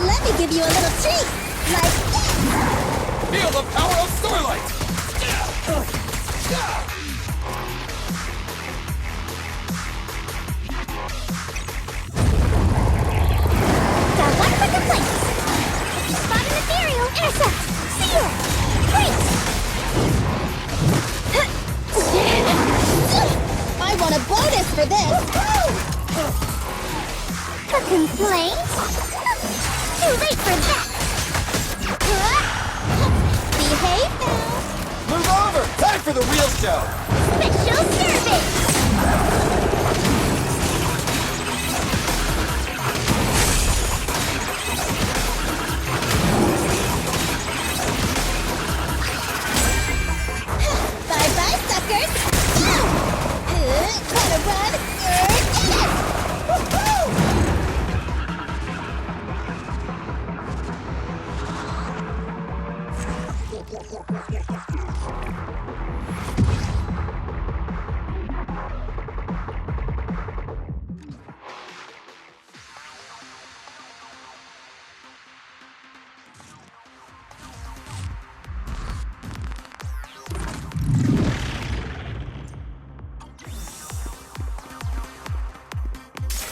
Let me give you a little treat, like this! Feel the power of Starlight! Got one for complaints! Spot an ethereal, intercept! Seer! Great! I want a bonus for this! A complaint? Too late for that! Behave now! Move over! Time for the real show! Special service! Bye-bye, suckers! Go! Gotta run! Get it!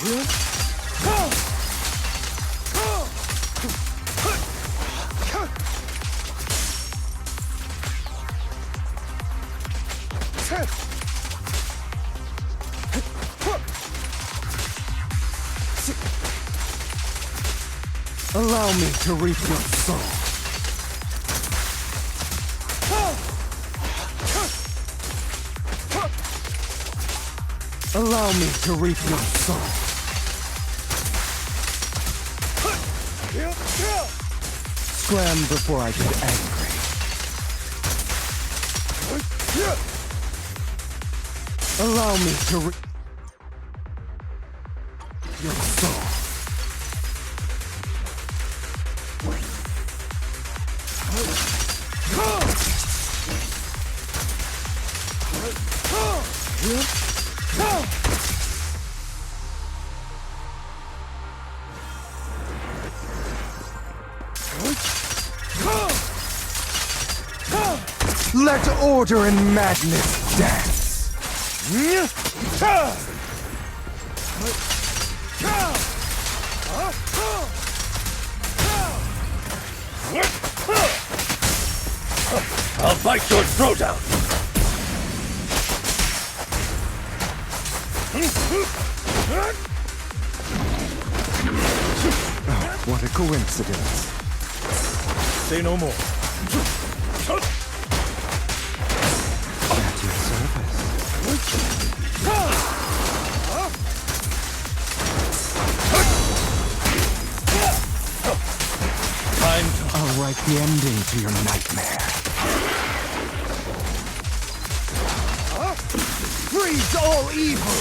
Woohoo! Allow me to reap your soul. Allow me to reap your soul. Scram before I get angry. Allow me to reap your soul. Let order and madness dance. I'll bite your throat out! Oh, what a coincidence. Say no more. At your service. Time to... I'll write the ending to your nightmare. Freeze all evil!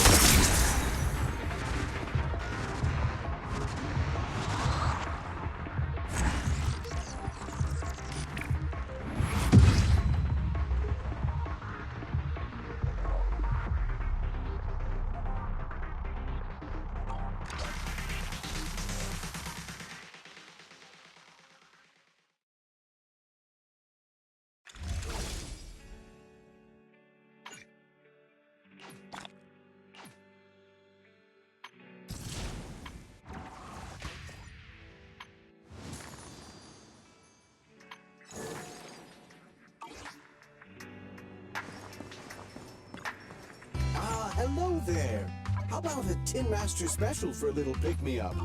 Hello there! How about a Tin Master special for a little pick-me-up?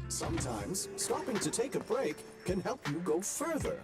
Sometimes, stopping to take a break can help you go further.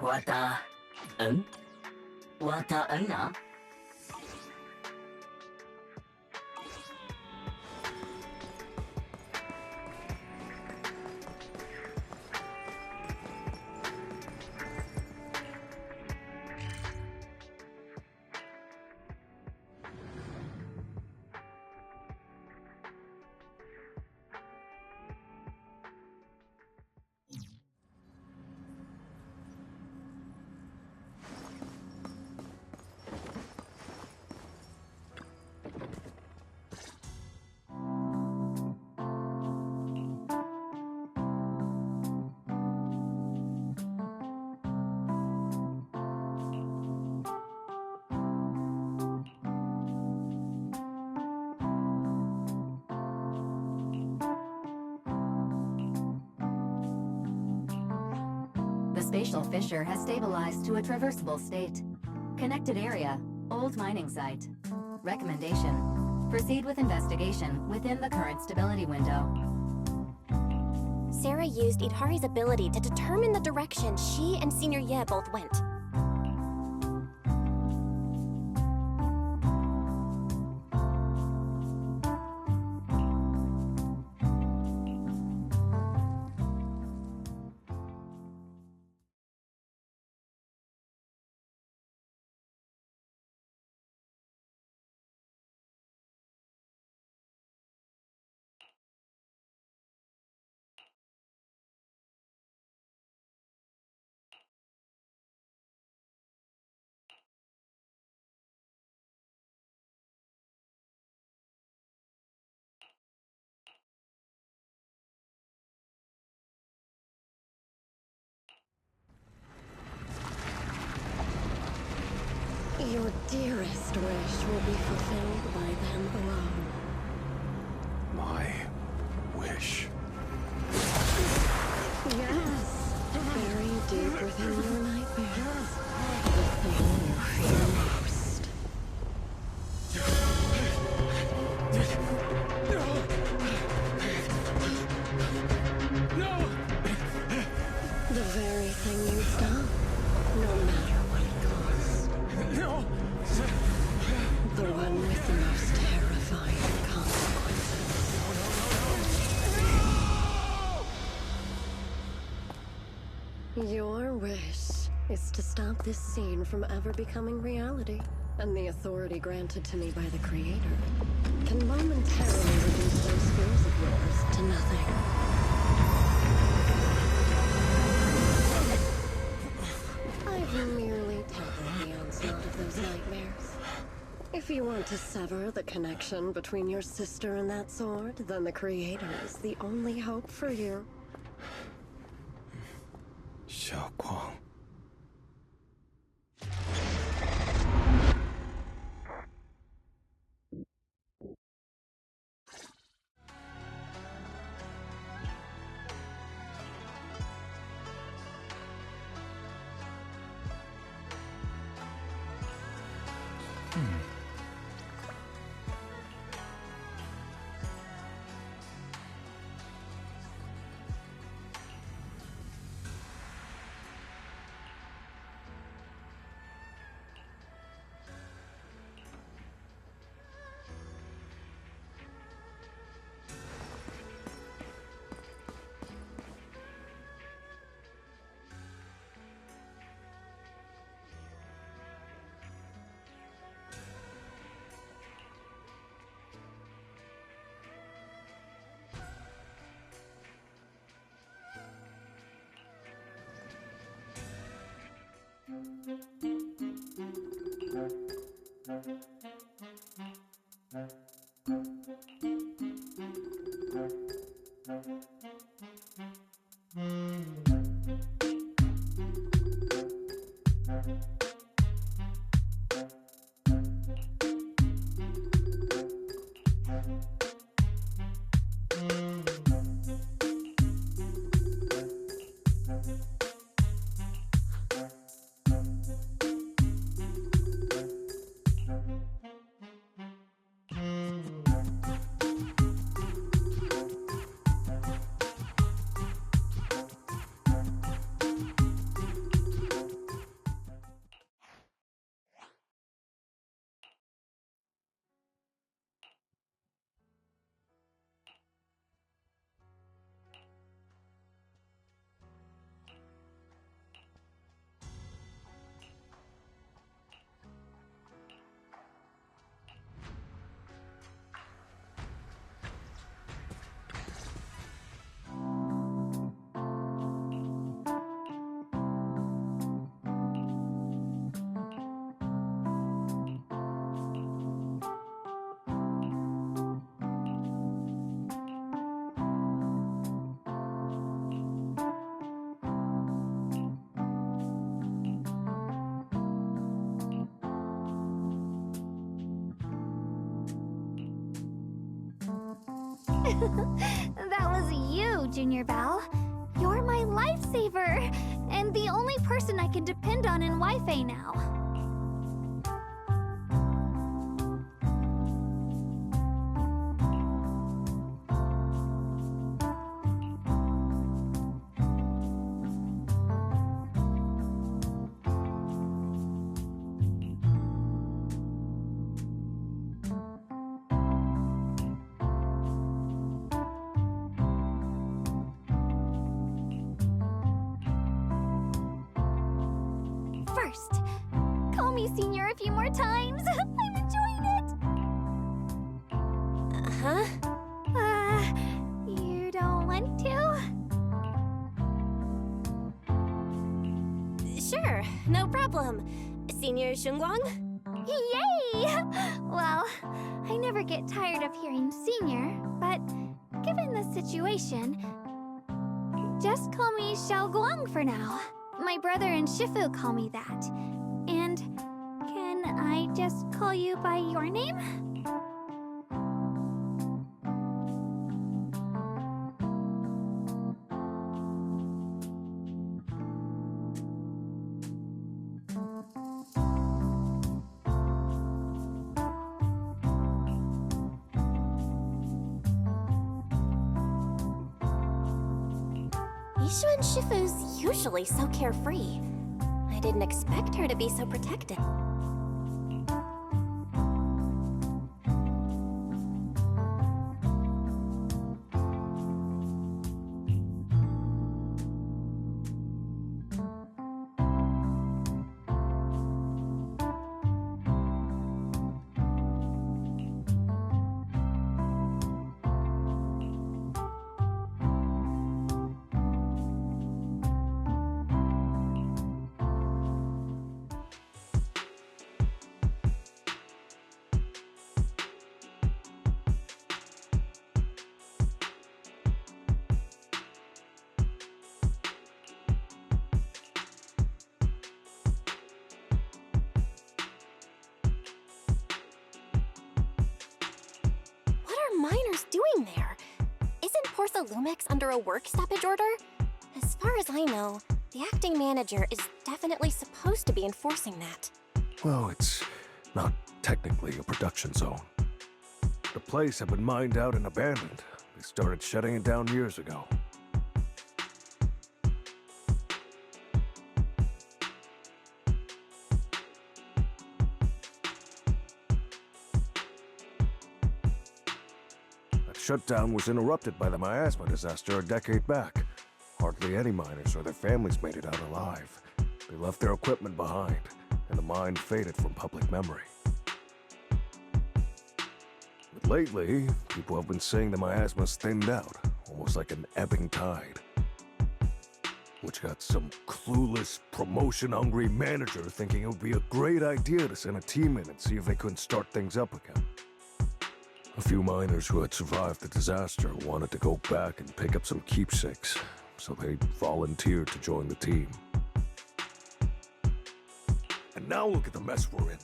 What a The spatial fissure has stabilized to a traversable state. Connected area, old mining site. Recommendation: proceed with investigation within the current stability window. Sarah used Idhari's ability to determine the direction she and Senior Ye both went. dearest wish will be fulfilled by them alone. My wish. Yes, buried deep within your nightmares. The thing you fear most. The very thing you've done, no matter what it costs. The one with the most terrifying consequences. Your wish is to stop this scene from ever becoming reality, and the authority granted to me by the Creator can momentarily reduce those fears of yours to nothing. I've merely tempered the onslaught of those nightmares. If you want to sever the connection between your sister and that sword, then the Creator is the only hope for you. Xiao Guang. That was you, Junior Belle. You're my lifesaver, and the only person I can depend on in Wi-Fi now. First, call me Senior a few more times. I'm enjoying it. Huh? You don't want to? Sure, no problem. Senior Shunguang? Yay! Well, I never get tired of hearing Senior, but given the situation, just call me Xiaoguang for now. My brother and Shifu call me that. And can I just call you by your name? Ishu and Shifu's usually so carefree. I didn't expect her to be so protected. Miners doing there? Isn't Portha Lumix under a work stoppage order? As far as I know, the acting manager is definitely supposed to be enforcing that. Well, it's not technically a production zone. The place had been mined out and abandoned. They started shutting it down years ago. Shutdown was interrupted by the miasma disaster a decade back. Hardly any miners or their families made it out alive. They left their equipment behind, and the mine faded from public memory. But lately, people have been saying the miasma's thinned out, almost like an ebbing tide. Which got some clueless, promotion-hungry manager thinking it would be a great idea to send a team in and see if they couldn't start things up again. A few miners who had survived the disaster wanted to go back and pick up some keepsakes, so they volunteered to join the team. And now look at the mess we're in.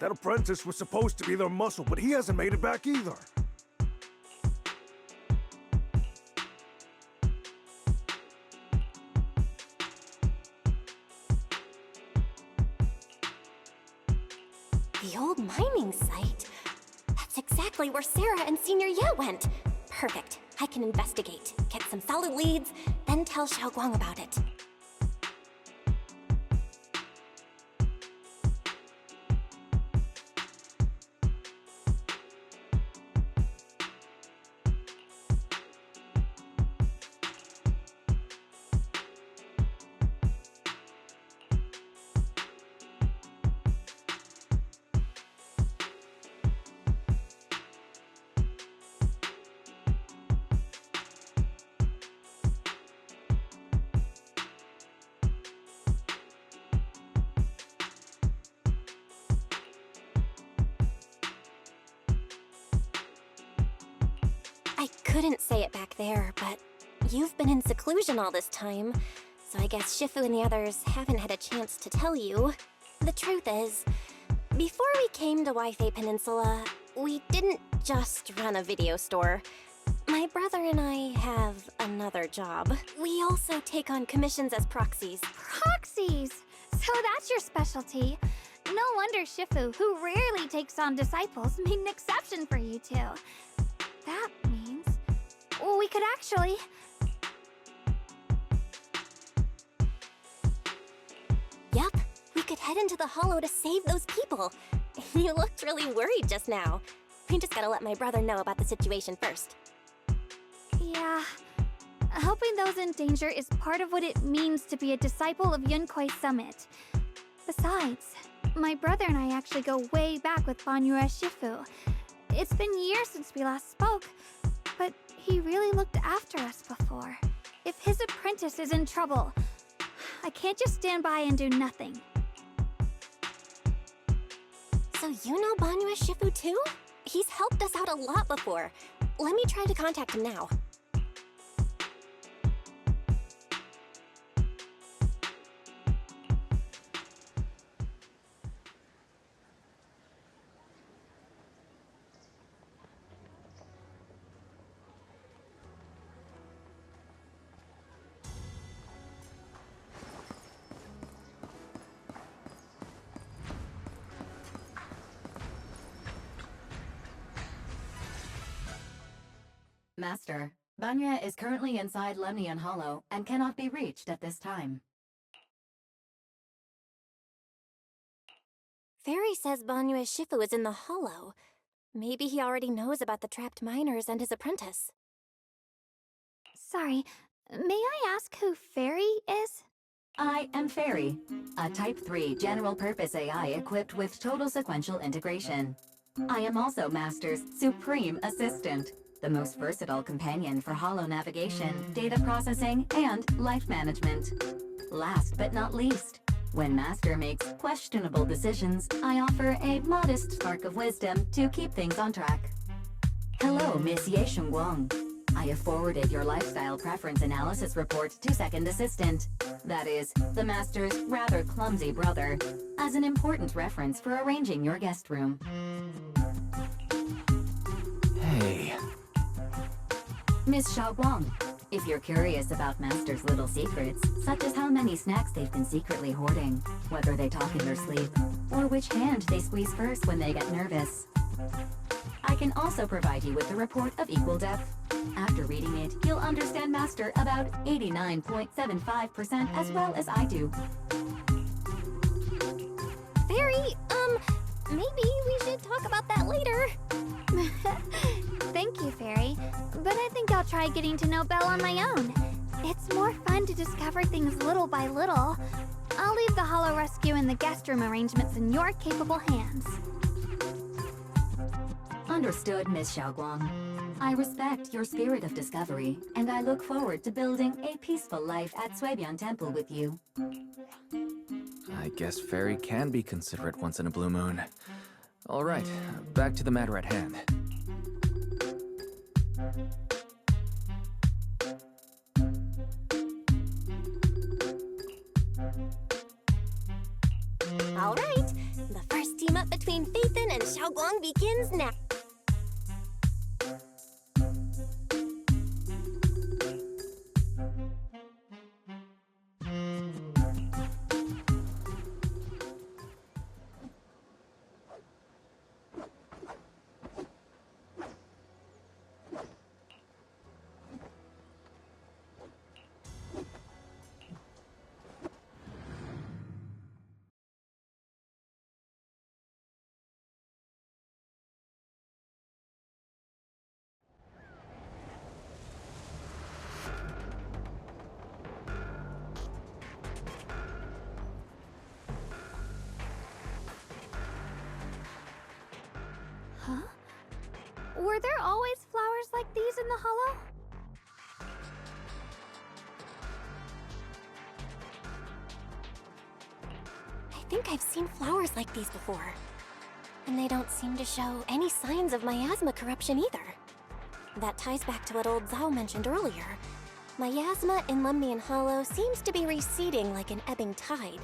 That apprentice was supposed to be their muscle, but he hasn't made it back either. The old mining site? That's exactly where Sarah and Senior Ye went. Perfect. I can investigate, get some solid leads, then tell Xiaoguang about it. I couldn't say it back there, but you've been in seclusion all this time, so I guess Shifu and the others haven't had a chance to tell you. The truth is, before we came to Wi-Fi Peninsula, we didn't just run a video store. My brother and I have another job. We also take on commissions as proxies. Proxies! So that's your specialty. No wonder Shifu, who rarely takes on disciples, made an exception for you two. That means we could actually... Yup, we could head into the hollow to save those people. You looked really worried just now. We just gotta let my brother know about the situation first. Yeah. Helping those in danger is part of what it means to be a disciple of Yunkai Summit. Besides, my brother and I actually go way back with Banyue Shifu. It's been years since we last spoke, but he really looked after us before. If his apprentice is in trouble, I can't just stand by and do nothing. So you know Banyue Shifu too? He's helped us out a lot before. Let me try to contact him now. Master, Banya is currently inside Lemnian Hollow and cannot be reached at this time. Fairy says Banyu Shifu is in the hollow. Maybe he already knows about the trapped miners and his apprentice. Sorry, may I ask who Fairy is? I am Fairy, a Type 3 general-purpose AI equipped with total sequential integration. I am also Master's supreme assistant, the most versatile companion for holo navigation, data processing, and life management. Last but not least, when Master makes questionable decisions, I offer a modest spark of wisdom to keep things on track. Hello, Miss Ye Shengguang. I have forwarded your lifestyle preference analysis report to Second Assistant, that is, the Master's rather clumsy brother, as an important reference for arranging your guest room. Hey. Miss Xiaoguang, if you're curious about Master's little secrets, such as how many snacks they've been secretly hoarding, whether they talk in their sleep, or which hand they squeeze first when they get nervous, I can also provide you with a report of equal depth. After reading it, you'll understand Master about 89.75% as well as I do. Fairy, maybe we should talk about that later. Thank you, Fairy, but I think I'll try getting to know Belle on my own. It's more fun to discover things little by little. I'll leave the Hollow Rescue and the guest room arrangements in your capable hands. Understood, Miss Xiaoguang. I respect your spirit of discovery, and I look forward to building a peaceful life at Suebian Temple with you. I guess Fairy can be considerate once in a blue moon. Alright, back to the matter at hand. All right, the first team up between Phaethon and Xiaoguang begins now. Huh? Were there always flowers like these in the Hollow? I think I've seen flowers like these before. And they don't seem to show any signs of miasma corruption either. That ties back to what old Zhao mentioned earlier. Miasma in Lemnian Hollow seems to be receding like an ebbing tide.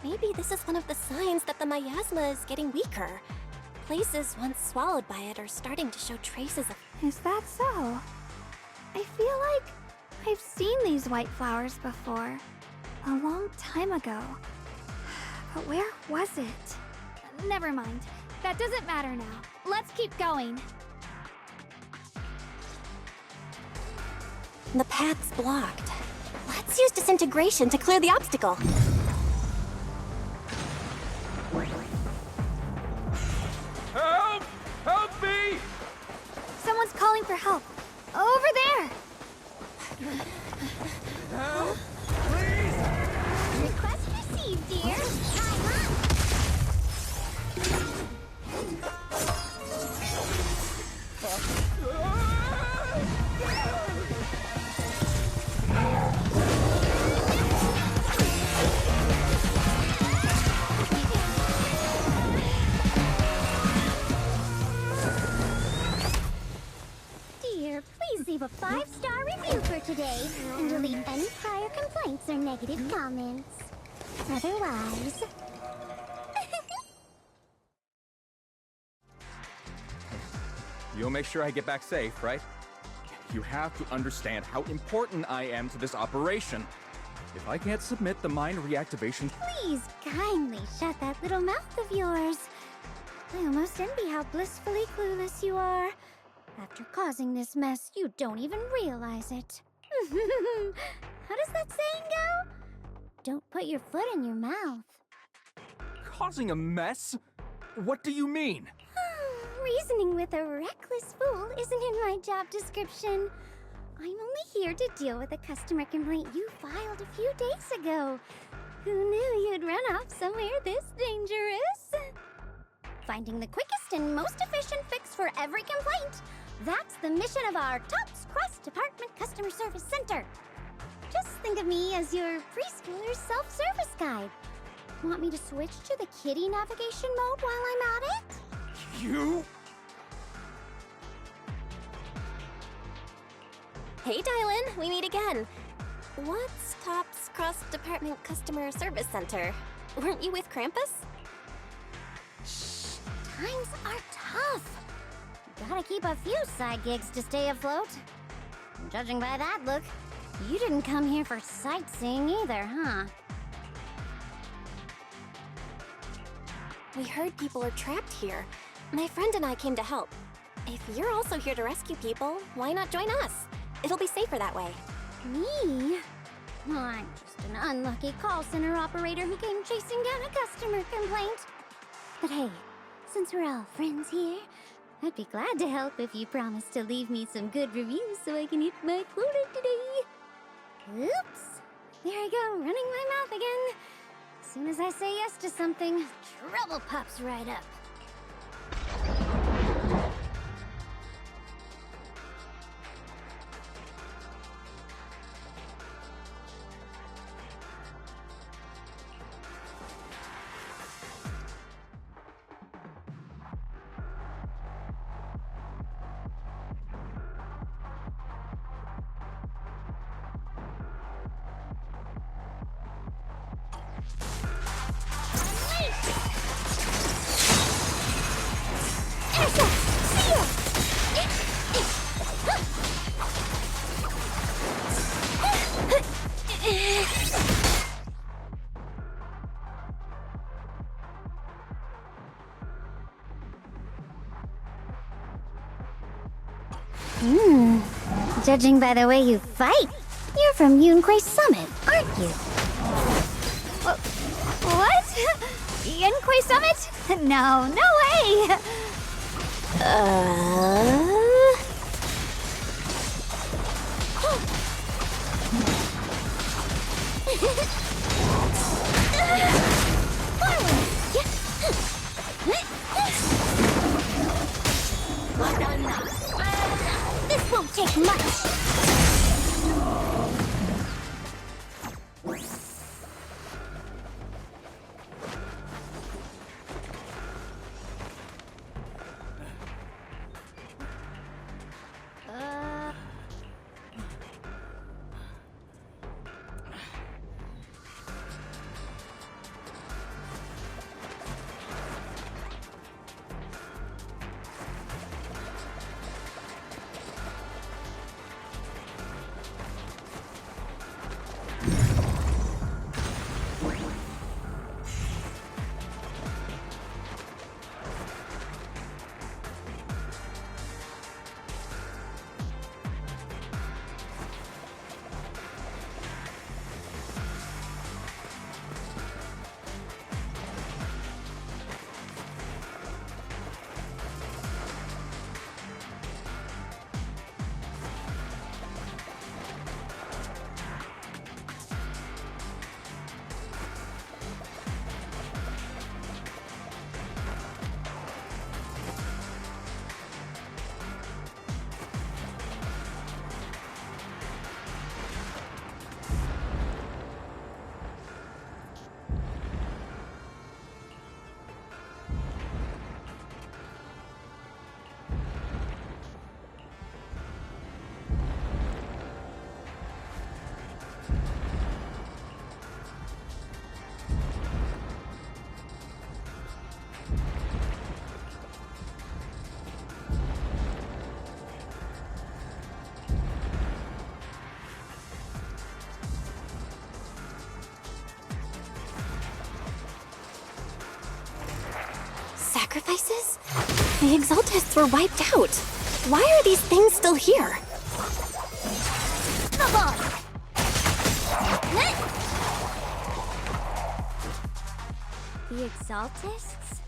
Maybe this is one of the signs that the miasma is getting weaker. Places once swallowed by it are starting to show traces of... Is that so? I feel like I've seen these white flowers before. A long time ago. But where was it? Never mind. That doesn't matter now. Let's keep going. The path's blocked. Let's use disintegration to clear the obstacle. Help! Help me! Someone's calling for help. Over there! Help! Please! Request received, dear. I'm up. Dear, please leave a 5-star review for today and delete any prior complaints or negative comments. Otherwise... You'll make sure I get back safe, right? You have to understand how important I am to this operation. If I can't submit the mine reactivation... Please kindly shut that little mouth of yours. I almost envy how blissfully clueless you are. After causing this mess, you don't even realize it. How does that saying go? Don't put your foot in your mouth. Causing a mess? What do you mean? Reasoning with a reckless fool isn't in my job description. I'm only here to deal with a customer complaint you filed a few days ago. Who knew you'd run off somewhere this dangerous? Finding the quickest and most efficient fix for every complaint. That's the mission of our TOPS cross-department customer service center. Just think of me as your preschooler's self-service guide. Want me to switch to the kiddie navigation mode while I'm at it? You? Hey, Dylan, we meet again. What's TOPS Cross-Department Customer Service Center? Weren't you with Krampus? Shh, times are tough. Gotta keep a few side gigs to stay afloat. Judging by that look, you didn't come here for sightseeing either, huh? We heard people are trapped here. My friend and I came to help. If you're also here to rescue people, why not join us? It'll be safer that way. Me? Well, I'm just an unlucky call center operator who came chasing down a customer complaint. But hey, since we're all friends here, I'd be glad to help if you promise to leave me some good reviews so I can hit my quota today. Oops. There I go, running my mouth again. As soon as I say yes to something, trouble pops right up. Judging by the way you fight, you're from Yunquay Summit, aren't you? What? Yunquay Summit? No, no way! This won't take much. Sacrifices? The Exaltists were wiped out. Why are these things still here? The ball! The Exaltists?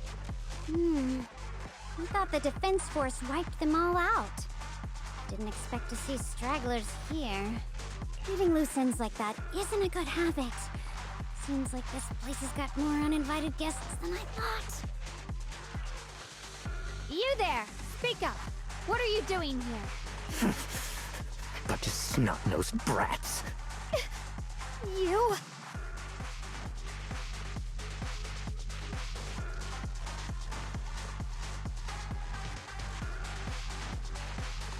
I thought the Defense Force wiped them all out. Didn't expect to see stragglers here. Leaving loose ends like that isn't a good habit. Seems like this place has got more uninvited guests than I thought. You there! Speak up! What are you doing here? Bunch of snot-nosed brats. You?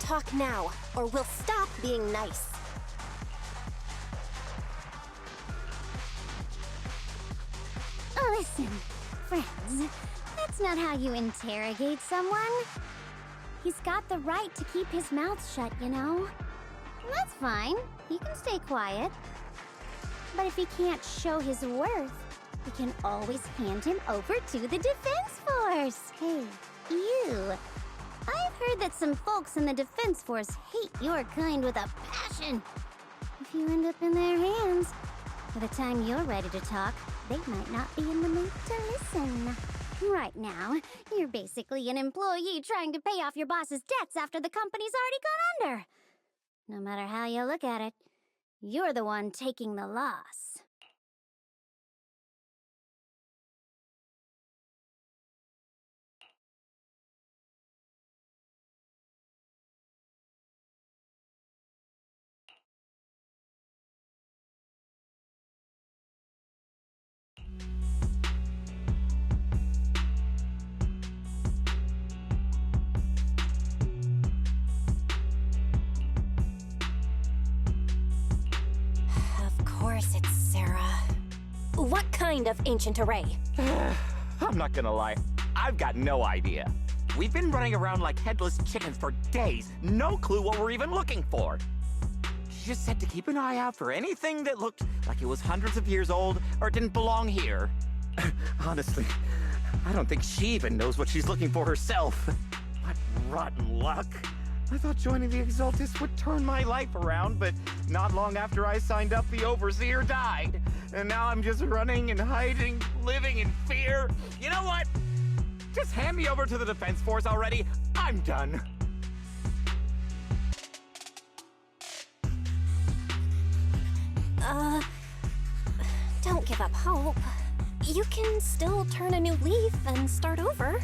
Talk now, or we'll stop being nice. Listen, friends, that's not how you interrogate someone. He's got the right to keep his mouth shut, you know? That's fine. He can stay quiet. But if he can't show his worth, we can always hand him over to the Defense Force. Hey, you. I've heard that some folks in the Defense Force hate your kind with a passion. If you end up in their hands, by the time you're ready to talk, they might not be in the mood to listen. Right now, you're basically an employee trying to pay off your boss's debts after the company's already gone under. No matter how you look at it, you're the one taking the loss. Of course it's Sarah. What kind of ancient array? I'm not gonna lie, I've got no idea. We've been running around like headless chickens for days, no clue what we're even looking for. She just said to keep an eye out for anything that looked like it was hundreds of years old or didn't belong here. Honestly, I don't think she even knows what she's looking for herself. What rotten luck. I thought joining the Exaltists would turn my life around, but not long after I signed up, the Overseer died. And now I'm just running and hiding, living in fear. You know what? Just hand me over to the Defense Force already. I'm done. Don't give up hope. You can still turn a new leaf and start over.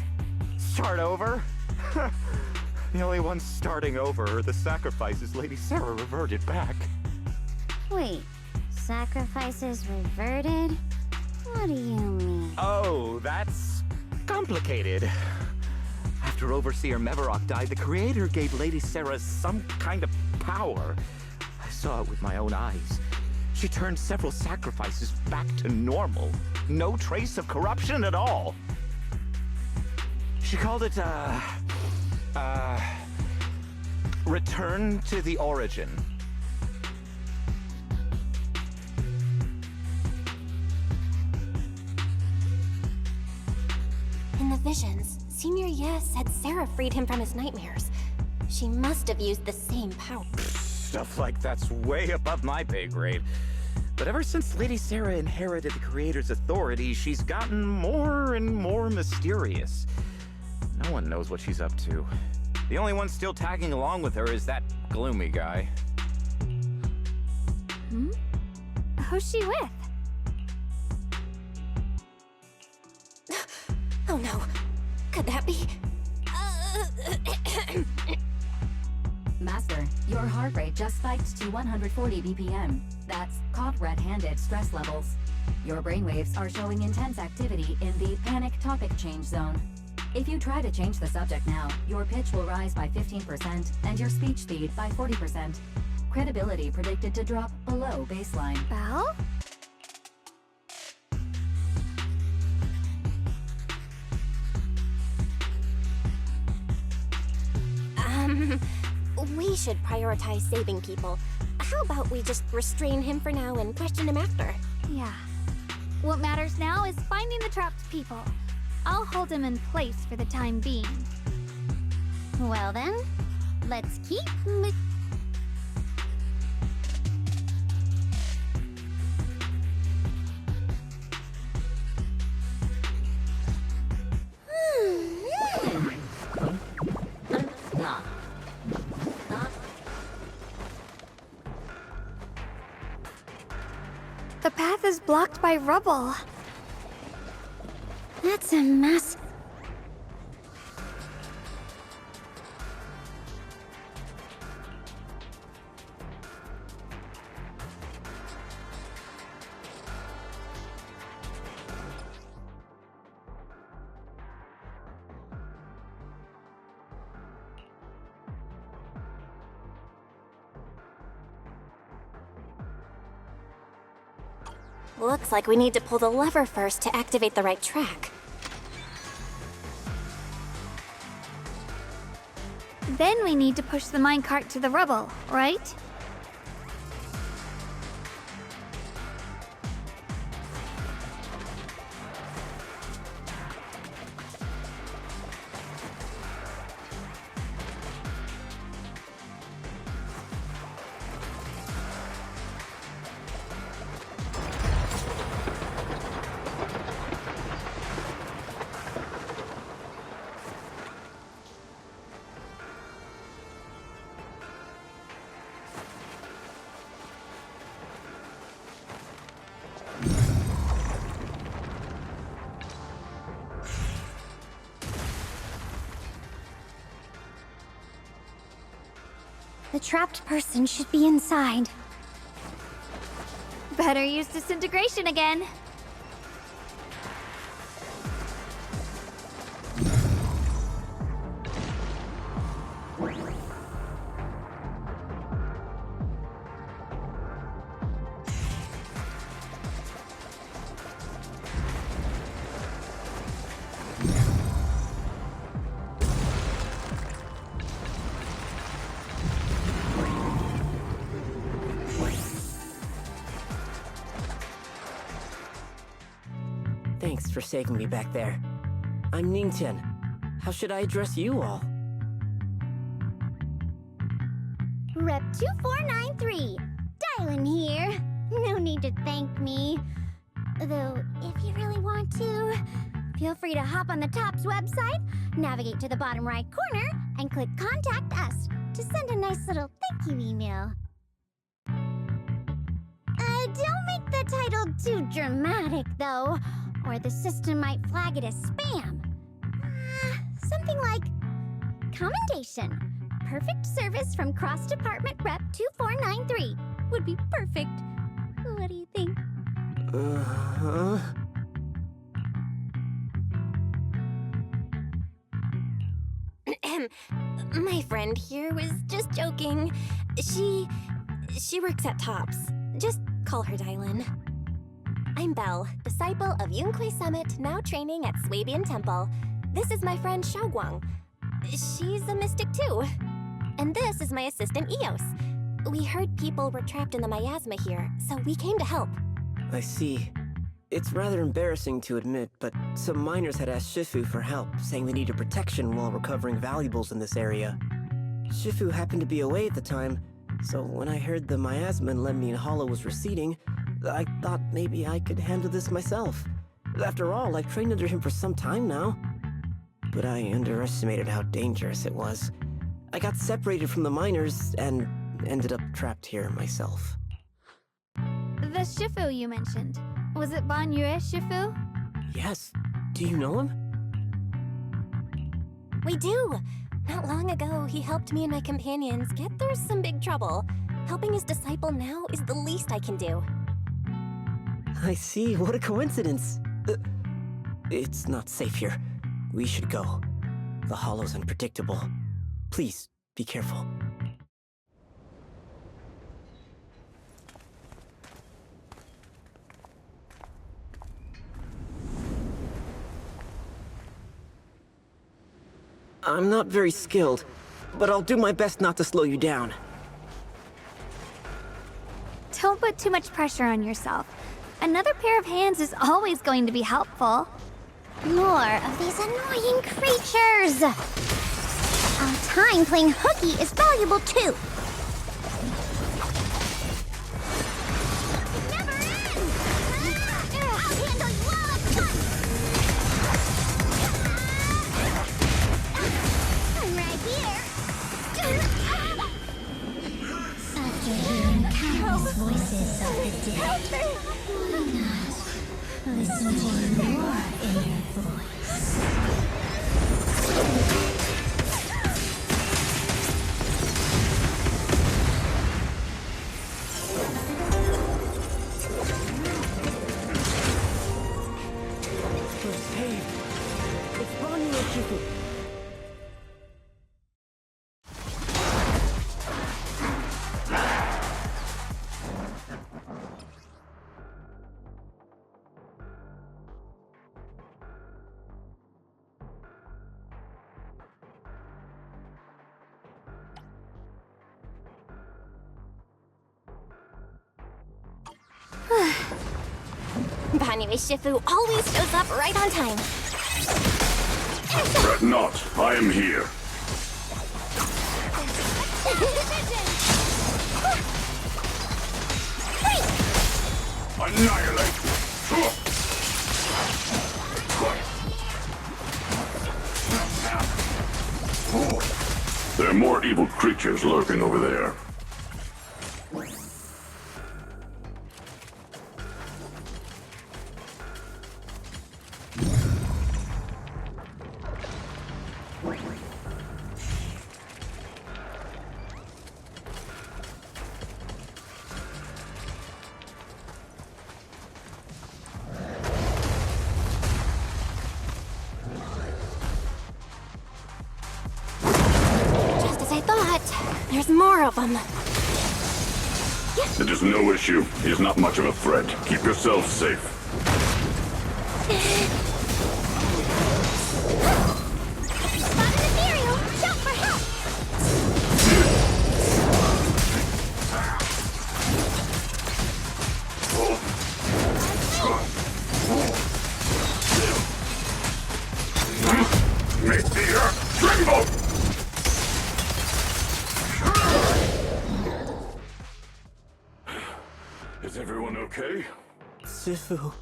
Start over? The only ones starting over are the sacrifices Lady Sarah reverted back. Wait, sacrifices reverted? What do you mean? Oh, that's complicated. After Overseer Mevarok died, the Creator gave Lady Sarah some kind of power. I saw it with my own eyes. She turned several sacrifices back to normal. No trace of corruption at all. She called it, Return to the Origin. In the visions, Senior Ye said Sarah freed him from his nightmares. She must have used the same power. Stuff like that's way above my pay grade. But ever since Lady Sarah inherited the Creator's authority, she's gotten more and more mysterious. No one knows what she's up to. The only one still tagging along with her is that gloomy guy. Who's she with? Oh no. Could that be? Master, your heart rate just spiked to 140 BPM. That's caught red-handed stress levels. Your brainwaves are showing intense activity in the panic topic change zone. If you try to change the subject now, your pitch will rise by 15% and your speech speed by 40%. Credibility predicted to drop below baseline. Belle? We should prioritize saving people. How about we just restrain him for now and question him after? Yeah. What matters now is finding the trapped people. I'll hold him in place for the time being. Well then, Let's keep The path is blocked by rubble. That's a mess. Looks like we need to pull the lever first to activate the right track. Then we need to push the minecart to the rubble, right? The trapped person should be inside. Better use disintegration again. Thanks for saving me back there. I'm Ningtian. How should I address you all? Rep 2493. Dylan here. No need to thank me. Though, if you really want to, feel free to hop on the TOPS website, navigate to the bottom right corner, and click Contact Us to send a nice little thank you email. Don't make the title too dramatic, though, or the system might flag it as spam. Something like, Commendation. Perfect service from Cross Department Rep 2493 would be perfect. What do you think? My friend here was just joking. She works at TOPS. Just call her Dylan. I'm Belle, disciple of Yunquei Summit, now training at Swabian Temple. This is my friend Xiaoguang. She's a mystic too. And this is my assistant Eos. We heard people were trapped in the miasma here, so we came to help. I see. It's rather embarrassing to admit, but some miners had asked Shifu for help, saying they needed protection while recovering valuables in this area. Shifu happened to be away at the time, so when I heard the miasma in Lemnian Hollow was receding, I thought maybe I could handle this myself. After all, I've trained under him for some time now. But I underestimated how dangerous it was. I got separated from the miners and ended up trapped here myself. The Shifu you mentioned. Was it Ban Yue Shifu? Yes. Do you know him? We do! Not long ago, he helped me and my companions get through some big trouble. Helping his disciple now is the least I can do. I see. What a coincidence. It's not safe here. We should go. The hollow's unpredictable. Please, be careful. I'm not very skilled, but I'll do my best not to slow you down. Don't put too much pressure on yourself. Another pair of hands is always going to be helpful. More of these annoying creatures! I'll time playing hooky is valuable too. It never ends! I'll handle you all at once! I'm right here. After hearing countless voices of the dead, why not listen to your inner voice? It's paved. It's Bonnie and Shifu. Banyu Shifu always shows up right on time. Fret not, I am here. Annihilate! There are more evil creatures lurking over there. Just as I thought. There's more of them. It is no issue. He is not much of a threat. Keep yourself safe. Spot an ethereal! Shout for help! Make the earth tremble! Is everyone okay? Shifu.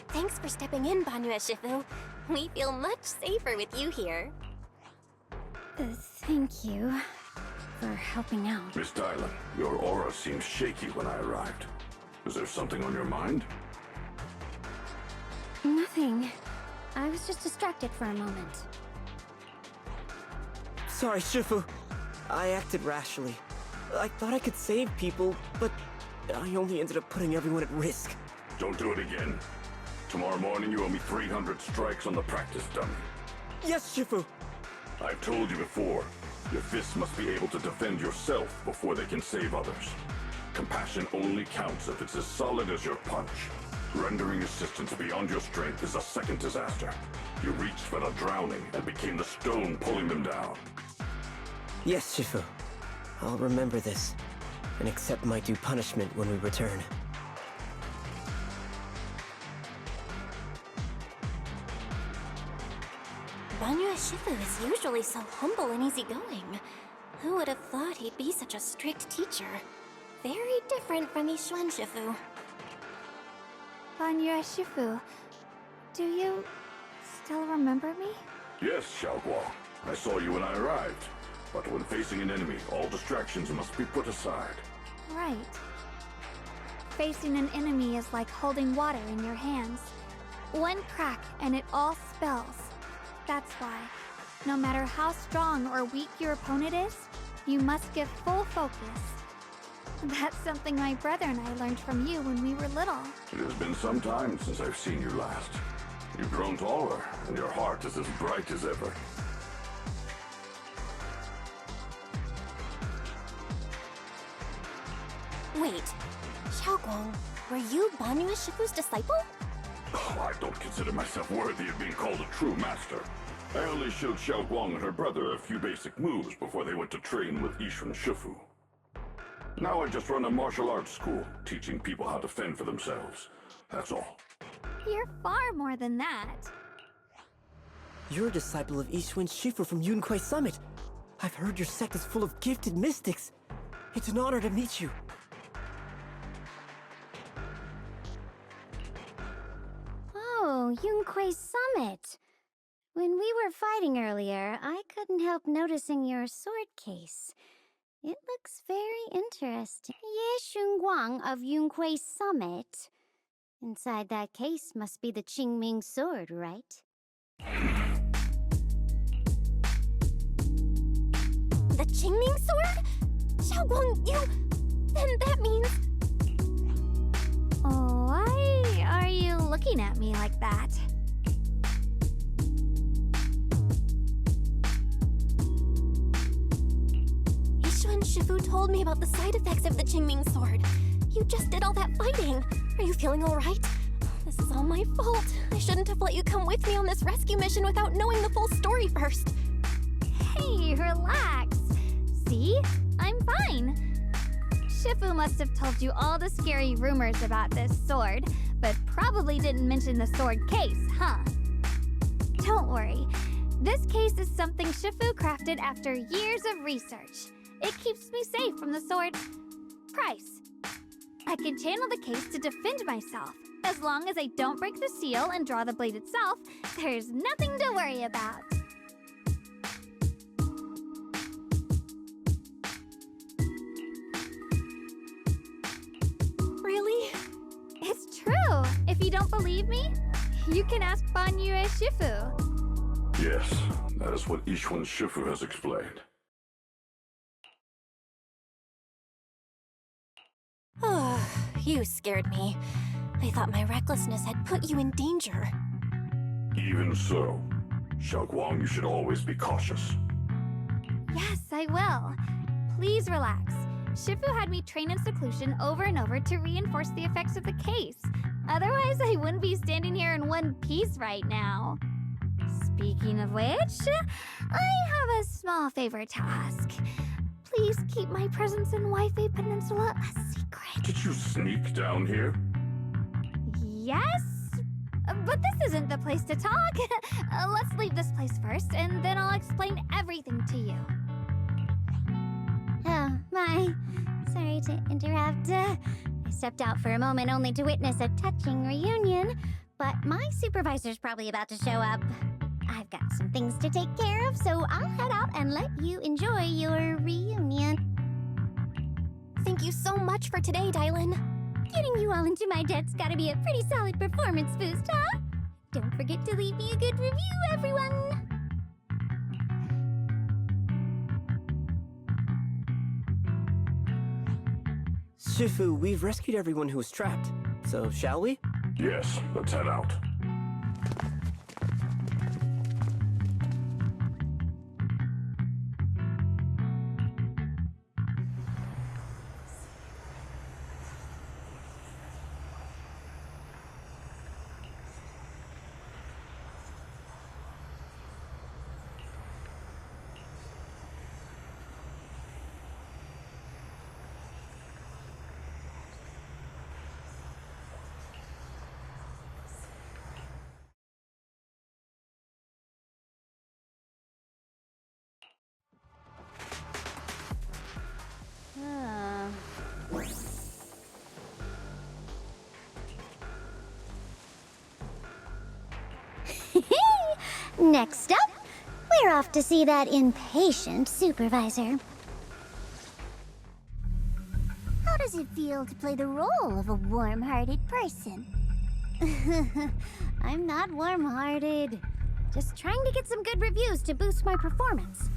Thanks for stepping in, Banyu Shifu. We feel much safer with you here. Thank you for helping out. Miss Dylan, your aura seemed shaky when I arrived. Is there something on your mind? Nothing. I was just distracted for a moment. Sorry, Shifu. I acted rashly. I thought I could save people, but I only ended up putting everyone at risk. Don't do it again. Tomorrow morning you owe me 300 strikes on the practice dummy. Yes, Shifu! I've told you before, your fists must be able to defend yourself before they can save others. Compassion only counts if it's as solid as your punch. Rendering assistance beyond your strength is a second disaster. You reached for the drowning and became the stone pulling them down. Yes, Shifu. I'll remember this, and accept my due punishment when we return. Banyu Shifu is usually so humble and easygoing. Who would have thought he'd be such a strict teacher? Very different from Yishuan Shifu. Banyu Shifu, do you still remember me? Yes, Xiaoguo. I saw you when I arrived. But when facing an enemy, all distractions must be put aside. Right. Facing an enemy is like holding water in your hands. One crack and it all spills. That's why, no matter how strong or weak your opponent is, you must give full focus. That's something my brother and I learned from you when we were little. It has been some time since I've seen you last. You've grown taller, and your heart is as bright as ever. Wait, Xiaoguang, were you Banyu Shifu's disciple? Oh, I don't consider myself worthy of being called a true master. I only showed Xiaoguang and her brother a few basic moves before they went to train with Yishuan Shifu. Now I just run a martial arts school, teaching people how to fend for themselves. That's all. You're far more than that. You're a disciple of Ishun Shifu from Yunquai Summit. I've heard your sect is full of gifted mystics. It's an honor to meet you. Oh, Yunquai Summit. When we were fighting earlier, I couldn't help noticing your sword case. It looks very interesting. Ye Shunguang of Yunquai Summit. Inside that case must be the Qingming sword, right? The Qingming sword? Xiaoguang, you... Then that means... Why are you looking at me like that? Ishun Shifu told me about the side effects of the Qingming sword. You just did all that fighting. Are you feeling alright? This is all my fault. I shouldn't have let you come with me on this rescue mission without knowing the full story first. Hey, relax. See? I'm fine. Shifu must have told you all the scary rumors about this sword, but probably didn't mention the sword case, huh? Don't worry. This case is something Shifu crafted after years of research. It keeps me safe from the sword's price. I can channel the case to defend myself. As long as I don't break the seal and draw the blade itself, there's nothing to worry about. Really? It's true. If you don't believe me, you can ask Ban Yue Shifu. Yes, that is what Ishun Shifu has explained. Oh, you scared me. I thought my recklessness had put you in danger. Even so, Xiaoguang, you should always be cautious. Yes, I will. Please relax. Shifu had me train in seclusion over and over to reinforce the effects of the case. Otherwise, I wouldn't be standing here in one piece right now. Speaking of which, I have a small favor to ask. Please keep my presence in Wi-Fi Peninsula a secret. Did you sneak down here? Yes? But this isn't the place to talk. Let's leave this place first, and then I'll explain everything to you. Oh, my. Sorry to interrupt. I stepped out for a moment only to witness a touching reunion, but my supervisor's probably about to show up. I've got some things to take care of, so I'll head out and let you enjoy your reunion. Thank you so much for today, Dylan. Getting you all into my debt's gotta be a pretty solid performance boost, huh? Don't forget to leave me a good review, everyone! Shifu, we've rescued everyone who was trapped. So, shall we? Yes, let's head out. Next up, we're off to see that impatient supervisor. How does it feel to play the role of a warm-hearted person? I'm not warm-hearted. Just trying to get some good reviews to boost my performance.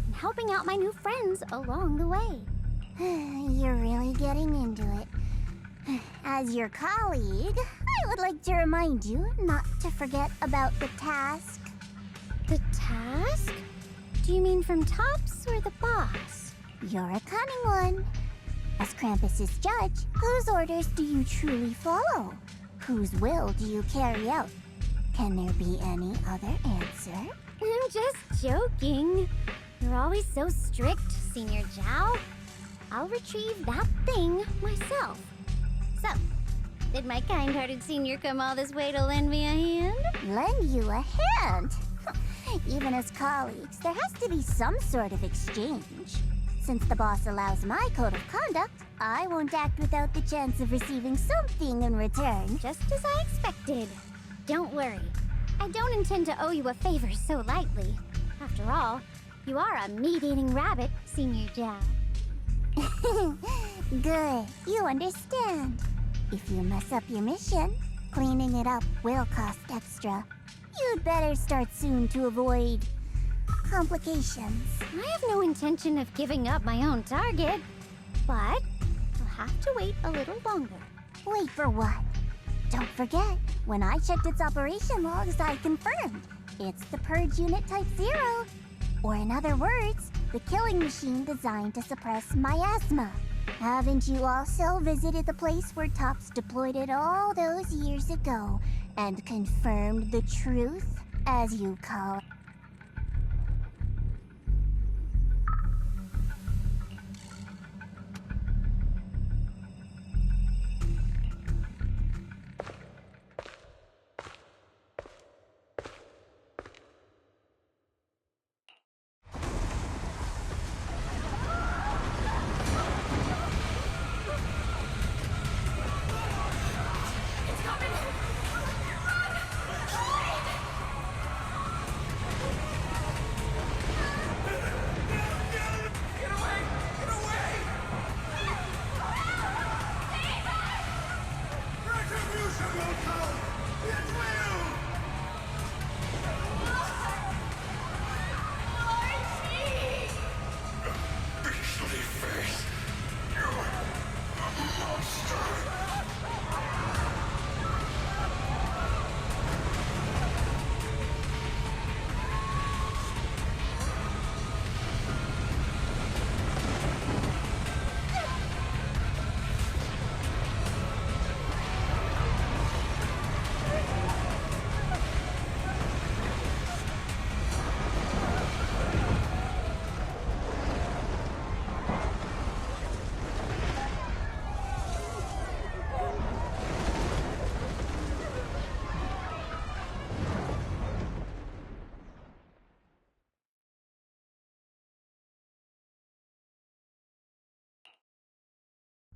And helping out my new friends along the way. You're really getting into it. As your colleague, I would like to remind you not to forget about the task. The task? Do you mean from Tops or the boss? You're a cunning one. As Krampus's judge, whose orders do you truly follow? Whose will do you carry out? Can there be any other answer? I'm just joking. You're always so strict, Senior Zhao. I'll retrieve that thing myself. So, did my kind-hearted senior come all this way to lend me a hand? Lend you a hand? even as colleagues, there has to be some sort of exchange. Since the boss allows my code of conduct, I won't act without the chance of receiving something in return. Just as I expected. Don't worry. I don't intend to owe you a favor so lightly. After all, you are a meat-eating rabbit, Senior Zhao. Good, you understand. If you mess up your mission, cleaning it up will cost extra. You'd better start soon to avoid complications. I have no intention of giving up my own target, but I'll have to wait a little longer. Wait for what? Don't forget, when I checked its operation logs, I confirmed it's the Purge Unit Type 0. Or in other words, the killing machine designed to suppress miasma. Haven't you also visited the place where Tops deployed it all those years ago and confirmed the truth, as you call it?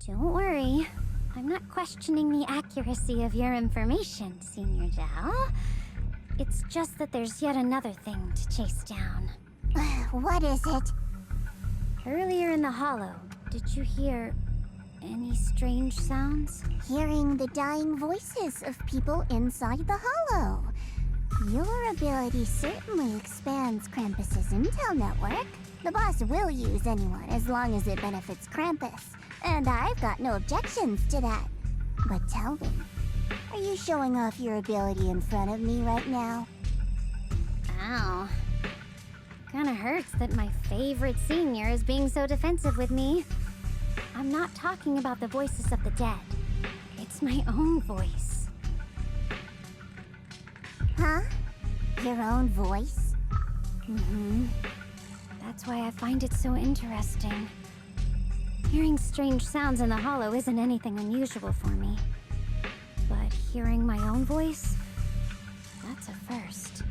Don't worry. I'm not questioning the accuracy of your information, Senior Zhao. It's just that there's yet another thing to chase down. What is it? Earlier in the hollow, did you hear any strange sounds? Hearing the dying voices of people inside the hollow. Your ability certainly expands Krampus's intel network. The boss will use anyone as long as it benefits Krampus. And I've got no objections to that. But tell me, are you showing off your ability in front of me right now? Ow. Kinda hurts that my favorite senior is being so defensive with me. I'm not talking about the voices of the dead. It's my own voice. Huh? Your own voice? Mm-hmm. That's why I find it so interesting. Hearing strange sounds in the hollow isn't anything unusual for me. But hearing my own voice, that's a first.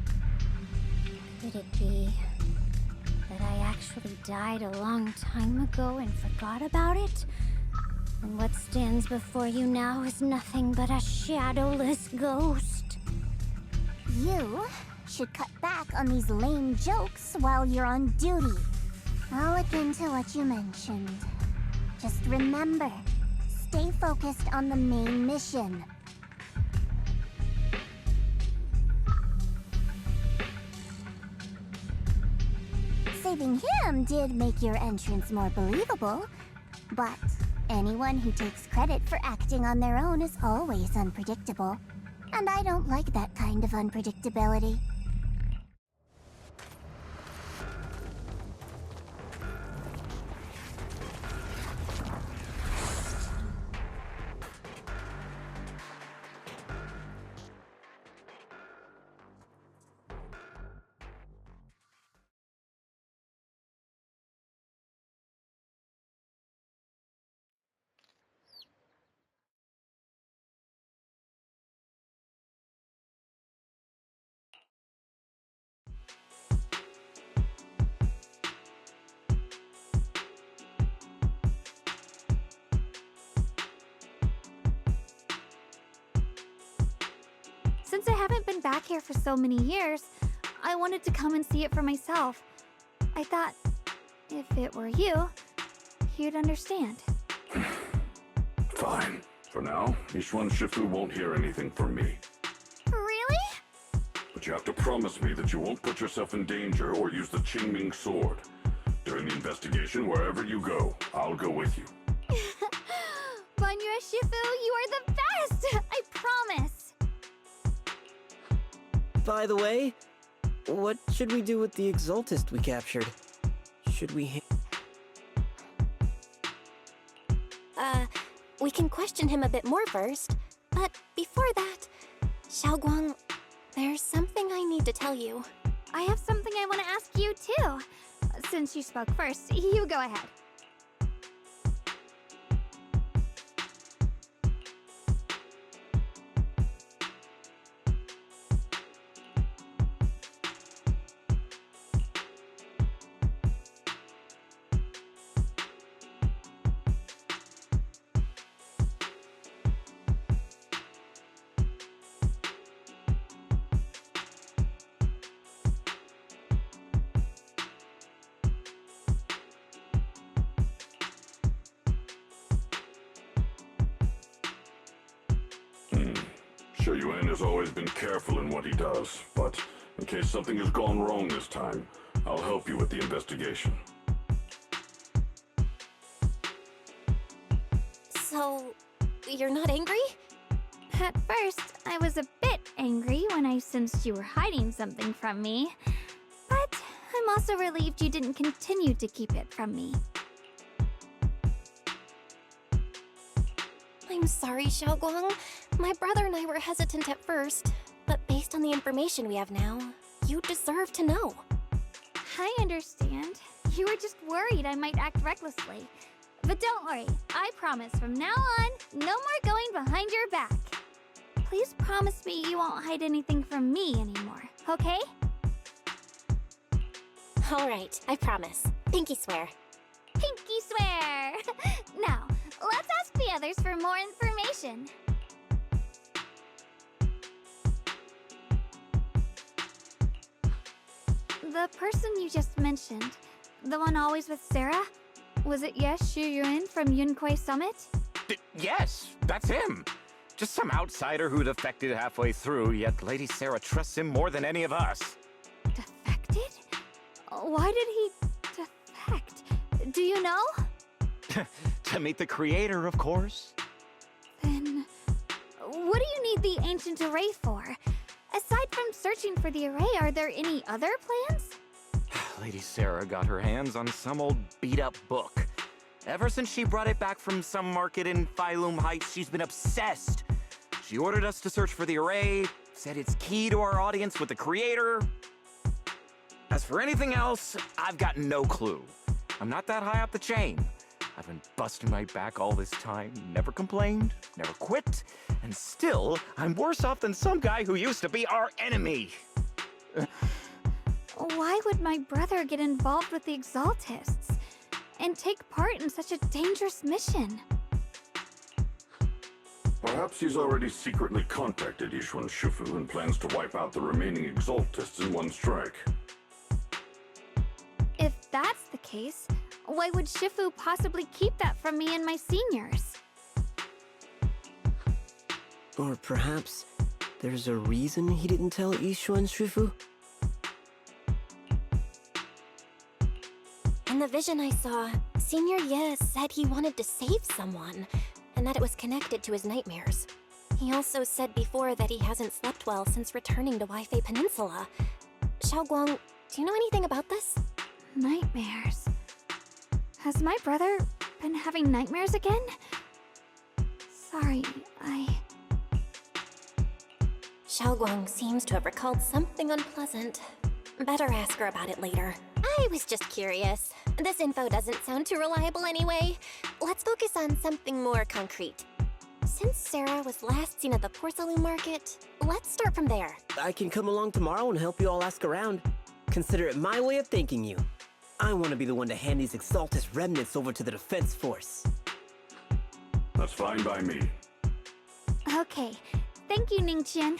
Could it be that I actually died a long time ago and forgot about it? And what stands before you now is nothing but a shadowless ghost? You should cut back on these lame jokes while you're on duty. I'll look into what you mentioned. Just remember, stay focused on the main mission. Saving him did make your entrance more believable, but anyone who takes credit for acting on their own is always unpredictable. And I don't like that kind of unpredictability. Since I haven't been back here for so many years, I wanted to come and see it for myself. I thought, if it were you, you'd understand. Fine. For now, Ishwan Shifu won't hear anything from me. Really? But you have to promise me that you won't put yourself in danger or use the Qingming sword. During the investigation, wherever you go, I'll go with you. Banyue Shifu, you are the best! I promise! By the way, what should we do with the Exaltist we captured? Should we... We can question him a bit more first. But before that, Xiaoguang, there's something I need to tell you. I have something I want to ask you, too. Since you spoke first, you go ahead. Yuan has always been careful in what he does, but in case something has gone wrong this time, I'll help you with the investigation. So, you're not angry? At first, I was a bit angry when I sensed you were hiding something from me. But I'm also relieved you didn't continue to keep it from me. I'm sorry, Xiaoguang. My brother and I were hesitant at first, but based on the information we have now, you deserve to know. I understand. You were just worried I might act recklessly. But don't worry, I promise from now on, no more going behind your back. Please promise me you won't hide anything from me anymore, okay? Alright, I promise. Pinky swear. Pinky swear! Now, let's ask the others for more information. The person you just mentioned, the one always with Sarah, was it Xu Yuan from Yunquai Summit? Yes, that's him. Just some outsider who defected halfway through, yet Lady Sarah trusts him more than any of us. Defected? Why did he defect? Do you know? To meet the creator, of course. Then, what do you need the ancient array for? Aside from searching for the array, are there any other plans? Lady Sarah got her hands on some old beat-up book. Ever since she brought it back from some market in Phylum Heights, she's been obsessed. She ordered us to search for the array, said it's key to our audience with the creator. As for anything else, I've got no clue. I'm not that high up the chain. I've been busting my back all this time, never complained, never quit, and still, I'm worse off than some guy who used to be our enemy. Why would my brother get involved with the Exaltists and take part in such a dangerous mission? Perhaps he's already secretly contacted Ishwan Shifu and plans to wipe out the remaining Exaltists in one strike. If that's the case, why would Shifu possibly keep that from me and my seniors? Or perhaps there's a reason he didn't tell Ishwan Shifu? In the vision I saw, Senior Ye said he wanted to save someone, and that it was connected to his nightmares. He also said before that he hasn't slept well since returning to Waifei Peninsula. Xiaoguang, do you know anything about this? Nightmares. Has my brother been having nightmares again? Sorry, Xiaoguang seems to have recalled something unpleasant. Better ask her about it later. I was just curious. This info doesn't sound too reliable anyway. Let's focus on something more concrete. Since Sarah was last seen at the porcelain market, let's start from there. I can come along tomorrow and help you all ask around. Consider it my way of thanking you. I want to be the one to hand these Exaltist remnants over to the Defense Force. That's fine by me. Okay. Thank you, Ningqian.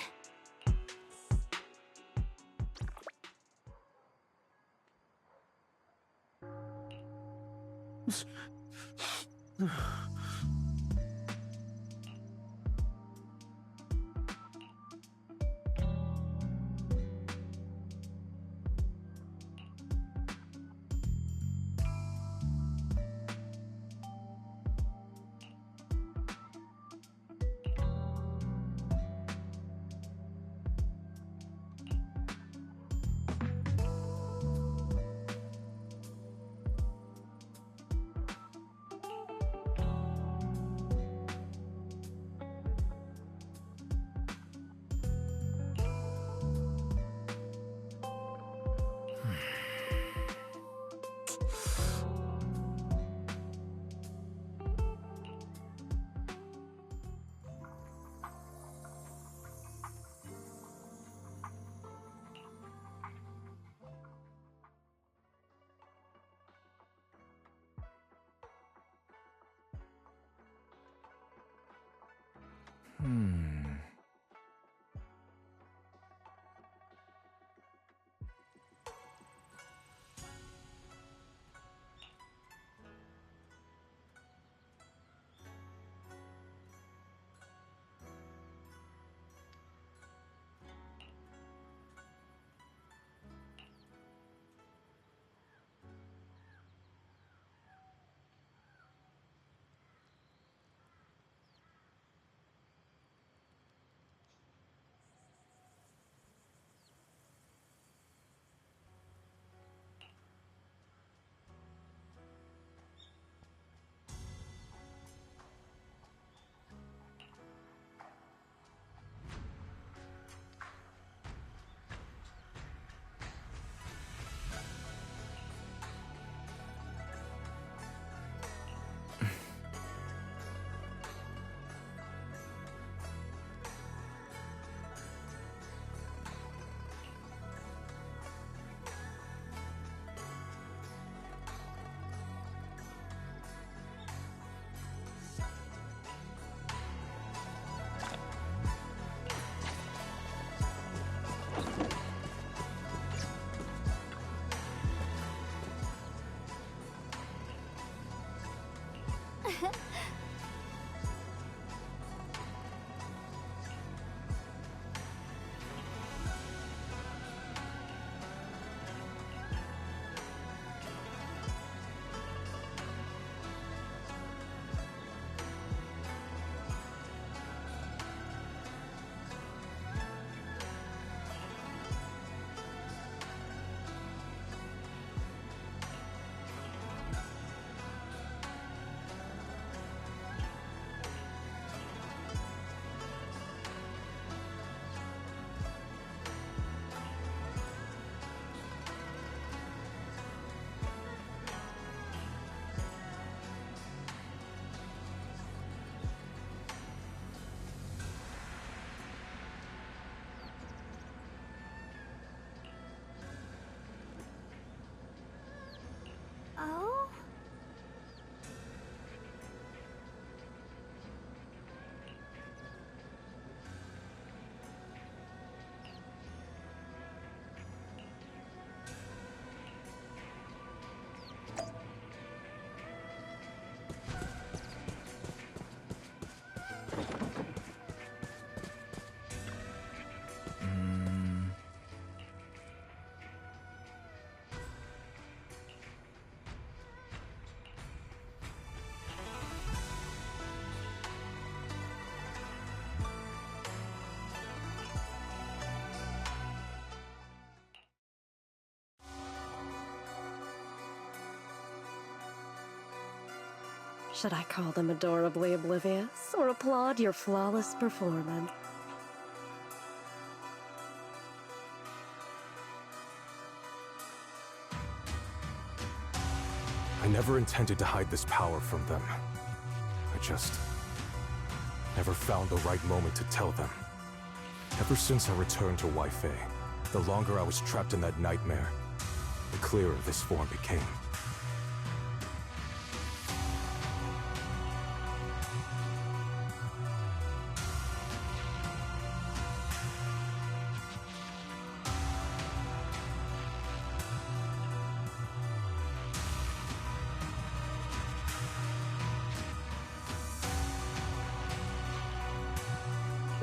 Oh? Should I call them adorably oblivious or applaud your flawless performance? I never intended to hide this power from them. I just never found the right moment to tell them. Ever since I returned to Wi-Fi, the longer I was trapped in that nightmare, the clearer this form became.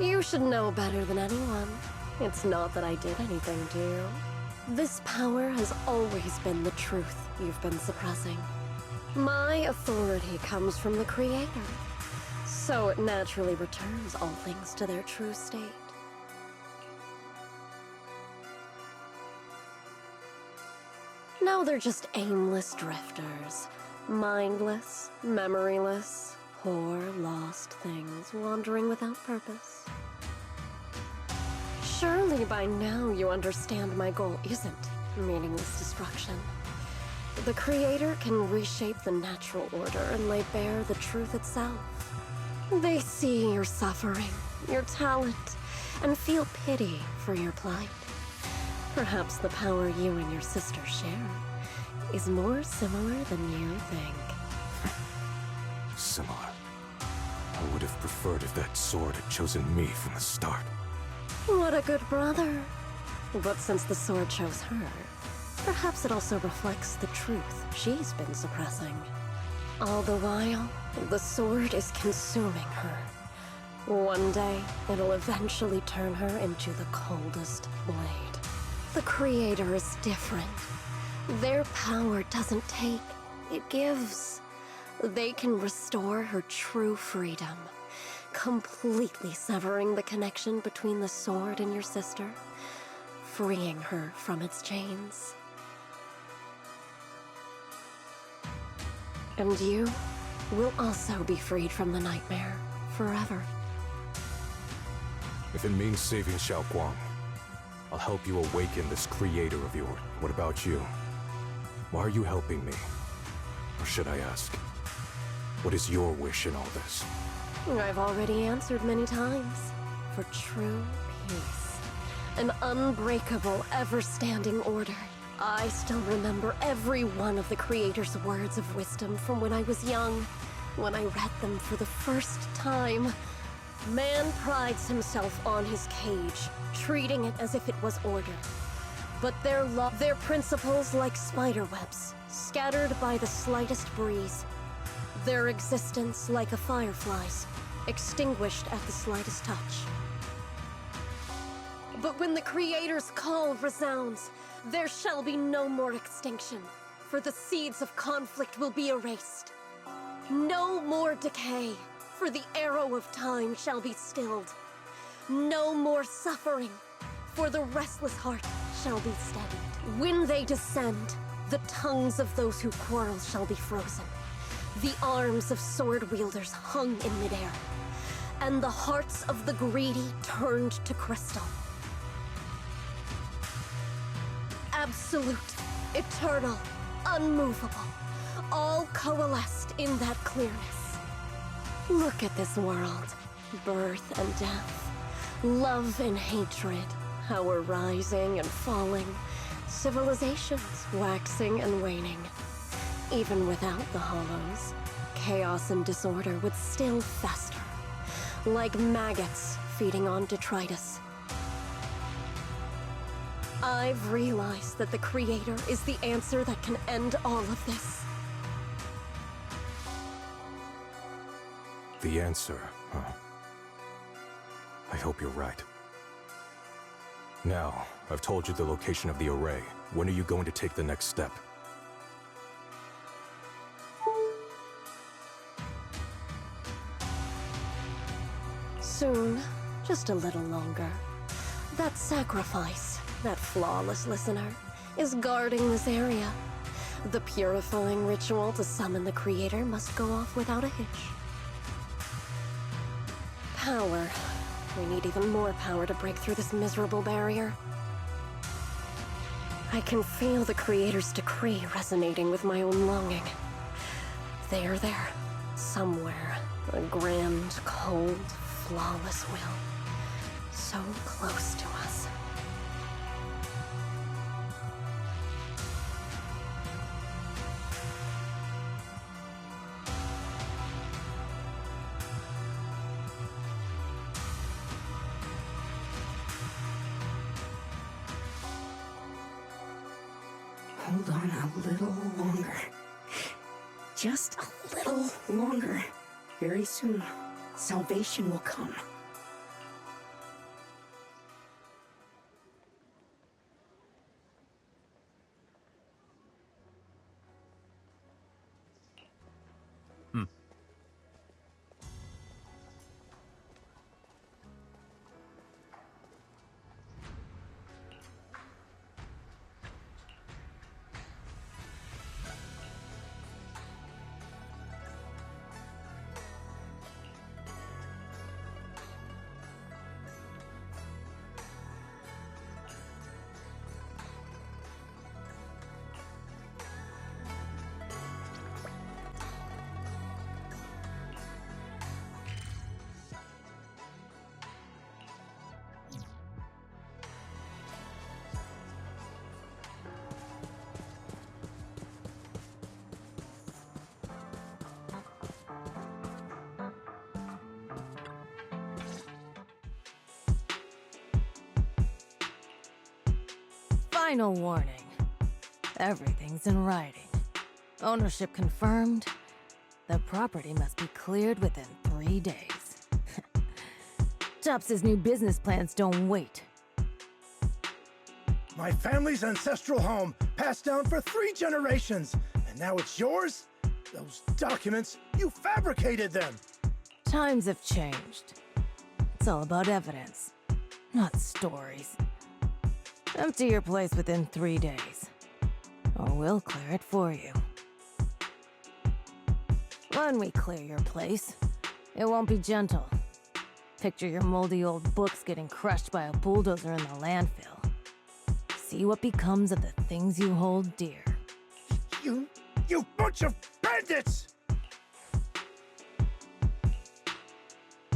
You should know better than anyone. It's not that I did anything to you. This power has always been the truth you've been suppressing. My authority comes from the Creator, so it naturally returns all things to their true state. Now they're just aimless drifters, mindless, memoryless, poor, lost things wandering without purpose. Surely by now you understand my goal isn't meaningless destruction. The Creator can reshape the natural order and lay bare the truth itself. They see your suffering, your talent, and feel pity for your plight. Perhaps the power you and your sister share is more similar than you think. Similar. I would have preferred if that sword had chosen me from the start. What a good brother. But since the sword chose her, perhaps it also reflects the truth she's been suppressing. All the while, the sword is consuming her. One day, it'll eventually turn her into the coldest blade. The Creator is different. Their power doesn't take, it gives. They can restore her true freedom, completely severing the connection between the sword and your sister, freeing her from its chains. And you will also be freed from the nightmare forever. If it means saving Xiaoguang, I'll help you awaken this creator of yours. What about you? Why are you helping me? Or should I ask, what is your wish in all this? I've already answered many times. For true peace. An unbreakable, ever-standing order. I still remember every one of the Creator's words of wisdom from when I was young, when I read them for the first time. Man prides himself on his cage, treating it as if it was order. But their principles like spiderwebs, scattered by the slightest breeze. Their existence like a firefly's, extinguished at the slightest touch. But when the Creator's call resounds, there shall be no more extinction, for the seeds of conflict will be erased. No more decay, for the arrow of time shall be stilled. No more suffering, for the restless heart shall be steadied. When they descend, the tongues of those who quarrel shall be frozen, the arms of sword wielders hung in midair, and the hearts of the greedy turned to crystal. Absolute, eternal, unmovable, all coalesced in that clearness. Look at this world, birth and death, love and hatred, power rising and falling, civilizations waxing and waning. Even without the hollows, chaos and disorder would still fester, like maggots feeding on detritus. I've realized that the Creator is the answer that can end all of this. The answer, huh? I hope you're right. Now, I've told you the location of the array. When are you going to take the next step? Soon, just a little longer. That sacrifice, that flawless listener, is guarding this area. The purifying ritual to summon the Creator must go off without a hitch. Power. We need even more power to break through this miserable barrier. I can feel the Creator's decree resonating with my own longing. They are there, somewhere. A grand, cold, flawless will. So close to us. Hold on a little longer. Just a little longer. Very soon, salvation will come. Final warning. Everything's in writing. Ownership confirmed. The property must be cleared within 3 days. Tops's new business plans don't wait. My family's ancestral home, passed down for 3 generations, and now it's yours? Those documents, you fabricated them! Times have changed. It's all about evidence, not stories. Empty your place within 3 days, or we'll clear it for you. When we clear your place, it won't be gentle. Picture your moldy old books getting crushed by a bulldozer in the landfill. See what becomes of the things you hold dear. You bunch of bandits!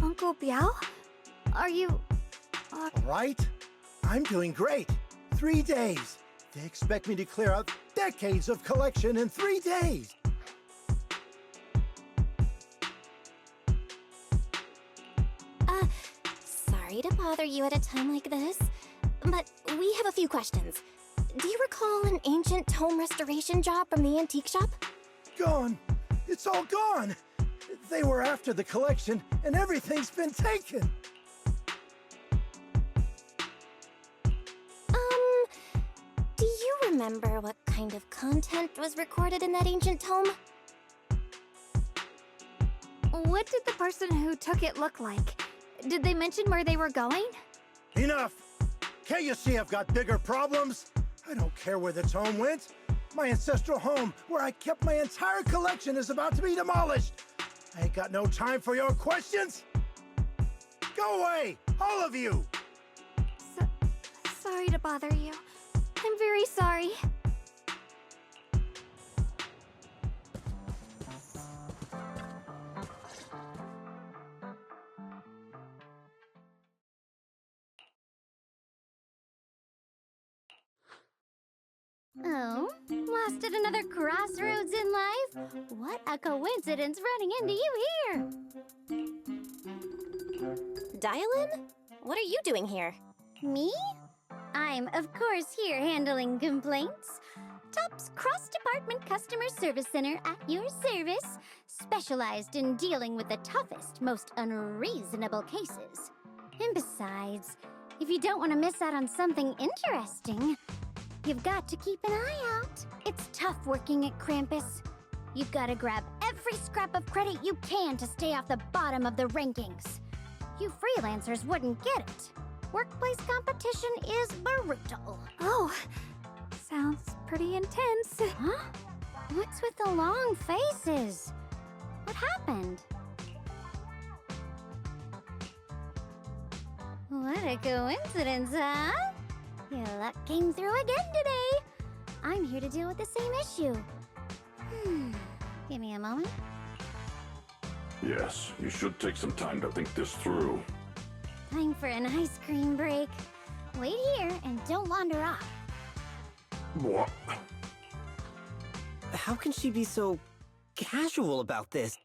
Uncle Biao? Are you... All right. I'm doing great. 3 days. They expect me to clear out decades of collection in 3 days. Sorry to bother you at a time like this, but we have a few questions. Do you recall an ancient tome restoration job from the antique shop? Gone. It's all gone. They were after the collection, and everything's been taken. Do you remember what kind of content was recorded in that ancient tome? What did the person who took it look like? Did they mention where they were going? Enough! Can't you see I've got bigger problems? I don't care where the tome went. My ancestral home, where I kept my entire collection, is about to be demolished. I ain't got no time for your questions. Go away, all of you! Sorry to bother you. I'm very sorry. Oh, lost at another crossroads in life? What a coincidence running into you here! Dial-in? What are you doing here? Me? I'm, of course, here handling complaints. Top's cross-department customer service center at your service, specialized in dealing with the toughest, most unreasonable cases. And besides, if you don't want to miss out on something interesting, you've got to keep an eye out. It's tough working at Krampus. You've got to grab every scrap of credit you can to stay off the bottom of the rankings. You freelancers wouldn't get it. Workplace competition is brutal. Oh, sounds pretty intense. Huh? What's with the long faces? What happened? What a coincidence, huh? Your luck came through again today. I'm here to deal with the same issue. Give me a moment. Yes, you should take some time to think this through. Time for an ice cream break. Wait here and don't wander off. What? How can she be so casual about this?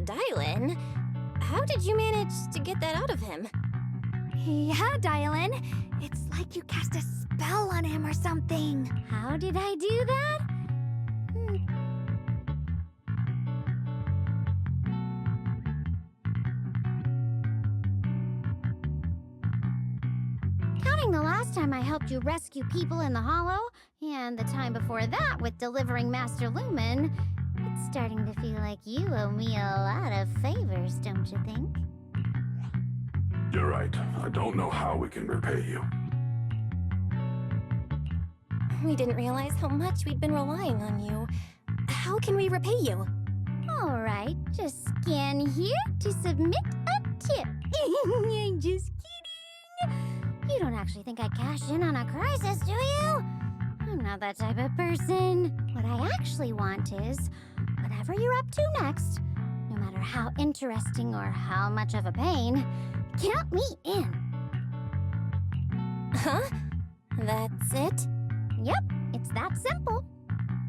Dial-in? How did you manage to get that out of him? Yeah, Dial-in. It's like you cast a spell on him or something. How did I do that? Counting the last time I helped you rescue people in the Hollow, and the time before that with delivering Master Lumen, it's starting to feel like you owe me a lot of favors, don't you think? You're right. I don't know how we can repay you. We didn't realize how much we'd been relying on you. How can we repay you? Alright, just scan here to submit a tip. I'm just kidding. You don't actually think I cash in on a crisis, do you? I'm not that type of person. What I actually want is, whatever you're up to next, no matter how interesting or how much of a pain, count me in. Huh? That's it? Yep, it's that simple.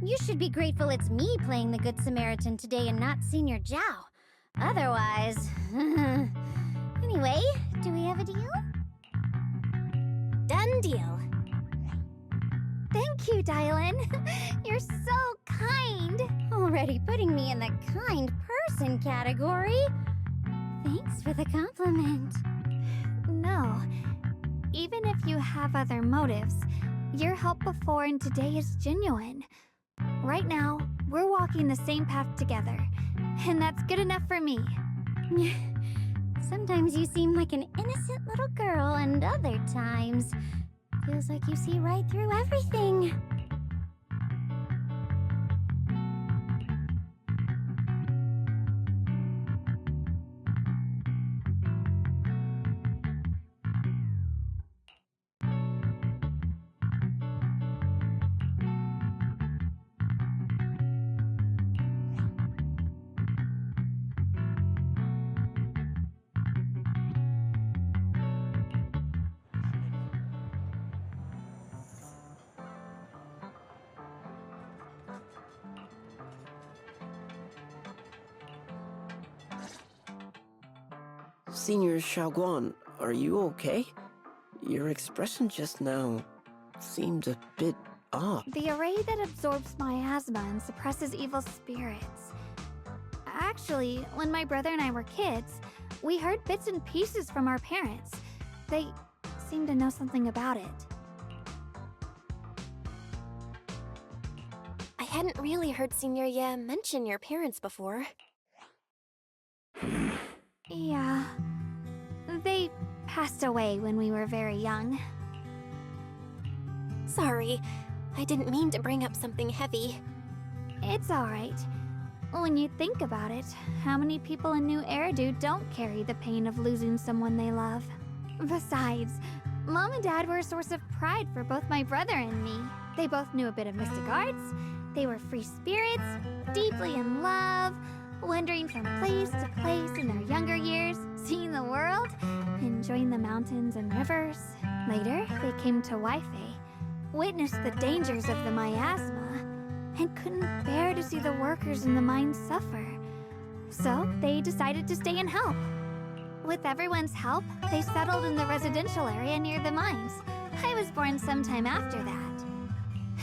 You should be grateful it's me playing the Good Samaritan today and not Senior Zhao. Otherwise... Anyway, do we have a deal? Done deal. Thank you, Dylan. You're so kind. Already putting me in the kind person category. Thanks for the compliment. No. Even if you have other motives, your help before and today is genuine. Right now, we're walking the same path together, and that's good enough for me. Sometimes you seem like an innocent little girl, and other times, feels like you see right through everything. Senior Xiaoguan, are you okay? Your expression just now seemed a bit off. The array that absorbs miasma and suppresses evil spirits. Actually, when my brother and I were kids, we heard bits and pieces from our parents. They seemed to know something about it. I hadn't really heard Senior Ye mention your parents before. Yeah. They passed away when we were very young. Sorry, I didn't mean to bring up something heavy. It's alright. When you think about it, how many people in New Eridu don't carry the pain of losing someone they love? Besides, Mom and Dad were a source of pride for both my brother and me. They both knew a bit of mystic arts, they were free spirits, deeply in love, wandering from place to place in their younger years, seeing the world, enjoying the mountains and rivers. Later, they came to Waifei, witnessed the dangers of the miasma, and couldn't bear to see the workers in the mines suffer. So, they decided to stay and help. With everyone's help, they settled in the residential area near the mines. I was born sometime after that.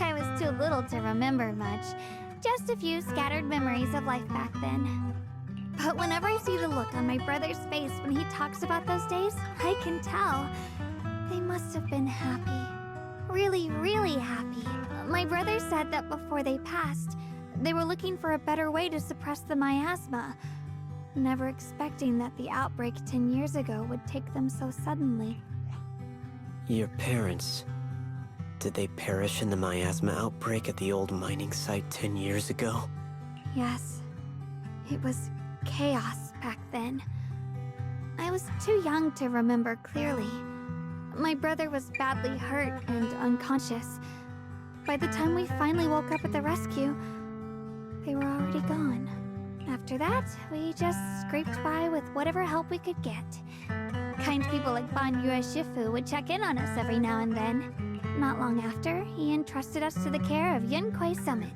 I was too little to remember much, just a few scattered memories of life back then. But whenever I see the look on my brother's face when he talks about those days, I can tell. They must have been happy. Really, really happy. My brother said that before they passed, they were looking for a better way to suppress the miasma, never expecting that the outbreak 10 years ago would take them so suddenly. Your parents, did they perish in the miasma outbreak at the old mining site 10 years ago? Yes. It was chaos back then. I was too young to remember clearly. My brother was badly hurt and unconscious. By the time we finally woke up at the rescue, they were already gone. After that, we just scraped by with whatever help we could get. Kind people like Ban Yue Shifu would check in on us every now and then. Not long after, he entrusted us to the care of Yunquei Summit.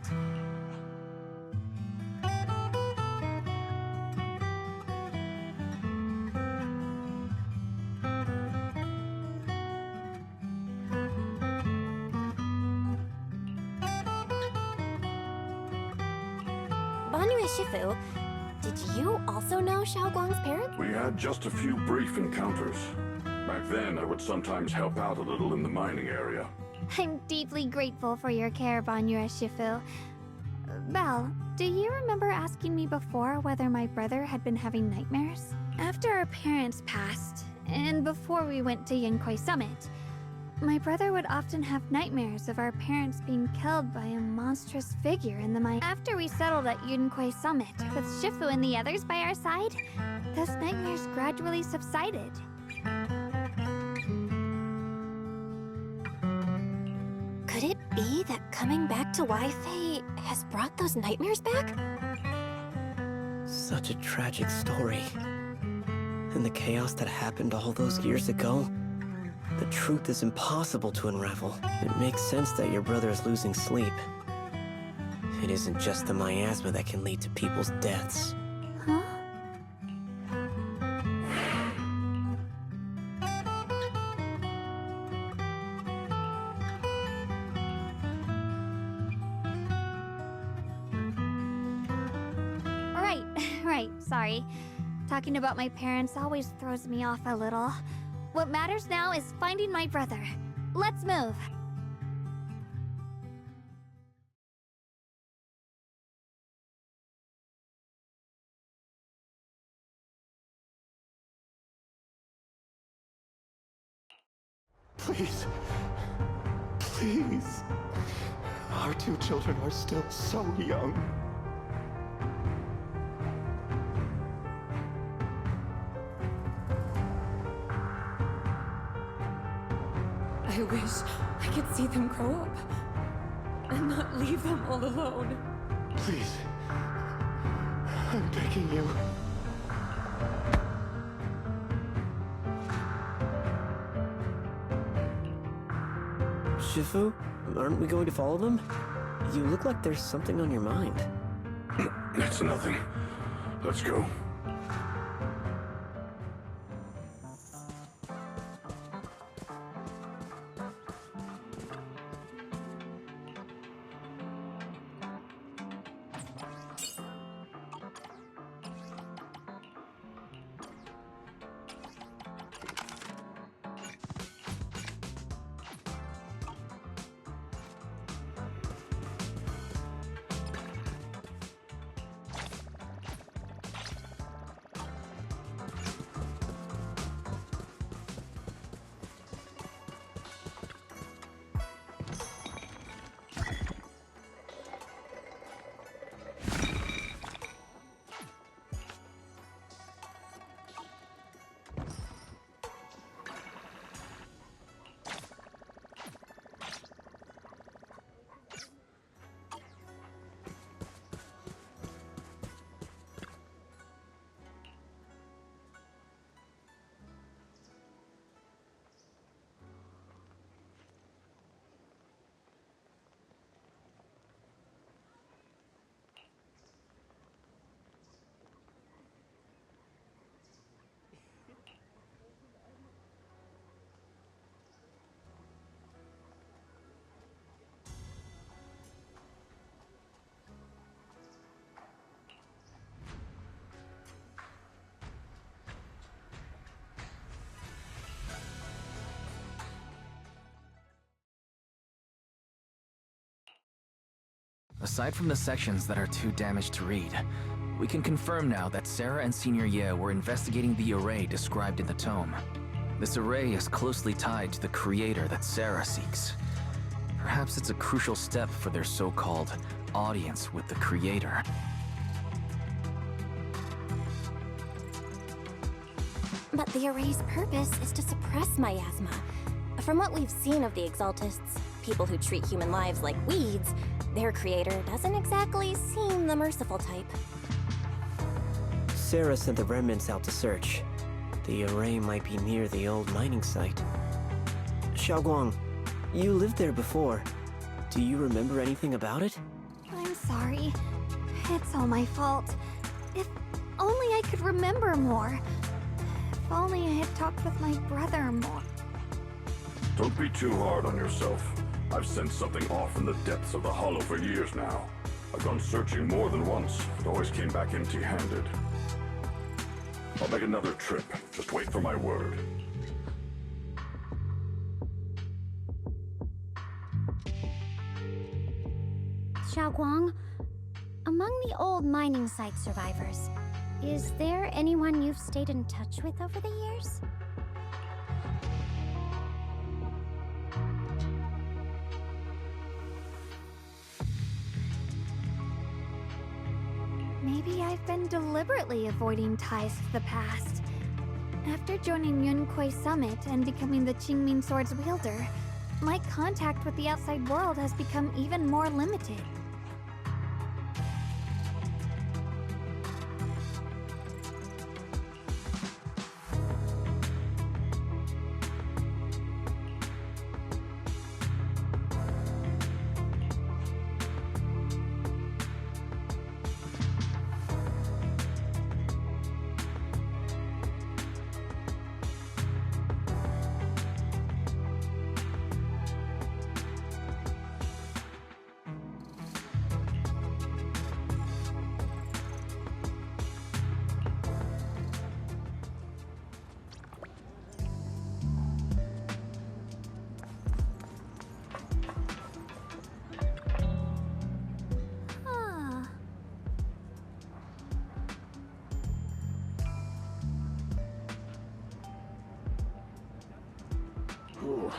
Ban Yue Shifu, did you also know Xiaoguang's parents? We had just a few brief encounters. Back then, I would sometimes help out a little in the mining area. I'm deeply grateful for your care, Ban Yue Shifu. Belle, do you remember asking me before whether my brother had been having nightmares? After our parents passed, and before we went to Yunquei Summit, My brother would often have nightmares of our parents being killed by a monstrous figure in the mine. After we settled at Yunkui Summit, with Shifu and the others by our side, those nightmares gradually subsided. Could it be that coming back to Wi-Fi has brought those nightmares back? Such a tragic story. And the chaos that happened all those years ago, the truth is impossible to unravel. It makes sense that your brother is losing sleep. It isn't just the miasma that can lead to people's deaths. Huh? Right, sorry. Talking about my parents always throws me off a little. What matters now is finding my brother. Let's move. Please. Please. Our two children are still so young. I wish I could see them grow up and not leave them all alone. Please. I'm begging you. Shifu, aren't we going to follow them? You look like there's something on your mind. It's nothing. Let's go. Aside from the sections that are too damaged to read, we can confirm now that Sarah and Senior Ye were investigating the array described in the tome. This array is closely tied to the creator that Sarah seeks. Perhaps it's a crucial step for their so-called audience with the creator. But the array's purpose is to suppress miasma. From what we've seen of the Exaltists, people who treat human lives like weeds, their creator doesn't exactly seem the merciful type. Sarah sent the remnants out to search. The array might be near the old mining site. Xiaoguang, you lived there before. Do you remember anything about it? I'm sorry. It's all my fault. If only I could remember more. If only I had talked with my brother more. Don't be too hard on yourself. I've sensed something off in the depths of the hollow for years now. I've gone searching more than once, but always came back empty-handed. I'll make another trip. Just wait for my word. Xiaoguang, among the old mining site survivors, is there anyone you've stayed in touch with over the years? Maybe I've been deliberately avoiding ties to the past. After joining Yunquei Summit and becoming the Qingming Sword's wielder, my contact with the outside world has become even more limited. Huh. Ooh.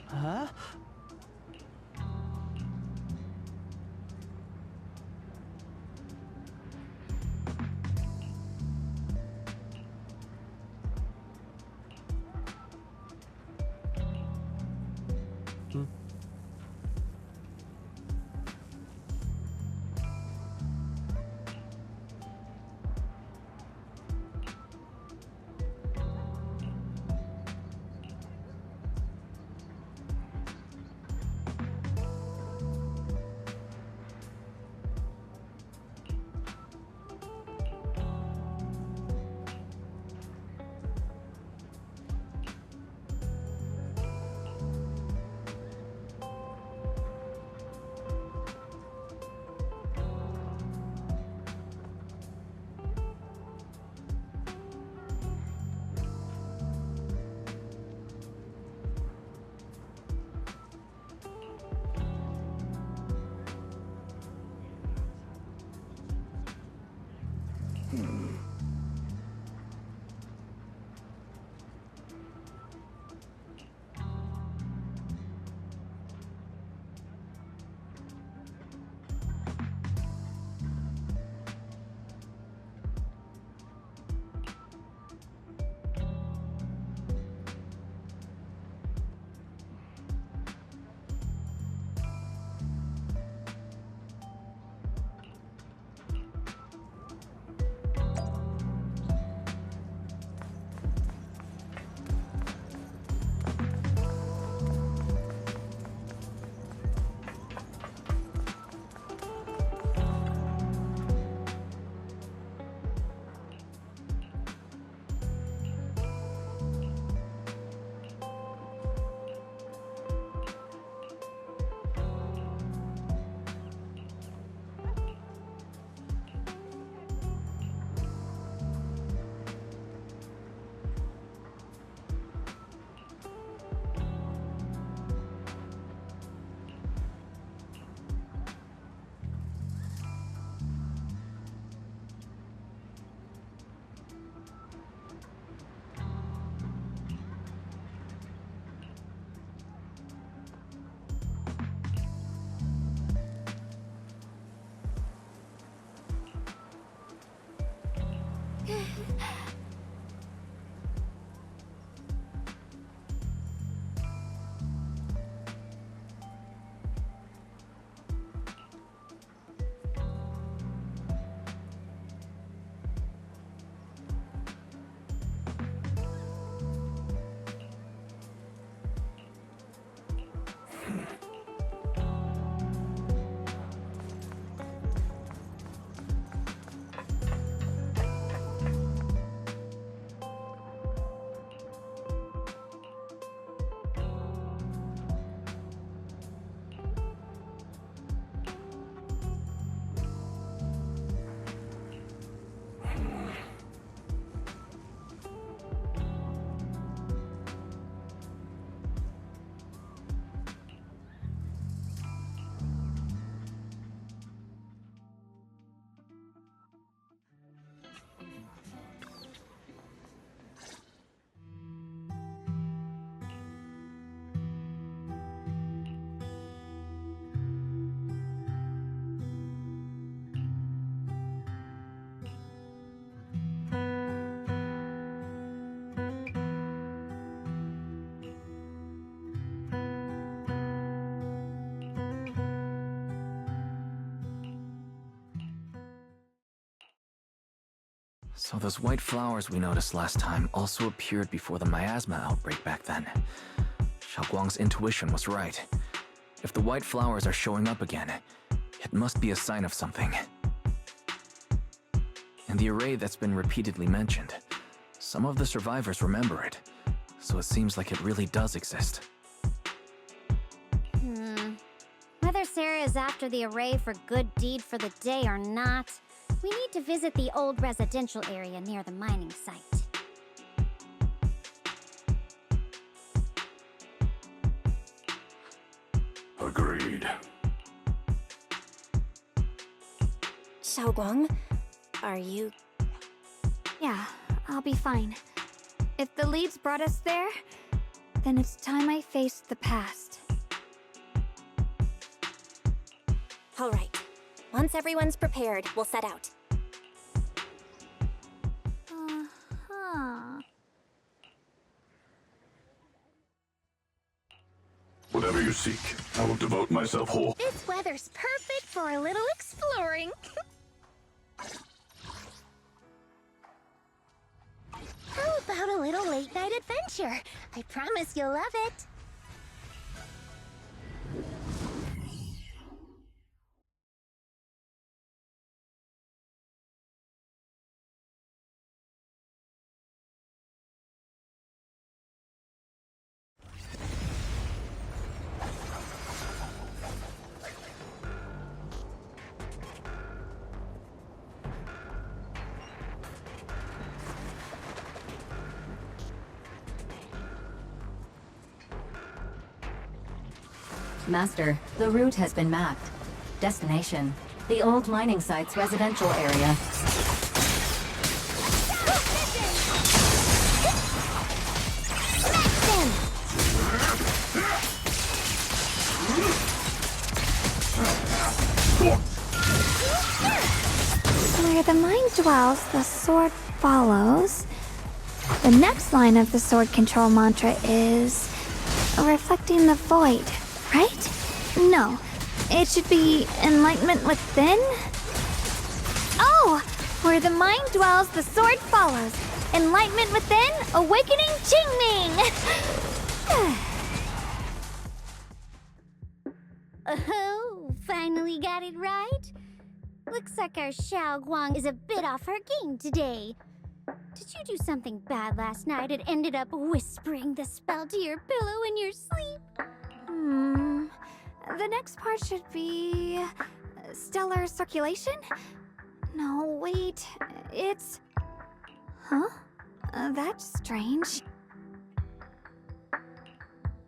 Huh? So those white flowers we noticed last time also appeared before the miasma outbreak back then. Xiaoguang's intuition was right. If the white flowers are showing up again, it must be a sign of something. In the array that's been repeatedly mentioned, some of the survivors remember it, so it seems like it really does exist. Whether Sarah is after the array for good deed for the day or not, we need to visit the old residential area near the mining site. Agreed. Xiaoguang, are you... Yeah, I'll be fine. If the leads brought us there, then it's time I faced the past. All right. Once everyone's prepared, we'll set out. Whatever you seek, I will devote myself whole. This weather's perfect for a little exploring. How about a little late-night adventure? I promise you'll love it. Master, the route has been mapped. Destination, the old mining site's residential area. Where the mind dwells, the sword follows. The next line of the sword control mantra is... reflecting the void, right? No, it should be enlightenment within? Oh! Where the mind dwells, the sword follows. Enlightenment within, awakening Qingming! Oh, finally got it right? Looks like our Xiaoguang is a bit off her game today. Did you do something bad last night and ended up whispering the spell to your pillow in your sleep? The next part should be... stellar circulation? No, wait, it's... Huh? That's strange.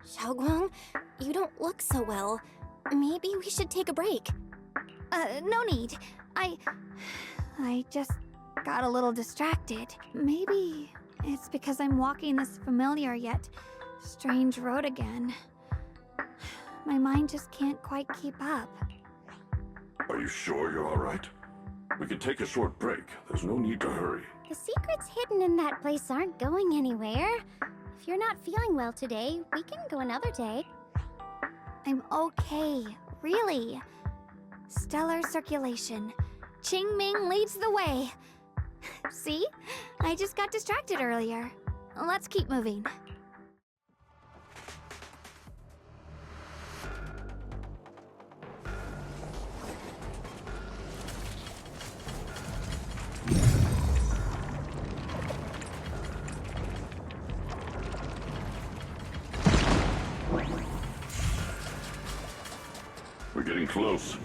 Xiaoguang, you don't look so well. Maybe we should take a break. No need. I just got a little distracted. Maybe it's because I'm walking this familiar yet strange road again. My mind just can't quite keep up. Are you sure you're all right? We can take a short break. There's no need to hurry. The secrets hidden in that place aren't going anywhere. If you're not feeling well today, we can go another day. I'm okay, really. Stellar circulation. Qingming leads the way. See? I just got distracted earlier. Let's keep moving. We're getting close.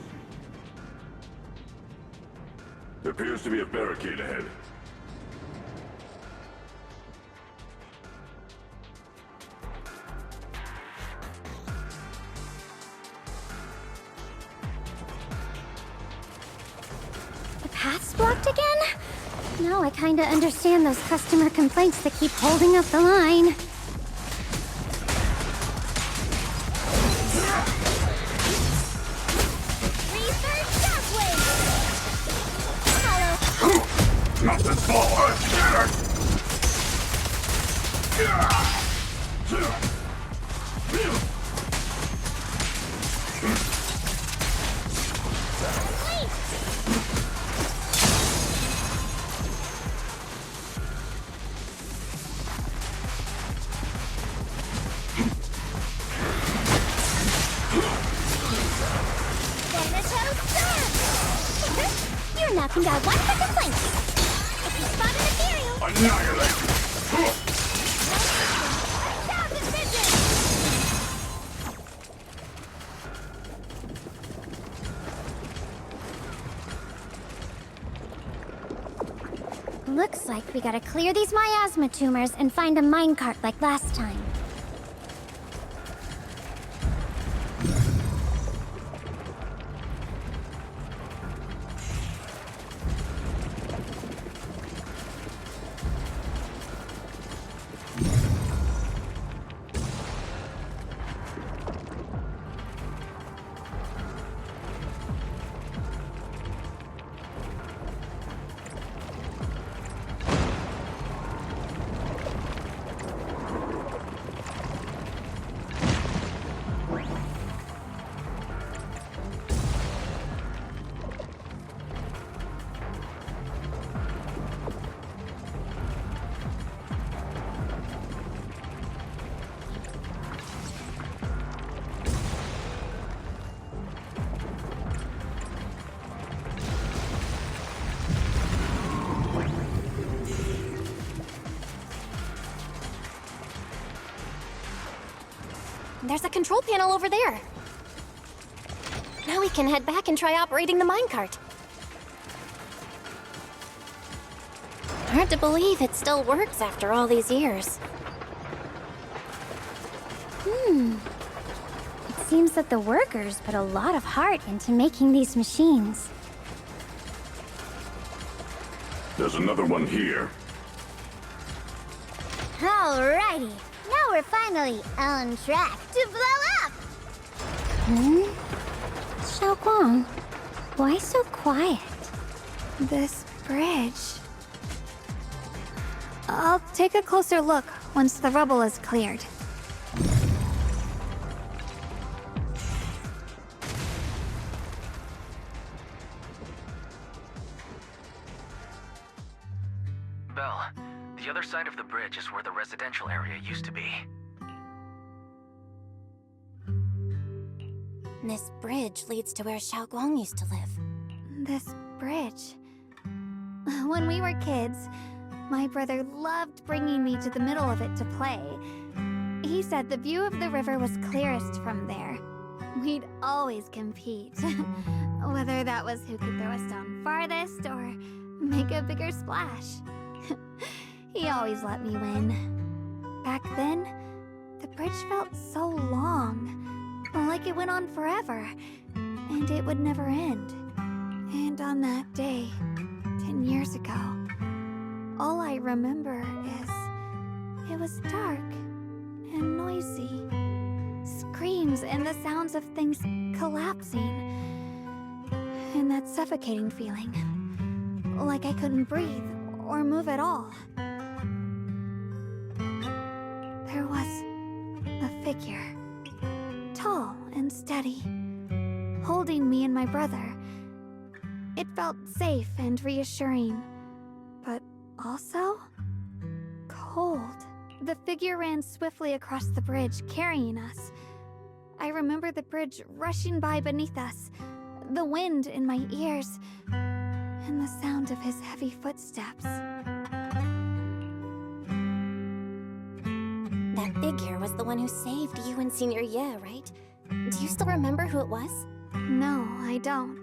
There appears to be a barricade ahead. The path's blocked again? Now I kinda understand those customer complaints that keep holding up the line. Not this far! You're knocking down one for complaints. If you spot an ethereal, annihilate! sound decision! Looks like we gotta clear these miasma tumors and find a minecart like last time. There's a control panel over there. Now we can head back and try operating the minecart. Hard to believe it still works after all these years. It seems that the workers put a lot of heart into making these machines. There's another one here. Alrighty, now we're finally on track to blow up! Xiaoguang, why so quiet? This bridge. I'll take a closer look once the rubble is cleared. Belle, the other side of the bridge is where the residential area used to be. This bridge leads to where Xiaoguang used to live. This bridge. When we were kids, my brother loved bringing me to the middle of it to play. He said the view of the river was clearest from there. We'd always compete. Whether that was who could throw a stone farthest or make a bigger splash. He always let me win. Back then, the bridge felt so long, like it went on forever, and it would never end. And on that day, 10 years ago, all I remember is it was dark and noisy. Screams and the sounds of things collapsing. And that suffocating feeling. Like I couldn't breathe or move at all. There was a figure, tall and steady, holding me and my brother. It felt safe and reassuring, but also cold. The figure ran swiftly across the bridge, carrying us. I remember the bridge rushing by beneath us, the wind in my ears, and the sound of his heavy footsteps. That figure was the one who saved you and Senior Ye, right? Do you still remember who it was? No, I don't.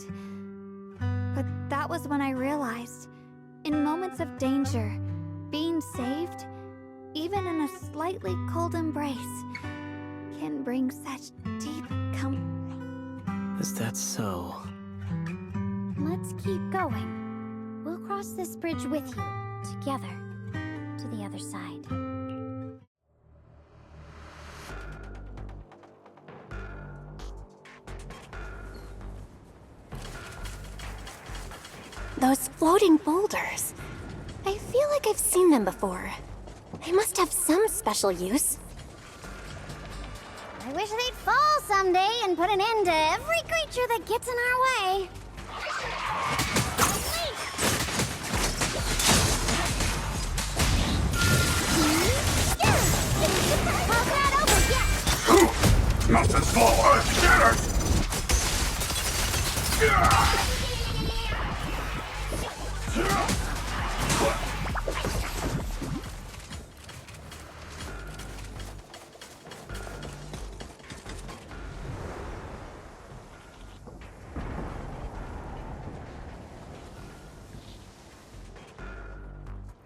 But that was when I realized, in moments of danger, being saved, even in a slightly cold embrace, can bring such deep comfort. Is that so? Let's keep going. We'll cross this bridge with you, together, to the other side. Those floating boulders. I feel like I've seen them before. They must have some special use. I wish they'd fall someday and put an end to every creature that gets in our way. Not a small earth shattered!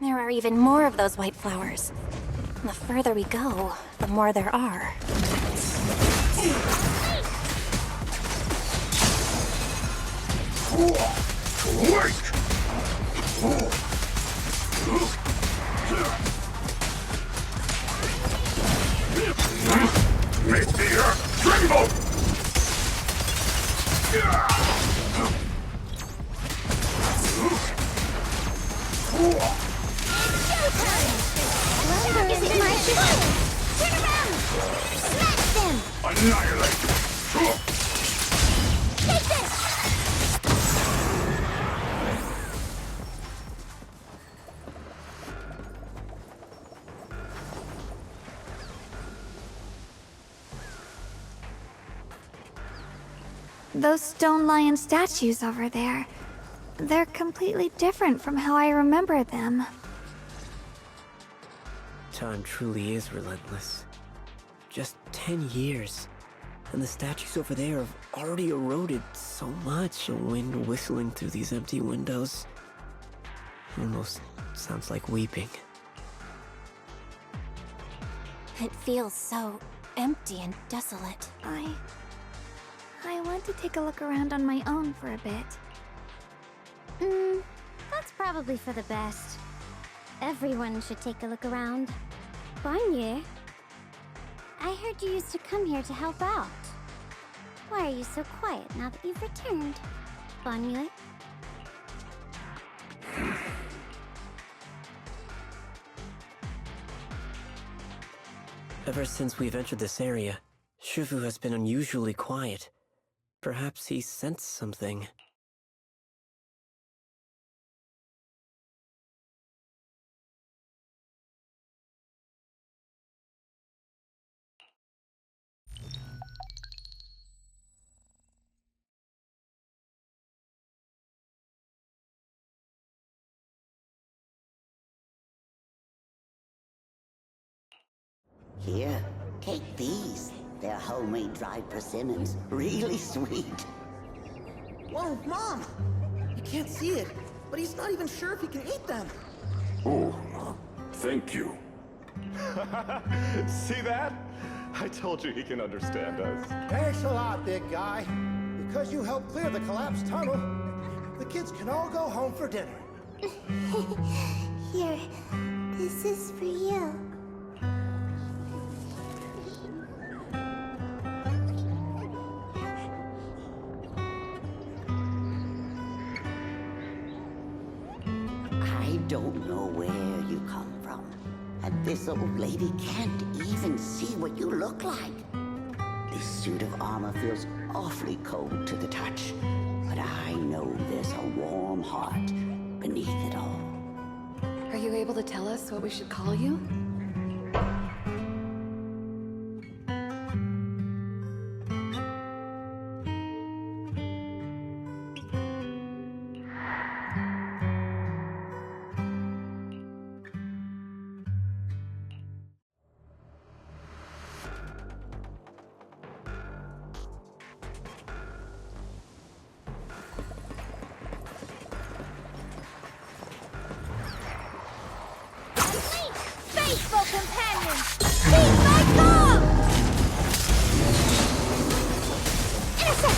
There are even more of those white flowers. The further we go, the more there are. Make the earth tremble! Is it my turn? Turn around! Smash them! Annihilate! Take this! Those stone lion statues over there, they're completely different from how I remember them. Time truly is relentless. Just 10 years, and the statues over there have already eroded so much. A wind whistling through these empty windows almost sounds like weeping. It feels so empty and desolate. I want to take a look around on my own for a bit. That's probably for the best. Everyone should take a look around. Banyu, I heard you used to come here to help out. Why are you so quiet now that you've returned, Banyu? Ever since we've entered this area, Shifu has been unusually quiet. Perhaps he sensed something. Here, take these. They're homemade dried persimmons. Really sweet. Whoa, Mom! You can't see it, but he's not even sure if he can eat them. Oh, thank you. See that? I told you he can understand us. Thanks a lot, big guy. Because you helped clear the collapsed tunnel, the kids can all go home for dinner. Here, this is for you. I don't know where you come from. And this old lady can't even see what you look like. This suit of armor feels awfully cold to the touch, but I know there's a warm heart beneath it all. Are you able to tell us what we should call you? Faithful companion! Heed my call! Innocent!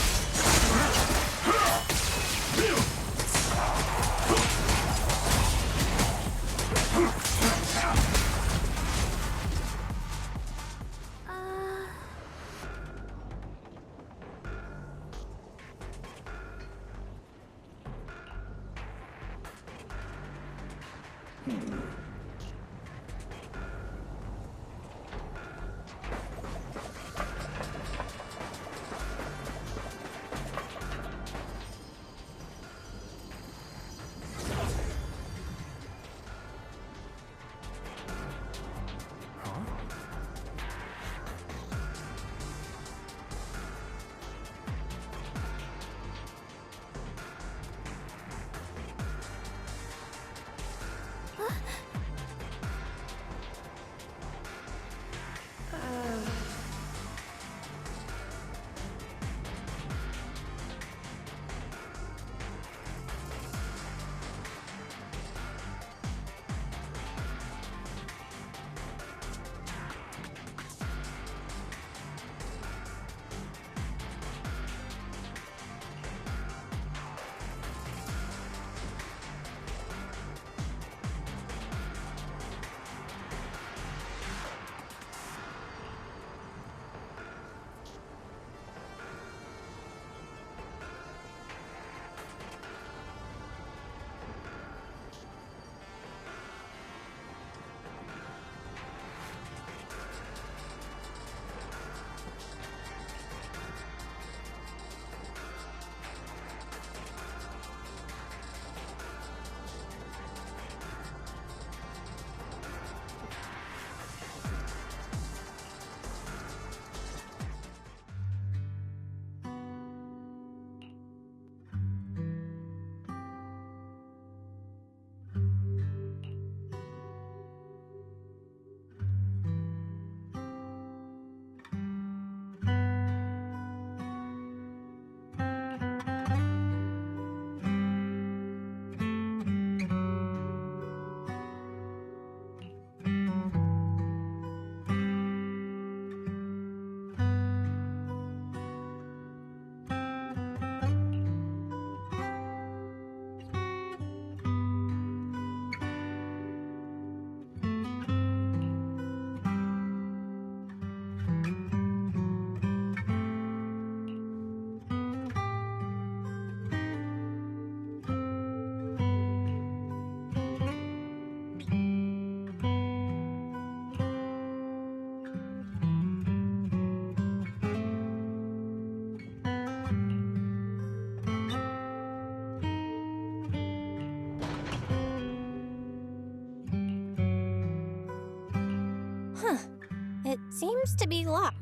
It seems to be locked.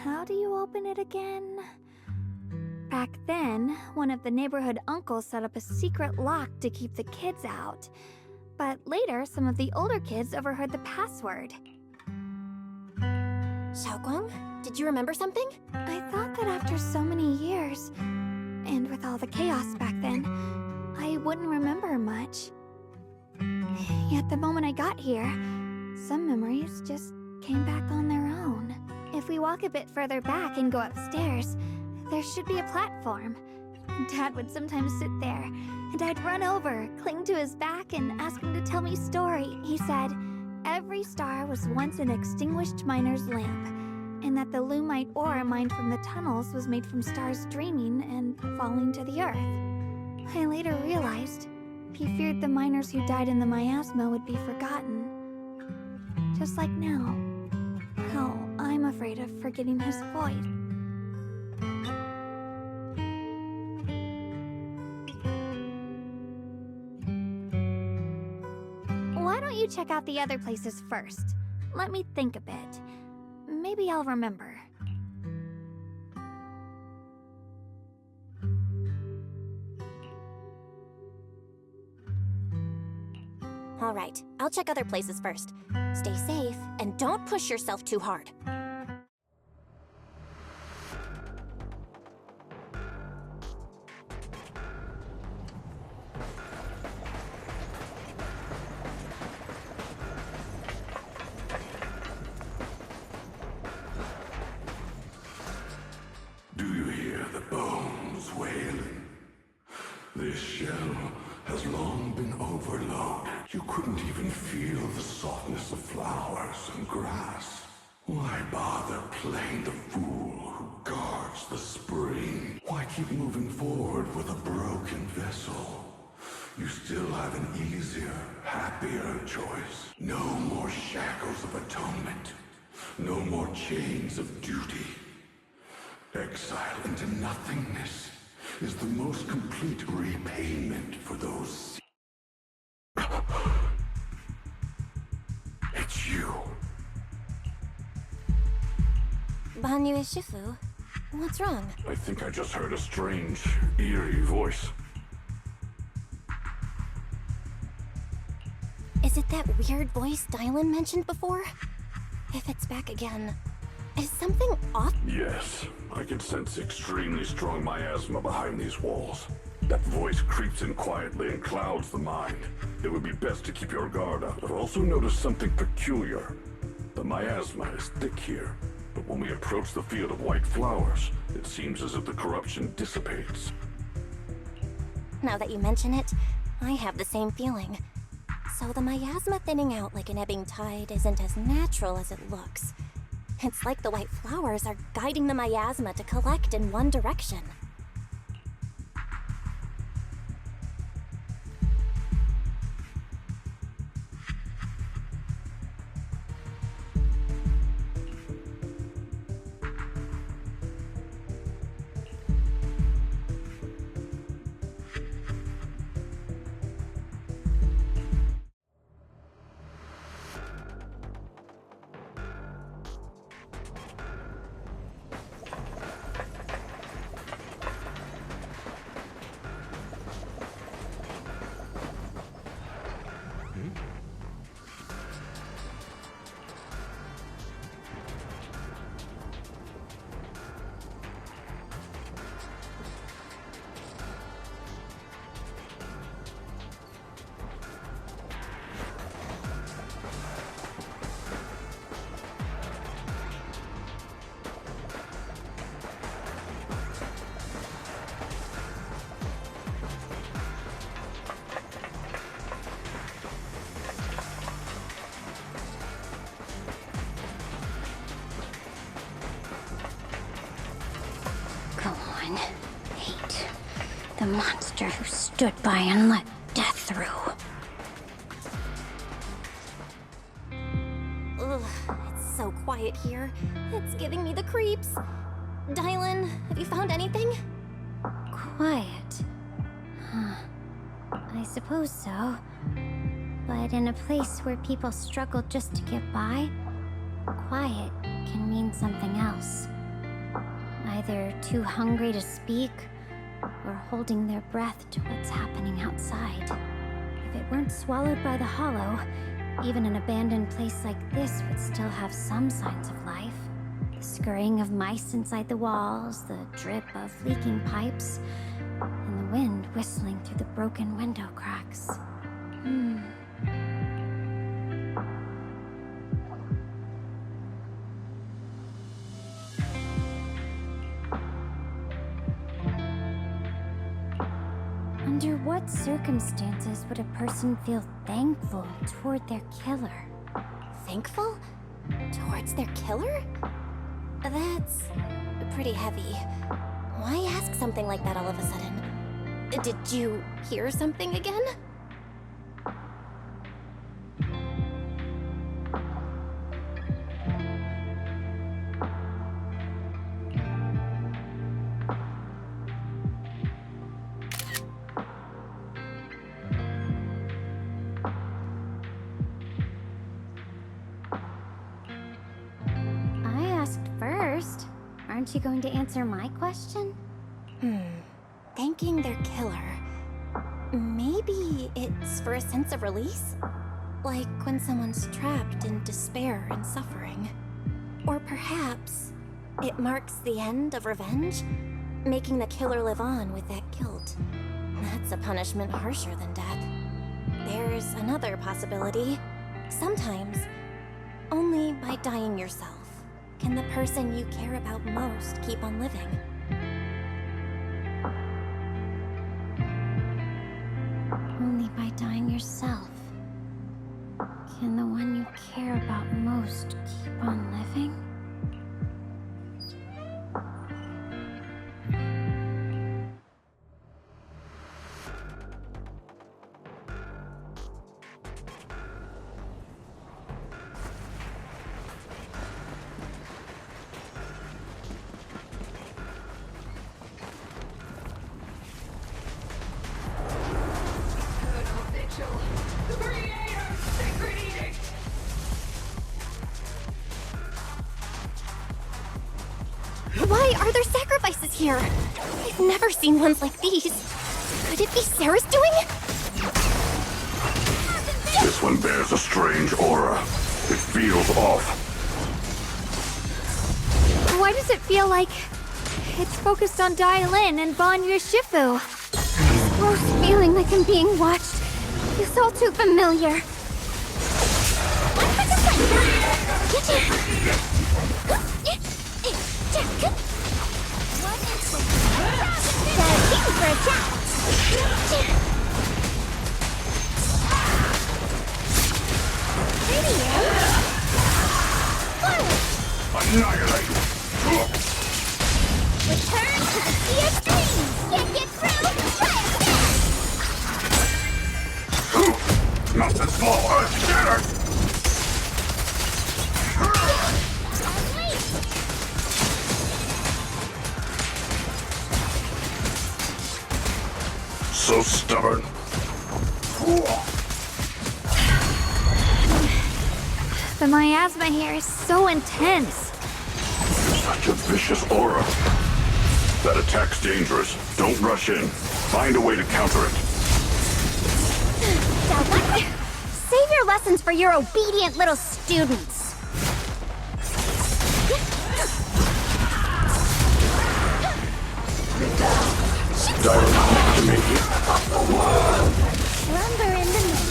How do you open it again? Back then, one of the neighborhood uncles set up a secret lock to keep the kids out. But later, some of the older kids overheard the password. Xiaoguang, did you remember something? I thought that after so many years, and with all the chaos back then, I wouldn't remember much. Yet the moment I got here, some memories just came back on their own. If we walk a bit further back and go upstairs, there should be a platform. Dad would sometimes sit there, and I'd run over, cling to his back, and ask him to tell me a story. He said, every star was once an extinguished miner's lamp, and that the lumite ore mined from the tunnels was made from stars dreaming and falling to the earth. I later realized He feared the miners who died in the miasma would be forgotten. Just like now. Hell, I'm afraid of forgetting his void. Why don't you check out the other places first? Let me think a bit. Maybe I'll remember. All right, I'll check other places first. Stay safe, and don't push yourself too hard. Do you hear the bones wailing? This shell has long been overloaded. You couldn't even feel the softness of flowers and grass. Why bother playing the fool who guards the spring? Why keep moving forward with a broken vessel? You still have an easier, happier choice. No more shackles of atonement. No more chains of duty. Exile into nothingness is the most complete repayment for those. It's you. Banyu Shifu, what's wrong? I think I just heard a strange, eerie voice. Is it that weird voice Dylan mentioned before? If it's back again, is something off? Yes, I can sense extremely strong miasma behind these walls. That voice creeps in quietly and clouds the mind. It would be best to keep your guard up. I've also noticed something peculiar. The miasma is thick here, but when we approach the field of white flowers, it seems as if the corruption dissipates. Now that you mention it, I have the same feeling. So the miasma thinning out like an ebbing tide isn't as natural as it looks. It's like the white flowers are guiding the miasma to collect in one direction. Go on. Hate. The monster who stood by and let death through. Ugh, it's so quiet here. It's giving me the creeps. Dylan, have you found anything? Quiet. Huh. I suppose so. But in a place where people struggle just to get by, quiet can mean something else. Either too hungry to speak, or holding their breath to what's happening outside. If it weren't swallowed by the hollow, even an abandoned place like this would still have some signs of life. The scurrying of mice inside the walls, the drip of leaking pipes, and the wind whistling through the broken window cracks. Under what circumstances would a person feel thankful toward their killer? Thankful? Towards their killer? That's pretty heavy. Why ask something like that all of a sudden? Did you hear something again? she going to answer my question? Thanking their killer. Maybe it's for a sense of release? Like when someone's trapped in despair and suffering. Or perhaps it marks the end of revenge, making the killer live on with that guilt. That's a punishment harsher than death. There's another possibility. Sometimes, only by dying yourself can the person you care about most keep on living. Only by dying yourself can the one you care about most keep on living? Why are there sacrifices here? I've never seen ones like these. Could it be Sarah's doing? This one bears a strange aura. It feels off. Why does it feel like it's focused on Dai-Lin and Banyu Shifu? This gross feeling like I'm being watched. It's all too familiar. Annihilate! Return to the sea of dreams! Can't get through? Try again! Not this small earth shattered! So stubborn. The miasma here is so intense. Such a vicious aura. That attack's dangerous. Don't rush in. Find a way to counter it. Save your lessons for your obedient little students. Direct to me. Slumber in the night.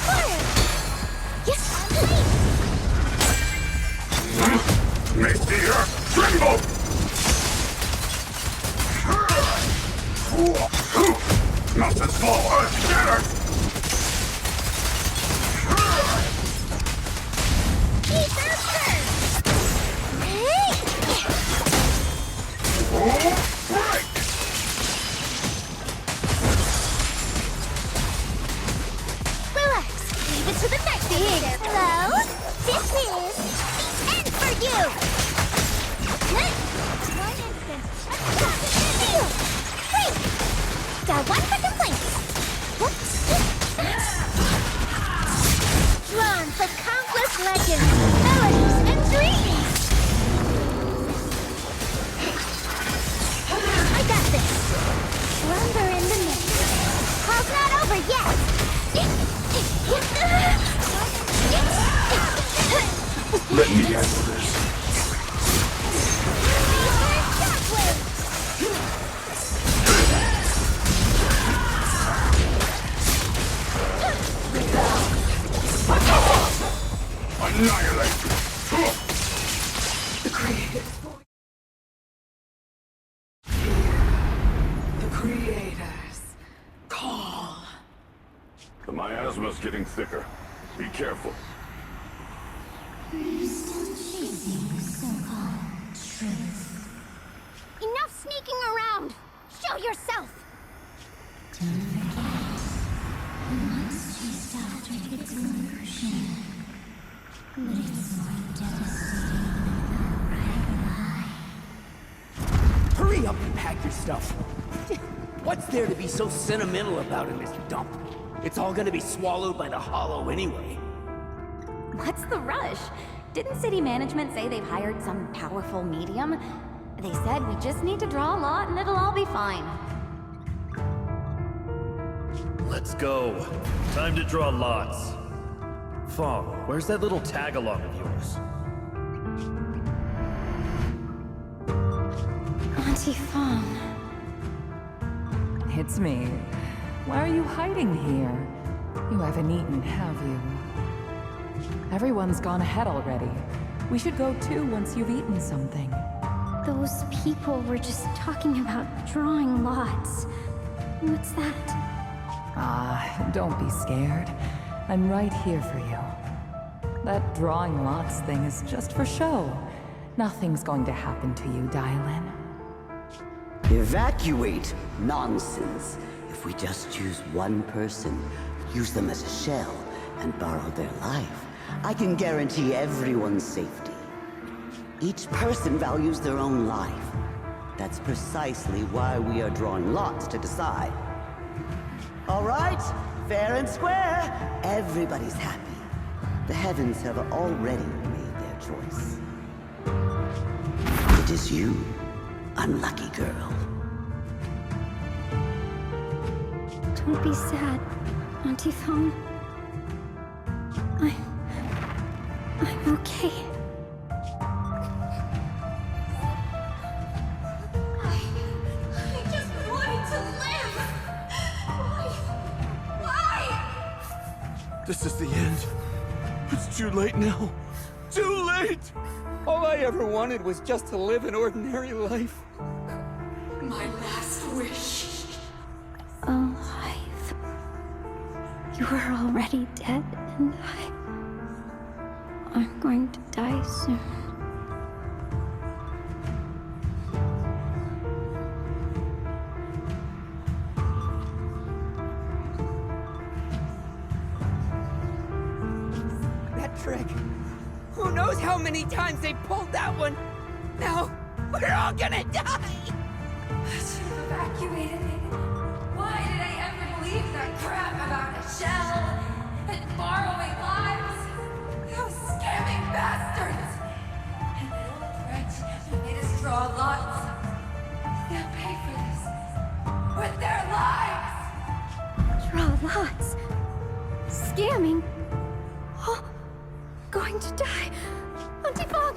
Fire! Yes, Make the earth tremble! Not this small earth shattered! Relax. Leave it to the next theater. Hello? This is the end for you! One instant. Wait! Got 1 second place. Drawn from countless legends, melodies, and dreams! I got this. Slumber in the mist. Call's not over yet. Let me handle this. Annihilate! The creator's voice. The creators call. The miasma's getting thicker. Be careful. Enough sneaking around! Show yourself! Don't forget, once we stopped with its illusion, but it's more devastating than the right lie. Hurry up and pack your stuff. What's there to be so sentimental about in this dump? It's all gonna be swallowed by the hollow anyway. What's the rush? Didn't city management say they've hired some powerful medium? They said we just need to draw a lot and it'll all be fine. Let's go. Time to draw lots. Fong, where's that little tag-along of yours? Auntie Fong. It's me. Why are you hiding here? You haven't eaten, have you? Everyone's gone ahead already. We should go too once you've eaten something. Those people were just talking about drawing lots. What's that? Ah, don't be scared. I'm right here for you. That drawing lots thing is just for show. Nothing's going to happen to you, Dylan. Evacuate? Nonsense. If we just choose one person, use them as a shell, and borrow their life, I can guarantee everyone's safety. Each person values their own life. That's precisely why we are drawing lots to decide. All right, fair and square. Everybody's happy. The heavens have already made their choice. It is you, unlucky girl. Don't be sad, Auntie Fong. I'm okay. I just wanted to live! Why? This is the end. It's too late now. Too late! All I ever wanted was just to live an ordinary life. My last wish. Alive. You were already dead, and I'm going to die soon. That trick. Who knows how many times they pulled that one? Now, we're all gonna die! I should have evacuated me. Why did I ever believe that crap about a shell and borrowing lives? Those scamming bastards! And that old wretch made us draw lots. They'll pay for this with their lives! Draw lots. Scamming. Oh, going to die. Auntie Fong!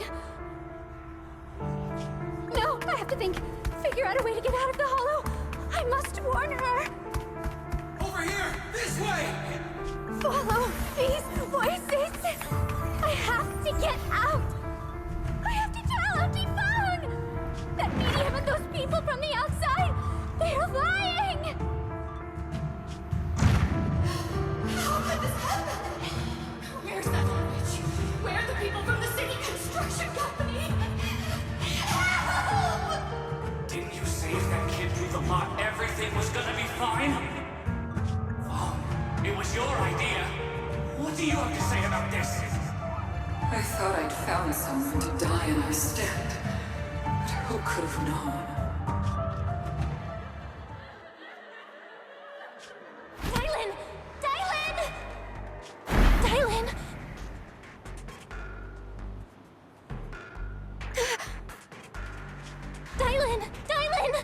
No, I have to think. Figure out a way to get out of the hollow. I must warn her. Over here! This way! Follow these voices. I have to get out. I have to tell Auntie Fong. That medium and those people from the outside, they're lying. How could this happen? Where's that witch? Where are the people from the city construction company? Help! Didn't you say if that kid drew the lot, everything was gonna be fine? Oh, it was your idea. What do you have to say about this? I thought I'd found someone to die in our stead. But who could have known? Dylan! Dylan! Dylan! Dylan! Dylan!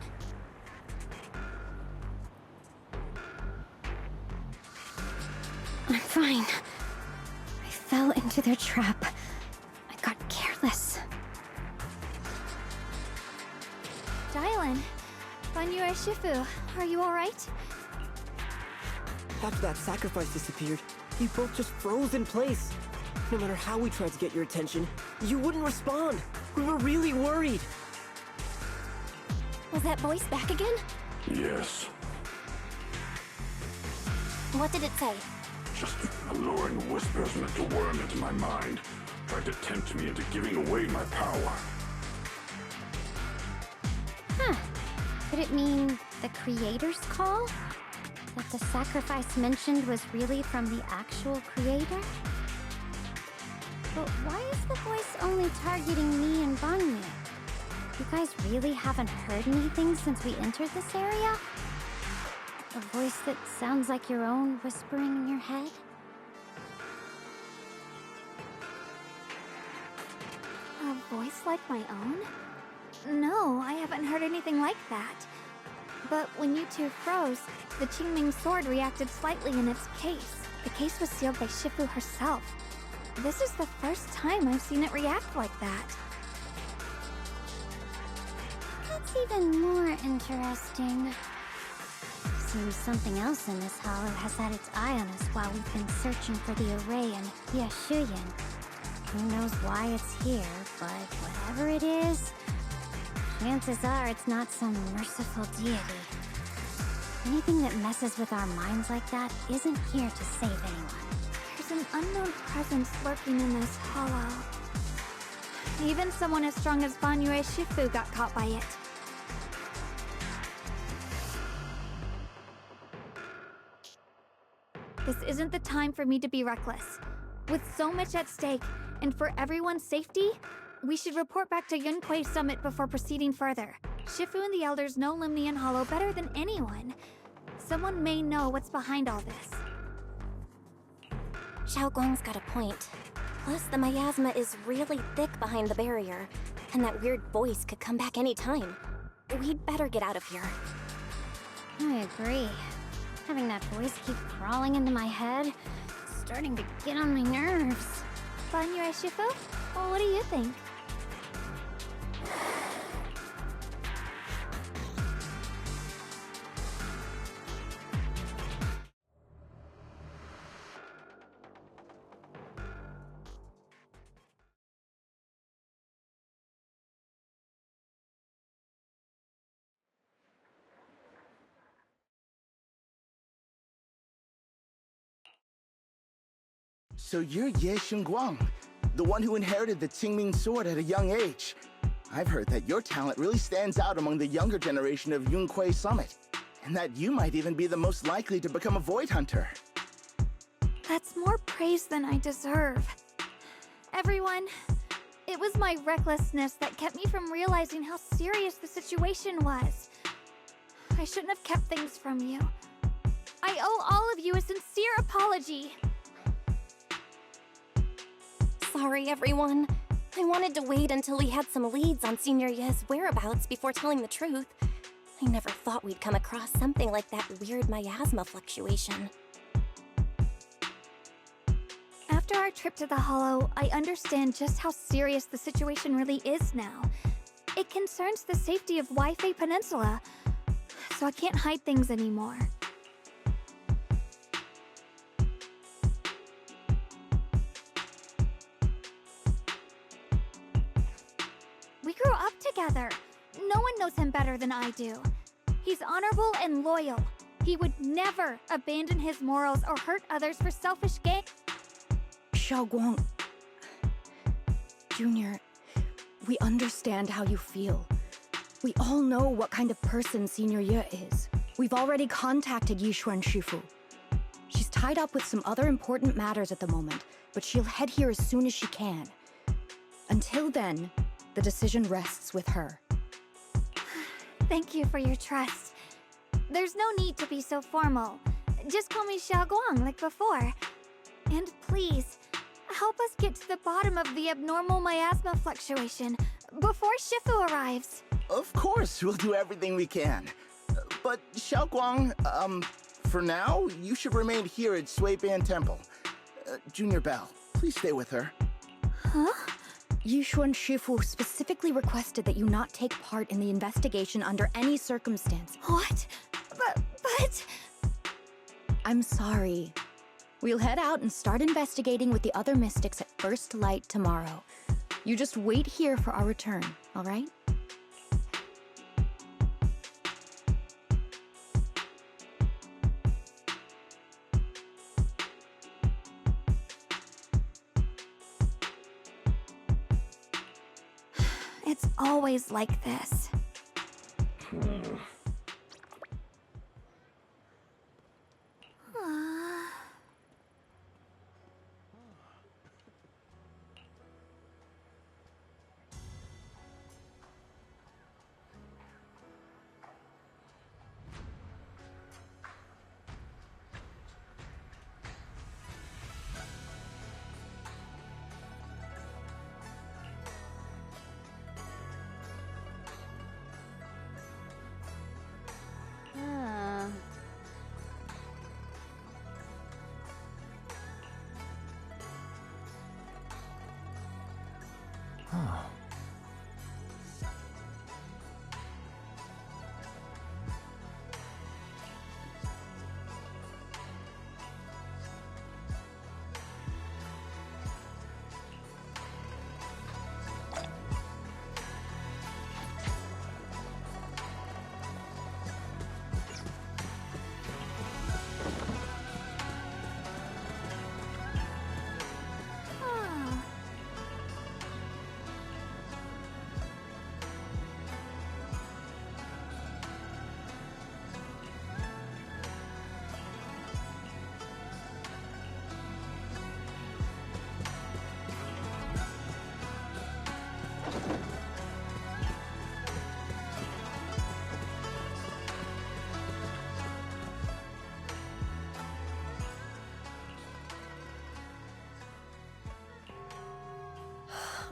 I'm fine. I fell into their trap. I got careless. Dylan, Banyue Shifu, are you alright? After that sacrifice disappeared, you both just froze in place. No matter how we tried to get your attention, you wouldn't respond. We were really worried. Was that voice back again? Yes, What did it say? just alluring whispers meant to worm into my mind. Tried to tempt me into giving away my power. Huh. Could it mean the creator's call? That the sacrifice mentioned was really from the actual creator? But why is the voice only targeting me and Banya? You guys really haven't heard anything since we entered this area? A voice that sounds like your own whispering in your head? A voice like my own? No, I haven't heard anything like that. But when you two froze, the Qingming sword reacted slightly in its case. The case was sealed by Shifu herself. This is the first time I've seen it react like that. That's even more interesting. Seems something else in this hollow has had its eye on us while we've been searching for the array in Yashuyan. Who knows why it's here, but whatever it is, chances are it's not some merciful deity. Anything that messes with our minds like that isn't here to save anyone. There's an unknown presence lurking in this hollow. Even someone as strong as Banyue Shifu got caught by it. This isn't the time for me to be reckless. With so much at stake, and for everyone's safety, we should report back to Yunquei Summit before proceeding further. Shifu and the Elders know Limnian Hollow better than anyone. Someone may know what's behind all this. Xiaoguang's got a point. Plus, the miasma is really thick behind the barrier, and that weird voice could come back any time. We'd better get out of here. I agree. Having that voice keep crawling into my head, it's starting to get on my nerves. Banyue Shifu? Well, what do you think? So you're Ye Xingguang, the one who inherited the Qingming sword at a young age. I've heard that your talent really stands out among the younger generation of Yunquei Summit, and that you might even be the most likely to become a Void Hunter. That's more praise than I deserve. Everyone, it was my recklessness that kept me from realizing how serious the situation was. I shouldn't have kept things from you. I owe all of you a sincere apology. Sorry, everyone. I wanted to wait until we had some leads on Senior Ye's whereabouts before telling the truth. I never thought we'd come across something like that weird miasma fluctuation. After our trip to the Hollow, I understand just how serious the situation really is now. It concerns the safety of Waifei Peninsula, so I can't hide things anymore. We grew up together. No one knows him better than I do. He's honorable and loyal. He would never abandon his morals or hurt others for selfish gain. Xiaoguang... Junior, we understand how you feel. We all know what kind of person Senior Ye is. We've already contacted Yishuan Shifu. She's tied up with some other important matters at the moment, but she'll head here as soon as she can. Until then, the decision rests with her. Thank you for your trust. There's no need to be so formal. Just call me Xiaoguang like before. And please, help us get to the bottom of the abnormal miasma fluctuation before Shifu arrives. Of course, we'll do everything we can. But Xiaoguang, for now, you should remain here at Suiban Temple. Junior Bell, please stay with her. Huh? Yishuan Shifu specifically requested that you not take part in the investigation under any circumstance. What? But... I'm sorry. We'll head out and start investigating with the other mystics at first light tomorrow. You just wait here for our return, all right? It's always like this. Huh.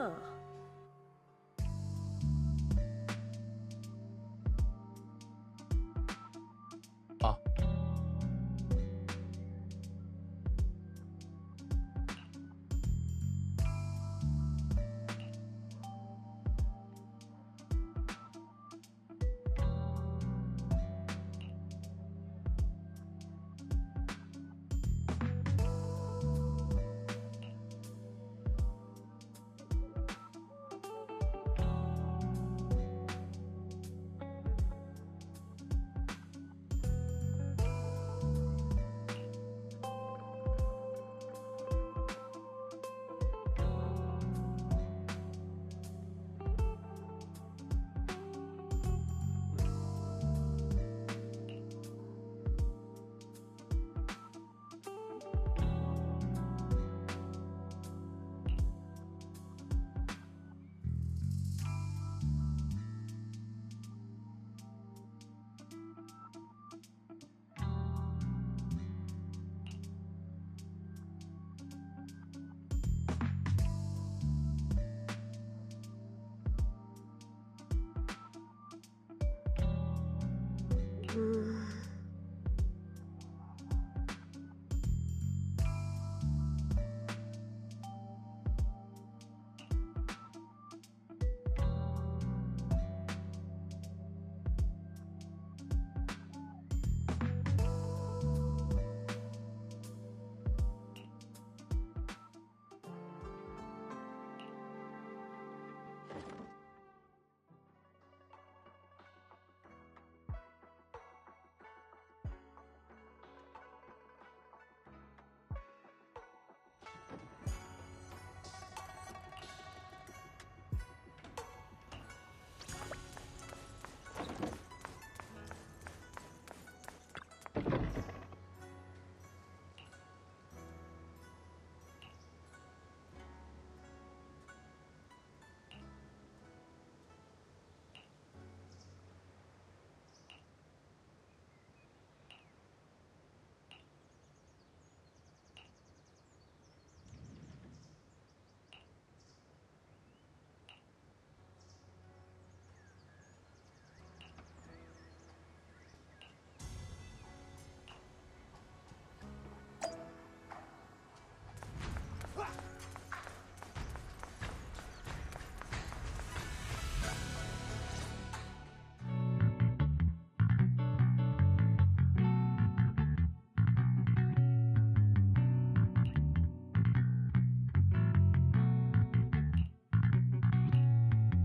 Ah. Huh.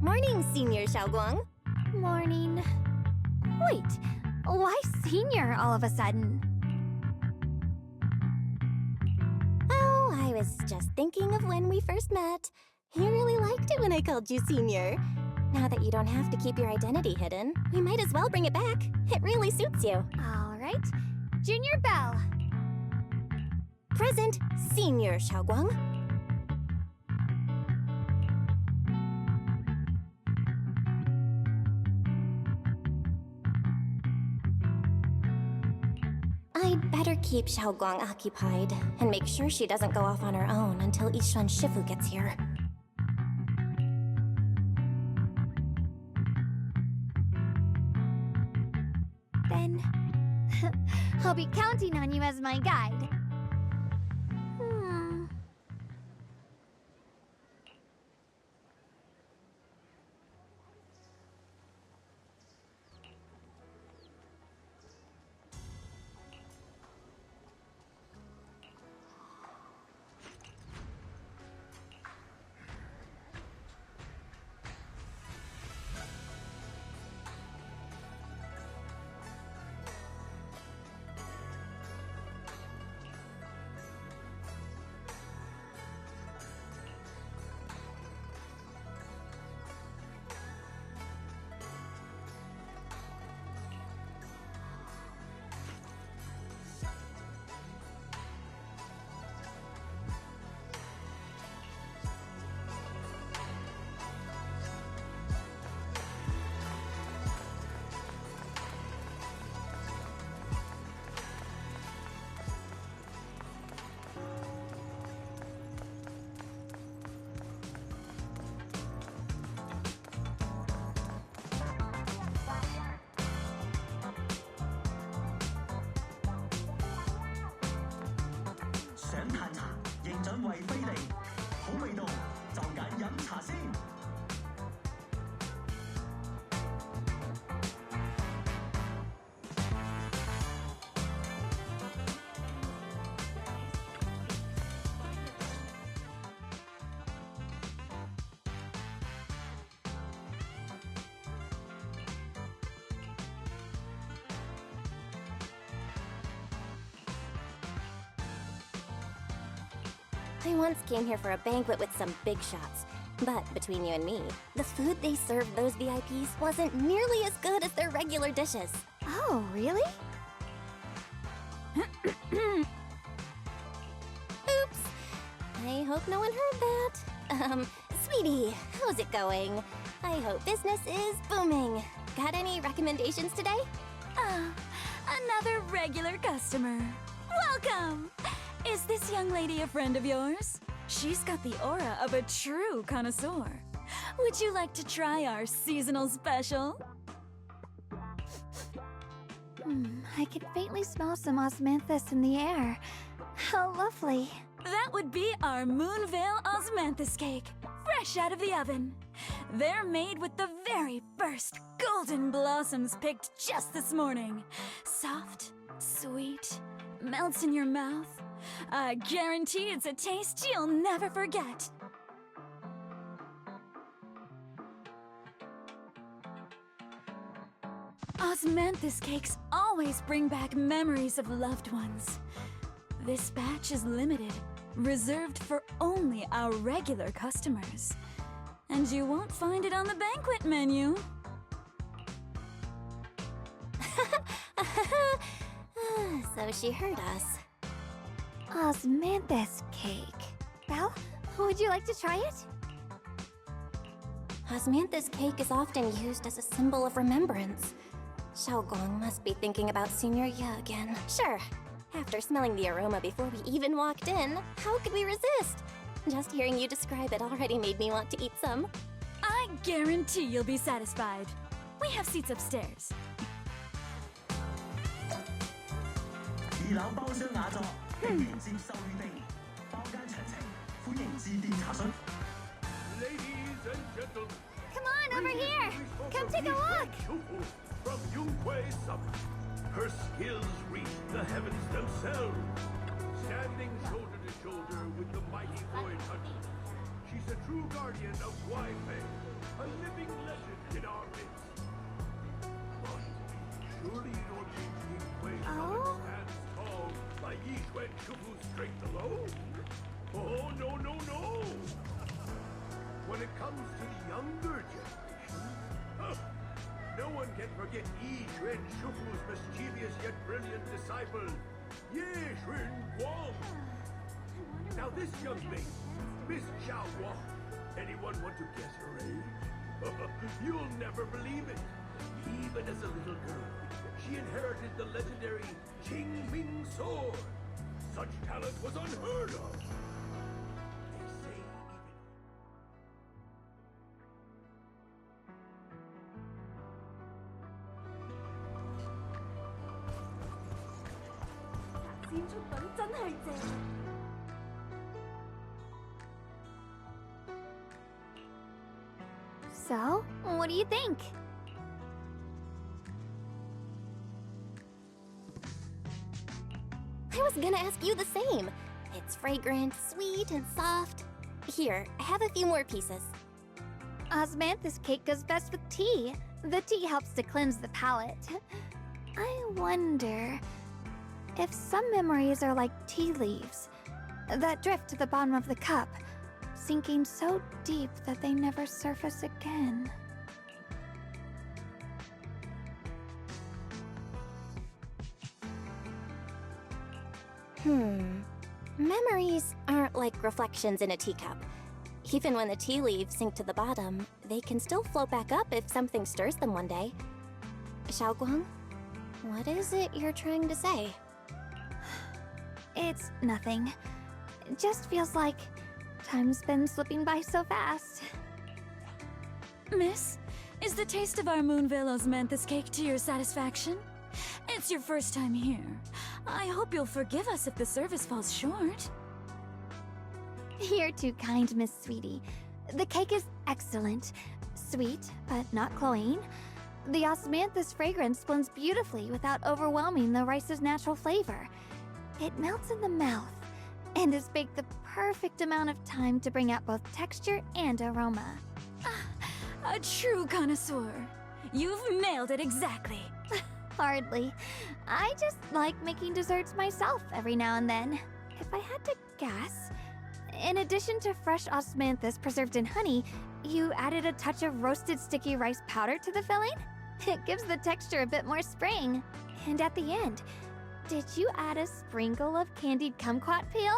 Morning, Senior Xiaoguang. Morning. Wait, why senior all of a sudden? Oh, I was just thinking of when we first met. You really liked it when I called you Senior. Now that you don't have to keep your identity hidden, we might as well bring it back. It really suits you. All right. Junior Bell. Present, Senior Xiaoguang. I'd better keep Xiaoguang occupied and make sure she doesn't go off on her own until Yishuan Shifu gets here. Then I'll be counting on you as my guide. I once came here for a banquet with some big shots. But between you and me, the food they served those VIPs wasn't nearly as good as their regular dishes. Oh, really? Oops. I hope no one heard that. Sweetie, how's it going? I hope business is booming. Got any recommendations today? Another regular customer. Welcome! Is this young lady a friend of yours? She's got the aura of a true connoisseur. Would you like to try our seasonal special? I can faintly smell some osmanthus in the air. How lovely. That would be our Moonvale Osmanthus cake, fresh out of the oven. They're made with the very first golden blossoms picked just this morning. Soft, sweet, melts in your mouth. I guarantee it's a taste you'll never forget. Osmanthus cakes always bring back memories of loved ones. This batch is limited, reserved for only our regular customers. And you won't find it on the banquet menu. So she heard us. Osmanthus cake. Well, would you like to try it? Osmanthus cake is often used as a symbol of remembrance. Xiaogong must be thinking about Senior Ye again. Sure. After smelling the aroma before we even walked in, how could we resist? Just hearing you describe it already made me want to eat some. I guarantee you'll be satisfied. We have seats upstairs. 二樓包廂雅座，歡迎接受預定。包間詳情，歡迎致電查詢。 Ladies and gentlemen, come on over here. Come take a look. From Yunquay Summit, her skills reach the heavens themselves. Standing shoulder to shoulder with the mighty Void Hunter, she's a true guardian of Wi-Fi, a living legend in our midst. But surely you don't think Yunquay Summit stands tall by Yixuan Shufu's strength alone? Oh, no, no, no! When it comes to the younger generation, no one can forget Yi Xuan Shufu's mischievous yet brilliant disciple, Ye Xun Guang. Now this young lady, Miss Xiao Guang, anyone want to guess her age? You'll never believe it. Even as a little girl, she inherited the legendary Qingming sword. Such talent was unheard of. So, what do you think? I was gonna ask you the same. It's fragrant, sweet, and soft. Here, have a few more pieces. Osmanthus cake goes best with tea. The tea helps to cleanse the palate. I wonder if some memories are like tea leaves that drift to the bottom of the cup, sinking so deep that they never surface again. Memories aren't like reflections in a teacup. Even when the tea leaves sink to the bottom, they can still float back up if something stirs them one day. Xiaoguang, what is it you're trying to say? It's nothing. It just feels like time's been slipping by so fast. Miss, is the taste of our Moonvale Osmanthus cake to your satisfaction? It's your first time here. I hope you'll forgive us if the service falls short. You're too kind, Miss Sweetie. The cake is excellent. Sweet, but not cloying. The osmanthus fragrance blends beautifully without overwhelming the rice's natural flavor. It melts in the mouth and is baked the perfect amount of time to bring out both texture and aroma. A true connoisseur. You've nailed it exactly. Hardly. I just like making desserts myself every now and then. If I had to guess, In addition to fresh osmanthus preserved in honey, you added a touch of roasted sticky rice powder to the filling? It gives the texture a bit more spring. And at the end, did you add a sprinkle of candied kumquat peel?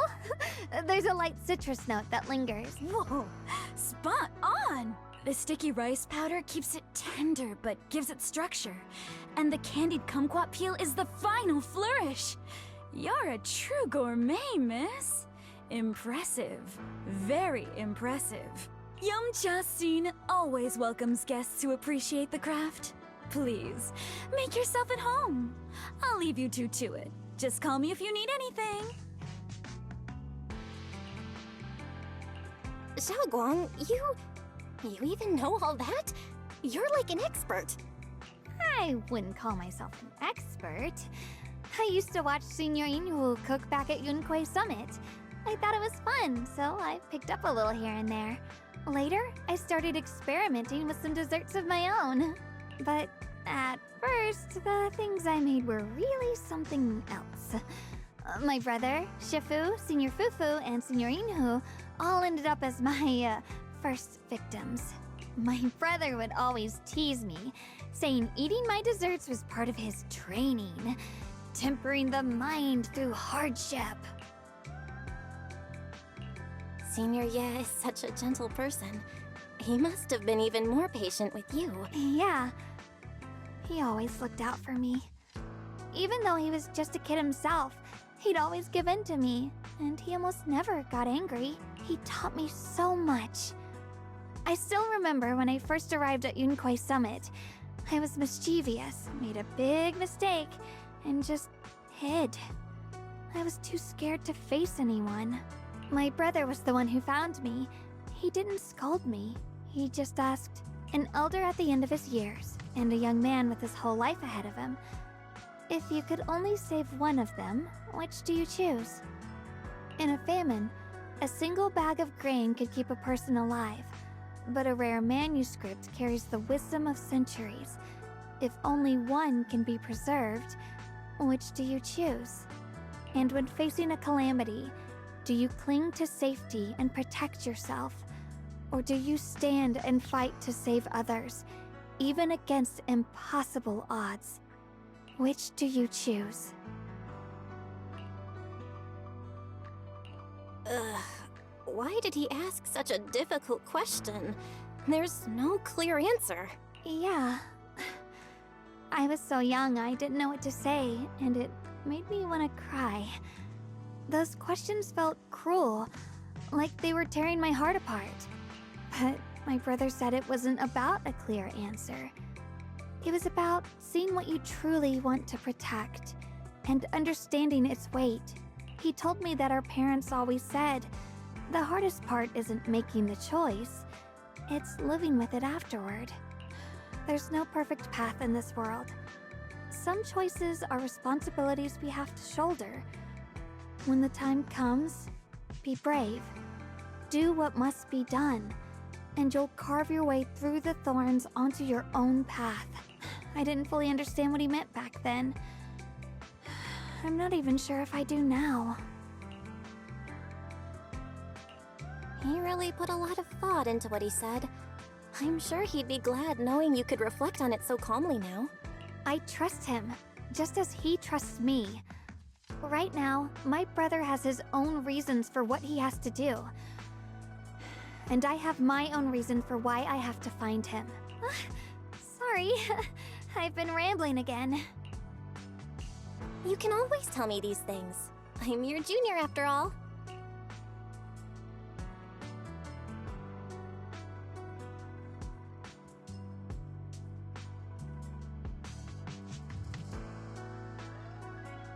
There's a light citrus note that lingers. Whoa, spot on! The sticky rice powder keeps it tender but gives it structure. And the candied kumquat peel is the final flourish. You're a true gourmet, miss. Impressive. Very impressive. Yum-Cha Scene always welcomes guests who appreciate the craft. Please, make yourself at home. I'll leave you two to it. Just call me if you need anything. Xiaoguang, you even know all that? You're like an expert. I wouldn't call myself an expert. I used to watch Senior Inhu cook back at Yunquay Summit. I thought it was fun, so I picked up a little here and there. Later, I started experimenting with some desserts of my own. But at first, the things I made were really something else. My brother, Shifu, Senior Fufu, and Senior Inhu all ended up as my first victims. My brother would always tease me, saying eating my desserts was part of his training, tempering the mind through hardship. Senior Ye is such a gentle person. He must have been even more patient with you. Yeah, he always looked out for me. Even though he was just a kid himself, he'd always give in to me, and he almost never got angry. He taught me so much. I still remember when I first arrived at Yunquay Summit. I was mischievous, made a big mistake, and just hid. I was too scared to face anyone. My brother was the one who found me. He didn't scold me. He just asked, an elder at the end of his years, and a young man with his whole life ahead of him, if you could only save one of them, which do you choose? In a famine, a single bag of grain could keep a person alive, but a rare manuscript carries the wisdom of centuries. If only one can be preserved, which do you choose? And when facing a calamity, do you cling to safety and protect yourself? Or do you stand and fight to save others, even against impossible odds? Which do you choose? Ugh, why did he ask such a difficult question? There's no clear answer. Yeah. I was so young I didn't know what to say, and it made me want to cry. Those questions felt cruel, like they were tearing my heart apart. But my brother said it wasn't about a clear answer. It was about seeing what you truly want to protect, and understanding its weight. He told me that our parents always said, the hardest part isn't making the choice, it's living with it afterward. There's no perfect path in this world. Some choices are responsibilities we have to shoulder. When the time comes, be brave. Do what must be done, and you'll carve your way through the thorns onto your own path. I didn't fully understand what he meant back then. I'm not even sure if I do now. He really put a lot of thought into what he said. I'm sure he'd be glad knowing you could reflect on it so calmly now. I trust him, just as he trusts me. Right now, my brother has his own reasons for what he has to do. And I have my own reason for why I have to find him. Sorry, I've been rambling again. You can always tell me these things. I'm your junior after all.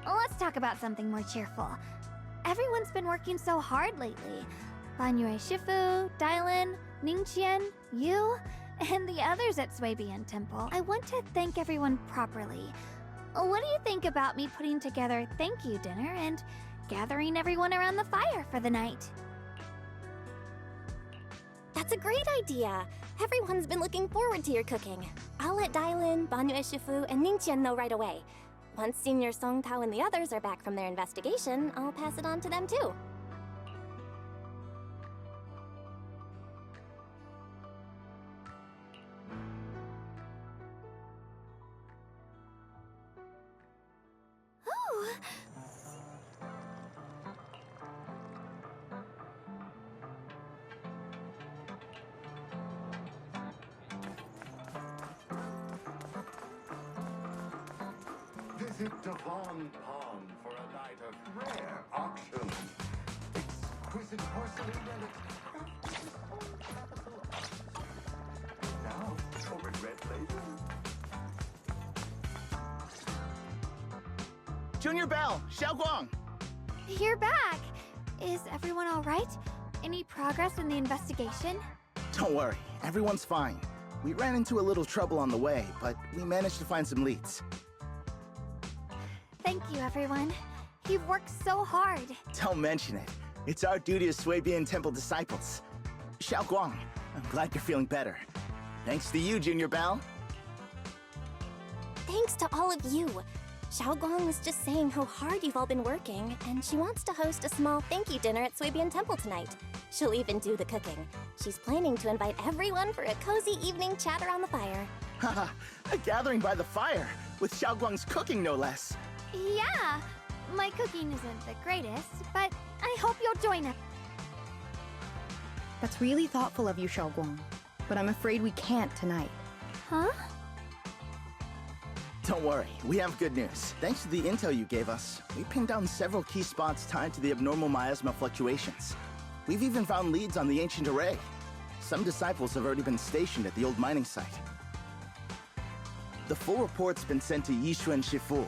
Let's talk about something more cheerful. Everyone's been working so hard lately. Banyue Shifu, Dylan, Ningqian, you, and the others at Suibian Temple. I want to thank everyone properly. What do you think about me putting together a thank you dinner and gathering everyone around the fire for the night? That's a great idea. Everyone's been looking forward to your cooking. I'll let Dylan, Banyue Shifu, and Ningqian know right away. Once Senior Song Tao and the others are back from their investigation, I'll pass it on to them too. Visit Devon Pond for a night of rare auction. Exquisite porcelain relics crafted with all capital arts. Now, or regret later. Junior Bell, Xiaoguang! You're back! Is everyone alright? Any progress in the investigation? Don't worry, everyone's fine. We ran into a little trouble on the way, but we managed to find some leads. Thank you, everyone. You've worked so hard. Don't mention it. It's our duty as Suibian Temple disciples. Xiaoguang, I'm glad you're feeling better. Thanks to you, Junior Bell. Thanks to all of you. Xiaoguang was just saying how hard you've all been working, and she wants to host a small thank you dinner at Suibian Temple tonight. She'll even do the cooking. She's planning to invite everyone for a cozy evening chat around the fire. Haha, a gathering by the fire, with Xiaoguang's cooking no less. Yeah, my cooking isn't the greatest, but I hope you'll join us. That's really thoughtful of you, Xiaoguang. But I'm afraid we can't tonight. Huh? Don't worry, we have good news. Thanks to the intel you gave us, we pinned down several key spots tied to the abnormal miasma fluctuations. We've even found leads on the ancient array. Some disciples have already been stationed at the old mining site. The full report's been sent to Yixuan Shifu.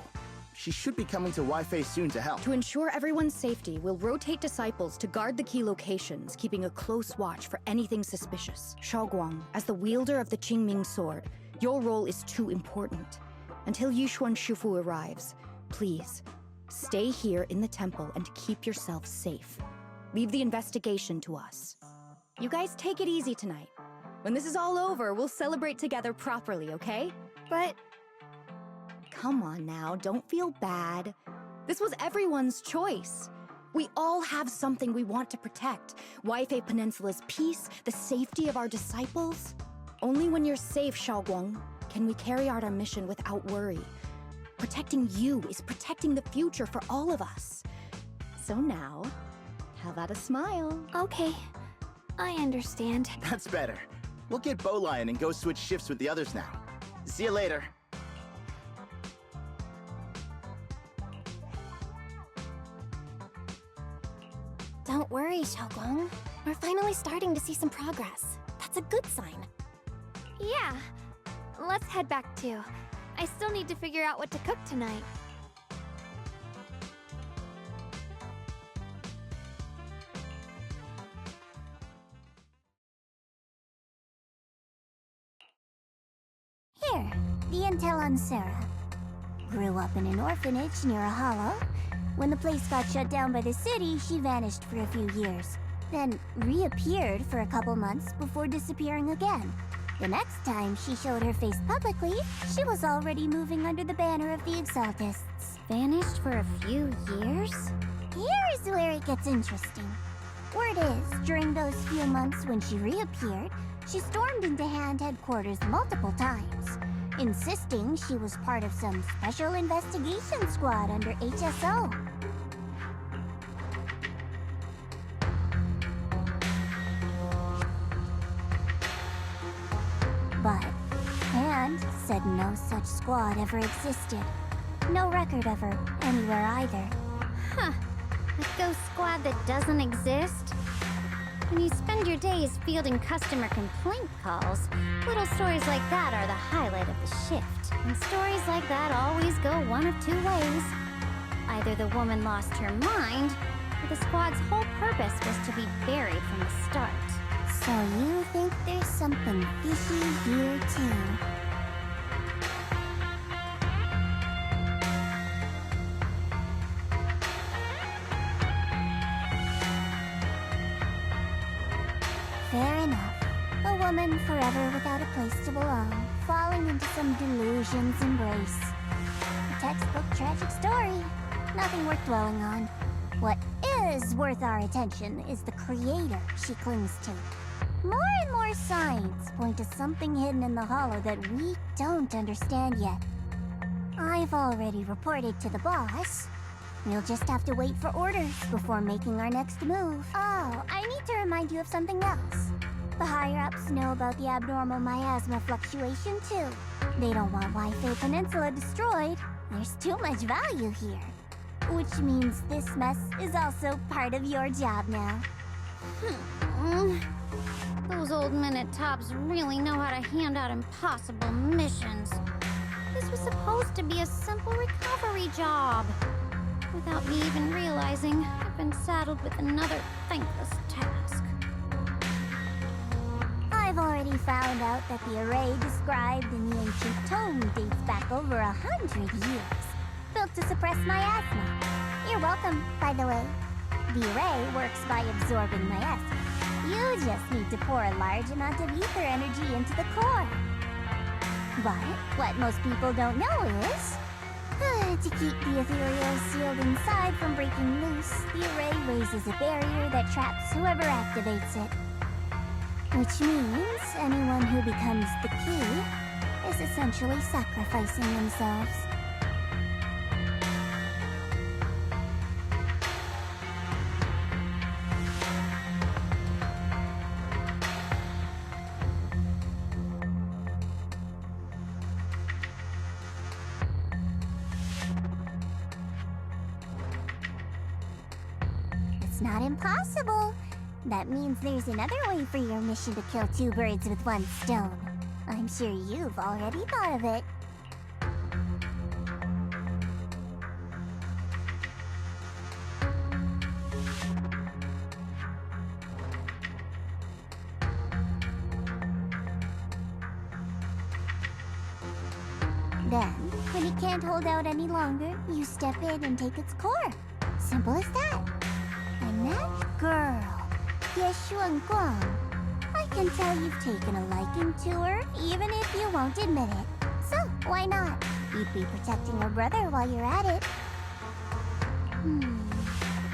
She should be coming to Weifei soon to help. To ensure everyone's safety, we'll rotate disciples to guard the key locations, keeping a close watch for anything suspicious. Xiaoguang, as the wielder of the Qingming sword, your role is too important. Until Yixuan Shifu arrives, please, stay here in the temple and keep yourself safe. Leave the investigation to us. You guys take it easy tonight. When this is all over, we'll celebrate together properly, okay? But... Come on now, don't feel bad. This was everyone's choice. We all have something we want to protect. Weifei Peninsula's peace, the safety of our disciples. Only when you're safe, Xiaoguang, can we carry out our mission without worry. Protecting you is protecting the future for all of us. So now, how about a smile? Okay, I understand. That's better. We'll get Bowlion and go switch shifts with the others now. See you later. Don't worry, Xiaoguang. We're finally starting to see some progress. That's a good sign. Yeah, let's head back too. I still need to figure out what to cook tonight. Here, the intel on Sarah. Grew up in an orphanage near a hollow. When the place got shut down by the city, she vanished for a few years. Then reappeared for a couple months before disappearing again. The next time she showed her face publicly, she was already moving under the banner of the Exaltists. Vanished for a few years? Here's where it gets interesting. Word is, during those few months when she reappeared, she stormed into Hand headquarters multiple times, insisting she was part of some special investigation squad under HSO. But Hand said no such squad ever existed. No record of her anywhere either. Huh. A ghost squad that doesn't exist? When you spend your days fielding customer complaint calls, little stories like that are the highlight of the shift. And stories like that always go one of two ways. Either the woman lost her mind, or the squad's whole purpose was to be buried from the start. So you think there's something fishy here too? Fair enough. A woman forever without a place to belong, falling into some delusion's embrace. A textbook tragic story. Nothing worth dwelling on. What is worth our attention is the creator she clings to. More and more signs point to something hidden in the hollow that we don't understand yet. I've already reported to the boss. We'll just have to wait for orders before making our next move. Oh, I need to remind you of something else. The higher-ups know about the abnormal miasma fluctuation, too. They don't want Weifei Peninsula destroyed, There's too much value here. Which means this mess is also part of your job now. Those old men at Tops really know how to hand out impossible missions. This was supposed to be a simple recovery job. Without me even realizing, I've been saddled with another thankless task. I've already found out that the array described in the ancient tome dates back over 100 years, built to suppress miasma. You're welcome, by the way. The array works by absorbing miasma. You just need to pour a large amount of ether energy into the core. But what most people don't know is, to keep the ethereal sealed inside from breaking loose, the array raises a barrier that traps whoever activates it. Which means anyone who becomes the key is essentially sacrificing themselves. It's not impossible. That means there's another way for your mission to kill two birds with one stone. I'm sure you've already thought of it. Then, when it can't hold out any longer, you step in and take its core. Simple as that. And that girl, Yeshuan Guang, I can tell you've taken a liking to her, even if you won't admit it. So, why not? You'd be protecting her brother while you're at it.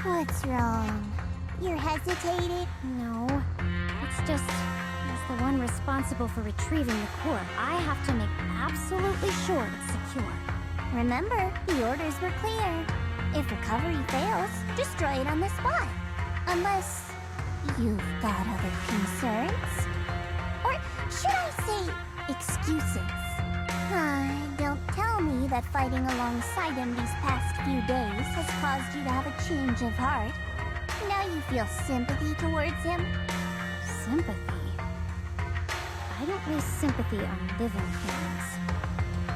What's wrong? You're hesitating? No, it's just, as the one responsible for retrieving the core, I have to make absolutely sure it's secure. Remember, the orders were clear. If recovery fails, destroy it on the spot. Unless you've got other concerns. Or should I say, excuses? Don't tell me that fighting alongside him these past few days has caused you to have a change of heart. Now you feel sympathy towards him? Sympathy? I don't waste sympathy on living things.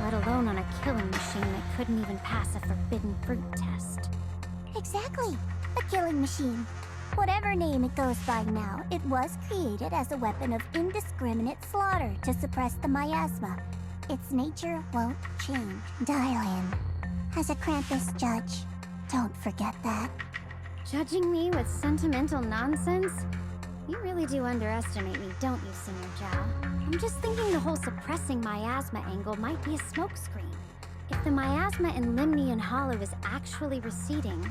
Let alone on a killing machine that couldn't even pass a forbidden fruit test. Exactly. A killing machine. Whatever name it goes by now, it was created as a weapon of indiscriminate slaughter to suppress the miasma. Its nature won't change. Darling, as a Krampus judge, don't forget that. Judging me with sentimental nonsense? You really do underestimate me, don't you, Senior Zhao? I'm just thinking the whole suppressing miasma angle might be a smokescreen. If the miasma in Limnian Hollow is actually receding,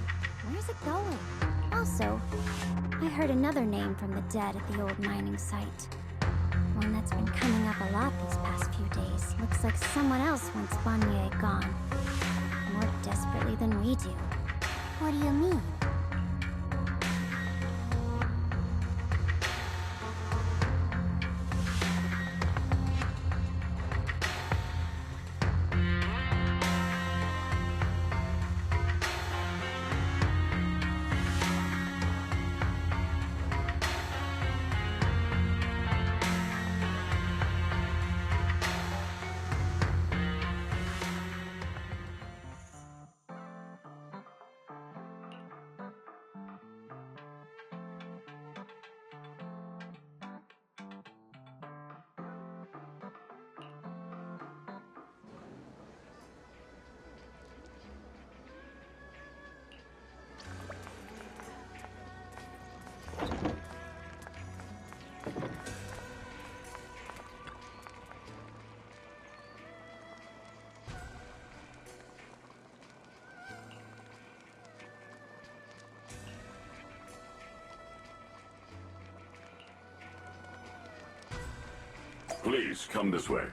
where's it going? Also, I heard another name from the dead at the old mining site. One that's been coming up a lot these past few days. Looks like someone else wants Banye gone. More desperately than we do. What do you mean? Please, come this way.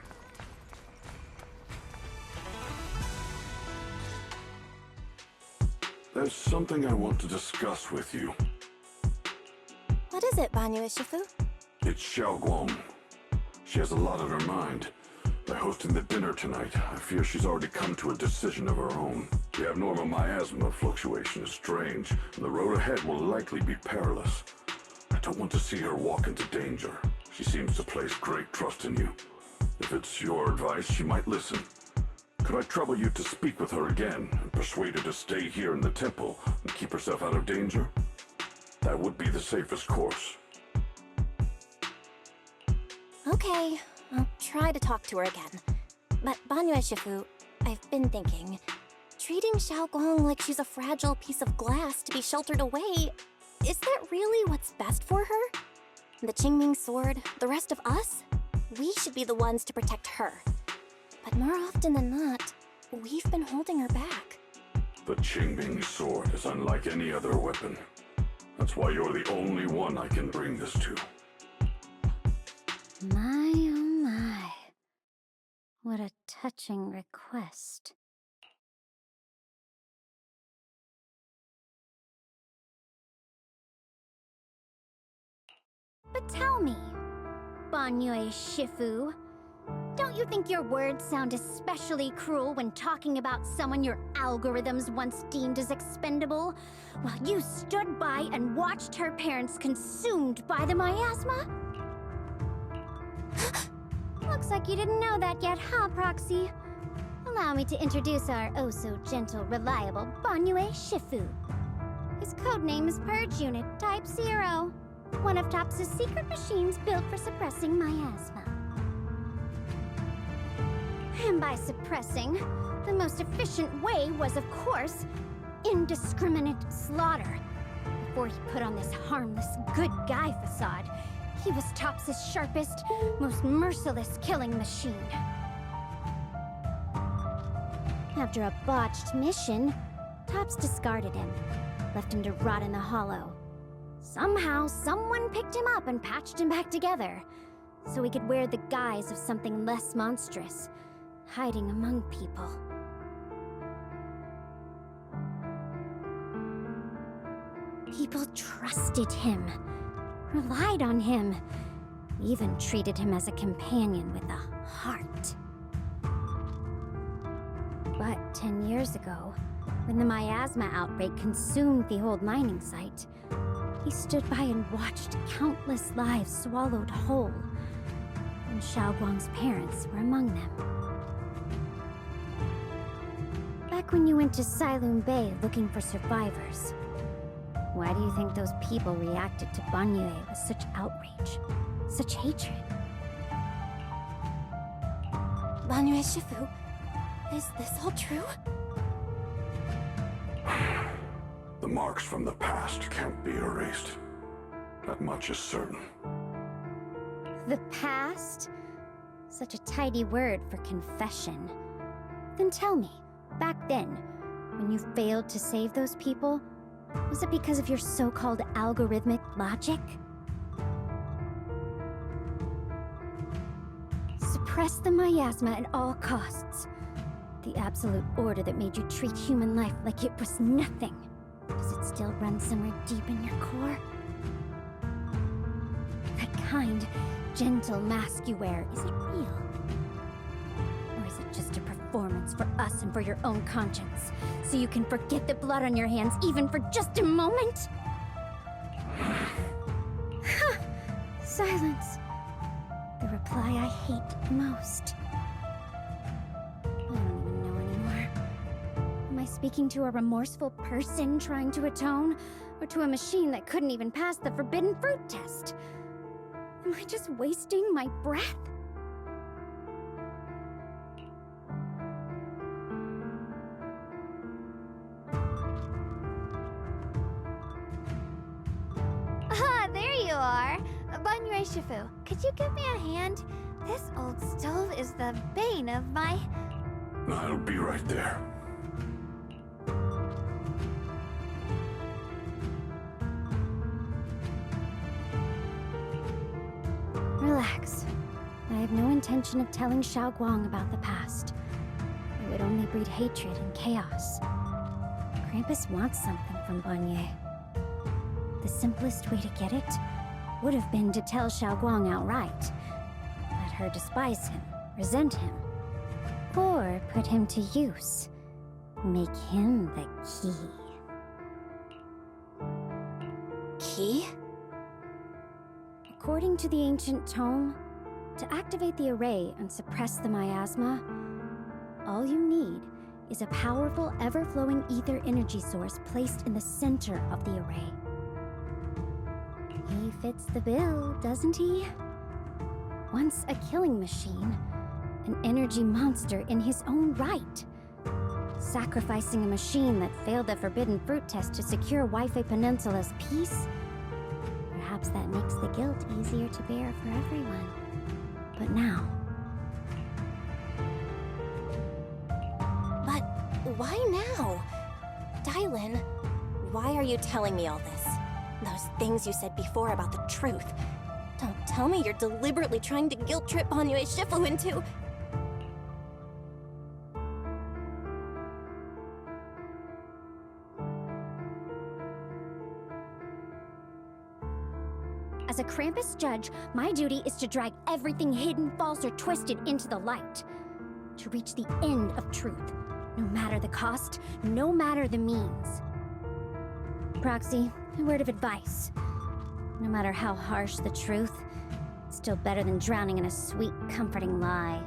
There's something I want to discuss with you. What is it, Banyu Shifu? It's Xiao Guang. She has a lot on her mind, By hosting the dinner tonight, I fear she's already come to a decision of her own. The abnormal miasma fluctuation is strange, and the road ahead will likely be perilous. I don't want to see her walk into danger. She seems to place great trust in you. If it's your advice, she might listen. Could I trouble you to speak with her again and persuade her to stay here in the temple and keep herself out of danger? That would be the safest course. Okay, I'll try to talk to her again. But Banyue Shifu, I've been thinking, treating Xiaoguang like she's a fragile piece of glass to be sheltered away, is that really what's best for her? The Qingming sword, the rest of us? We should be the ones to protect her. But more often than not, we've been holding her back. The Qingming sword is unlike any other weapon. That's why you're the only one I can bring this to. My, oh my. What a touching request. But tell me, Banyue Shifu, don't you think your words sound especially cruel when talking about someone your algorithms once deemed as expendable, while you stood by and watched her parents consumed by the miasma? Looks like you didn't know that yet, huh, Proxy? Allow me to introduce our oh-so-gentle, reliable Banyue Shifu. His codename is Purge Unit Type 0, one of TOPS' secret machines built for suppressing miasma. And by suppressing, the most efficient way was, of course, indiscriminate slaughter. Before he put on this harmless, good guy facade, he was TOPS' sharpest, most merciless killing machine. After a botched mission, TOPS discarded him, left him to rot in the hollow. Somehow, someone picked him up and patched him back together, so he could wear the guise of something less monstrous, hiding among people. People trusted him, relied on him, even treated him as a companion with a heart. But 10 years ago, when the miasma outbreak consumed the old mining site, he stood by and watched countless lives swallowed whole, and Xiaoguang's parents were among them. Back when you went to Silum Bay looking for survivors, why do you think those people reacted to Banyue with such outrage, such hatred? Banyue Shifu, is this all true? The marks from the past can't be erased. That much is certain. The past? Such a tidy word for confession. Then tell me, back then, when you failed to save those people, was it because of your so-called algorithmic logic? Suppress the miasma at all costs. The absolute order that made you treat human life like it was nothing. Does it still run somewhere deep in your core? That kind, gentle mask you wear, is it real? Or is it just a performance for us and for your own conscience, so you can forget the blood on your hands even for just a moment? Silence. The reply I hate most. I don't even know anymore. Am I speaking to a remorseful person trying to atone, or to a machine that couldn't even pass the forbidden fruit test? Am I just wasting my breath? Ah, there you are! Banyue Shifu, could you give me a hand? This old stove is the bane of my... I'll be right there. Relax. I have no intention of telling Xiaoguang about the past. It would only breed hatred and chaos. Krampus wants something from Banyue. The simplest way to get it would have been to tell Xiaoguang outright. Let her despise him, resent him, or put him to use. Make him the key. Key? According to the ancient tome, to activate the array and suppress the miasma, all you need is a powerful, ever-flowing ether energy source placed in the center of the array. He fits the bill, doesn't he? Once a killing machine, an energy monster in his own right. Sacrificing a machine that failed the forbidden fruit test to secure Wi-Fi Peninsula's peace? Perhaps that makes the guilt easier to bear for everyone. But now... But why now? Dylan, why are you telling me all this? Those things you said before about the truth. Don't tell me you're deliberately trying to guilt-trip Banyue Shifu into... As a Krampus judge, my duty is to drag everything hidden, false, or twisted into the light. To reach the end of truth, no matter the cost, no matter the means. Proxy, a word of advice. No matter how harsh the truth, it's still better than drowning in a sweet, comforting lie.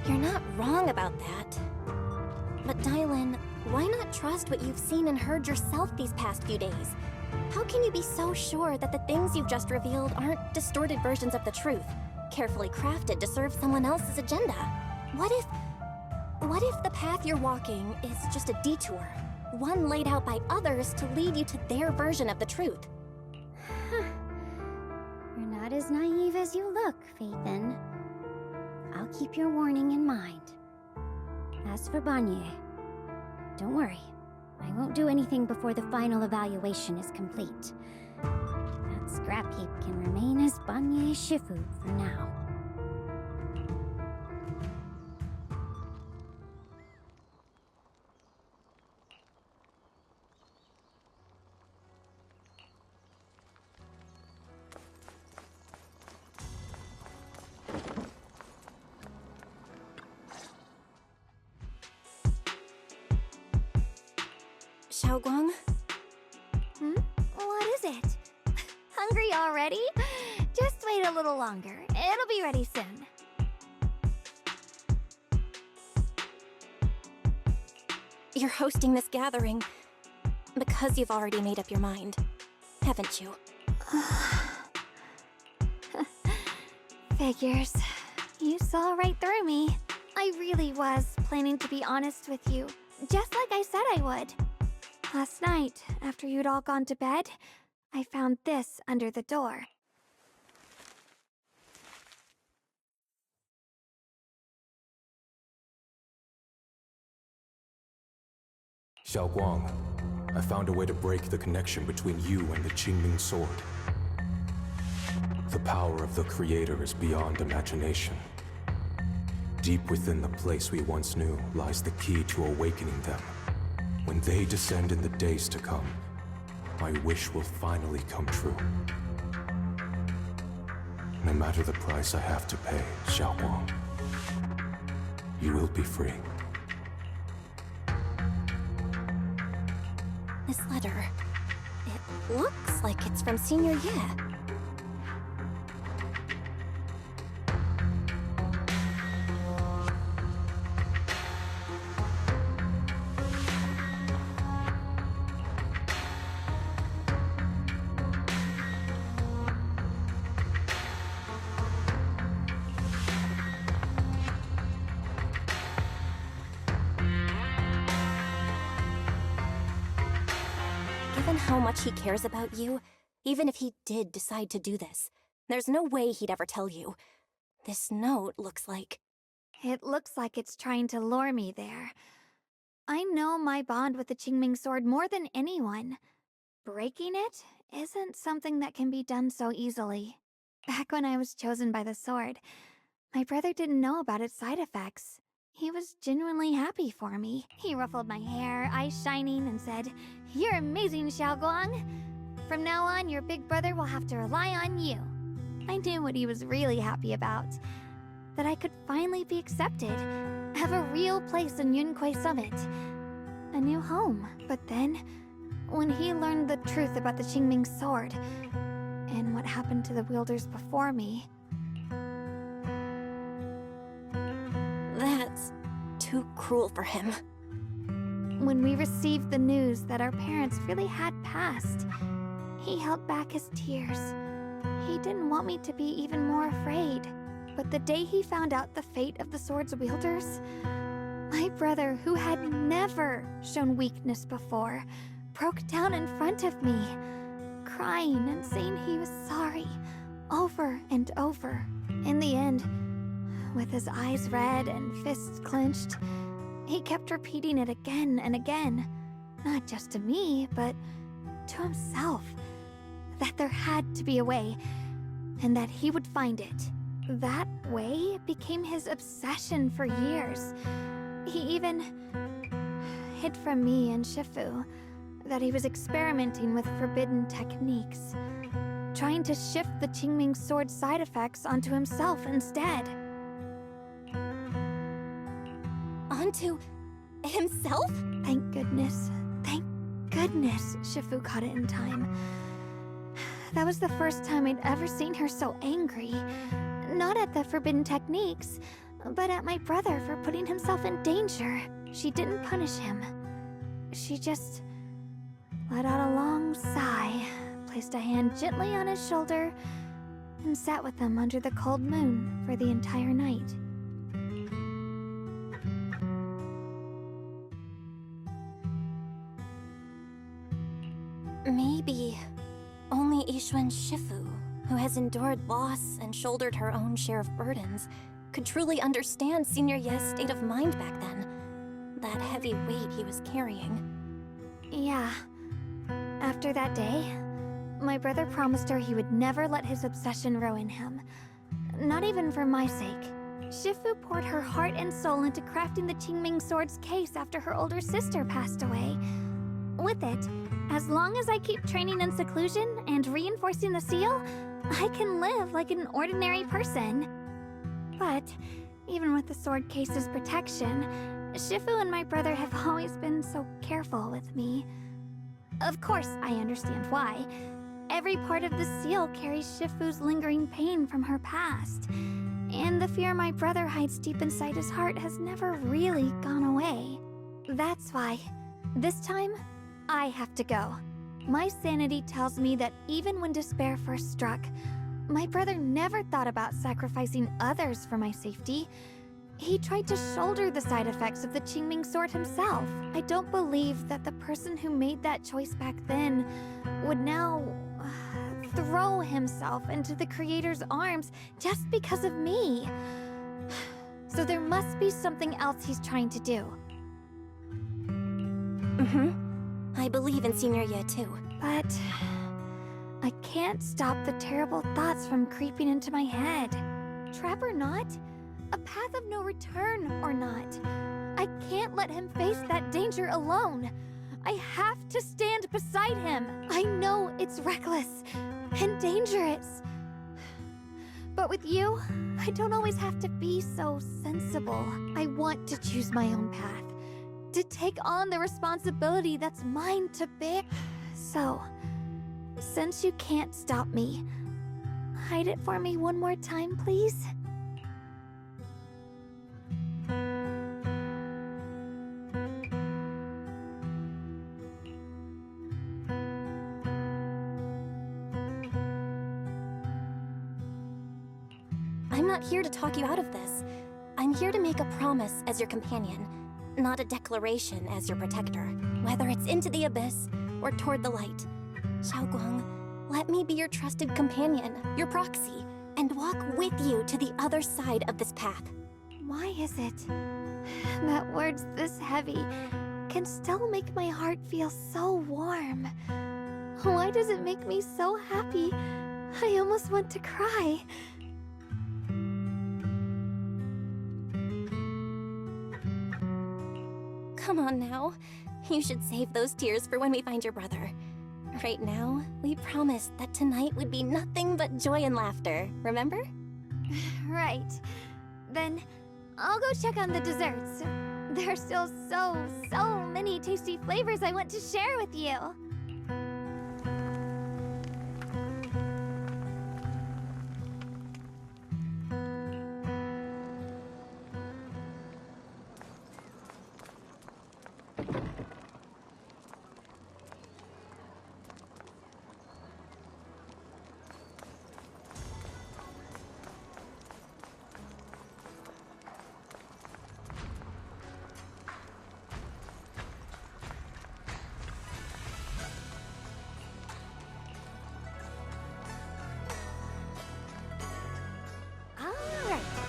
You're not wrong about that. But Dylan, why not trust what you've seen and heard yourself these past few days? How can you be so sure that the things you've just revealed aren't distorted versions of the truth, carefully crafted to serve someone else's agenda? What if the path you're walking is just a detour, one laid out by others to lead you to their version of the truth? You're not as naive as you look, Phaethon. I'll keep your warning in mind. As for Banyue, don't worry. I won't do anything before the final evaluation is complete. That scrap heap can remain as Banyue Shifu for now. Xiaoguang? What is it? Hungry already? Just wait a little longer. It'll be ready soon. You're hosting this gathering because you've already made up your mind, haven't you? Figures. You saw right through me. I really was planning to be honest with you, just like I said I would. Last night, after you'd all gone to bed, I found this under the door. Xiaoguang, I found a way to break the connection between you and the Qingming sword. The power of the Creator is beyond imagination. Deep within the place we once knew lies the key to awakening them. When they descend in the days to come, my wish will finally come true. No matter the price I have to pay, Xiaoguang, you will be free. This letter, it looks like it's from Senior Ye. Given how much he cares about you, even if he did decide to do this, there's no way he'd ever tell you. This note looks like... It looks like it's trying to lure me there. I know my bond with the Qingming sword more than anyone. Breaking it isn't something that can be done so easily. Back when I was chosen by the sword, my brother didn't know about its side effects. He was genuinely happy for me. He ruffled my hair, eyes shining, and said, "You're amazing, Xiaoguang." From now on, your big brother will have to rely on you. I knew what he was really happy about. That I could finally be accepted, have a real place in Yunquei Summit. A new home. But then, when he learned the truth about the Qingming sword, and what happened to the wielders before me... That's too cruel for him. When we received the news that our parents really had passed, he held back his tears. He didn't want me to be even more afraid. But the day he found out the fate of the sword's wielders, my brother, who had never shown weakness before, broke down in front of me, crying and saying he was sorry, over and over. In the end, with his eyes red and fists clenched, he kept repeating it again and again, not just to me, but to himself, that there had to be a way, and that he would find it. That way became his obsession for years. He even hid from me and Shifu that he was experimenting with forbidden techniques, trying to shift the Qingming sword side effects onto himself instead. Onto himself? Thank goodness Shifu caught it in time. That was the first time I'd ever seen her so angry. Not at the forbidden techniques, but at my brother for putting himself in danger. She didn't punish him. She just let out a long sigh, placed a hand gently on his shoulder, and sat with him under the cold moon for the entire night. Maybe only Yixuan Shifu, who has endured loss and shouldered her own share of burdens, could truly understand Senior Ye's state of mind back then. That heavy weight he was carrying. Yeah. After that day, my brother promised her he would never let his obsession ruin him. Not even for my sake. Shifu poured her heart and soul into crafting the Qingming sword's case after her older sister passed away. With it, as long as I keep training in seclusion and reinforcing the seal, I can live like an ordinary person. But, even with the sword case's protection, Shifu and my brother have always been so careful with me. Of course, I understand why. Every part of the seal carries Shifu's lingering pain from her past. And the fear my brother hides deep inside his heart has never really gone away. That's why, this time, I have to go. My sanity tells me that even when despair first struck, my brother never thought about sacrificing others for my safety. He tried to shoulder the side effects of the Qingming sword himself. I don't believe that the person who made that choice back then would now throw himself into the Creator's arms just because of me. So there must be something else he's trying to do. I believe in Senior Ye too. But I can't stop the terrible thoughts from creeping into my head. Trap or not, a path of no return or not, I can't let him face that danger alone. I have to stand beside him. I know it's reckless and dangerous. But with you, I don't always have to be so sensible. I want to choose my own path, to take on the responsibility that's mine to bear. So, since you can't stop me, hide it for me one more time, please? I'm not here to talk you out of this. I'm here to make a promise as your companion, not a declaration as your protector, whether it's into the abyss or toward the light. Xiaoguang, let me be your trusted companion, your proxy, and walk with you to the other side of this path. Why is it that words this heavy can still make my heart feel so warm? Why does it make me so happy? I almost want to cry. Come on now. You should save those tears for when we find your brother. Right now, we promised that tonight would be nothing but joy and laughter, remember? Right. Then I'll go check on the desserts. There are still so many tasty flavors I want to share with you.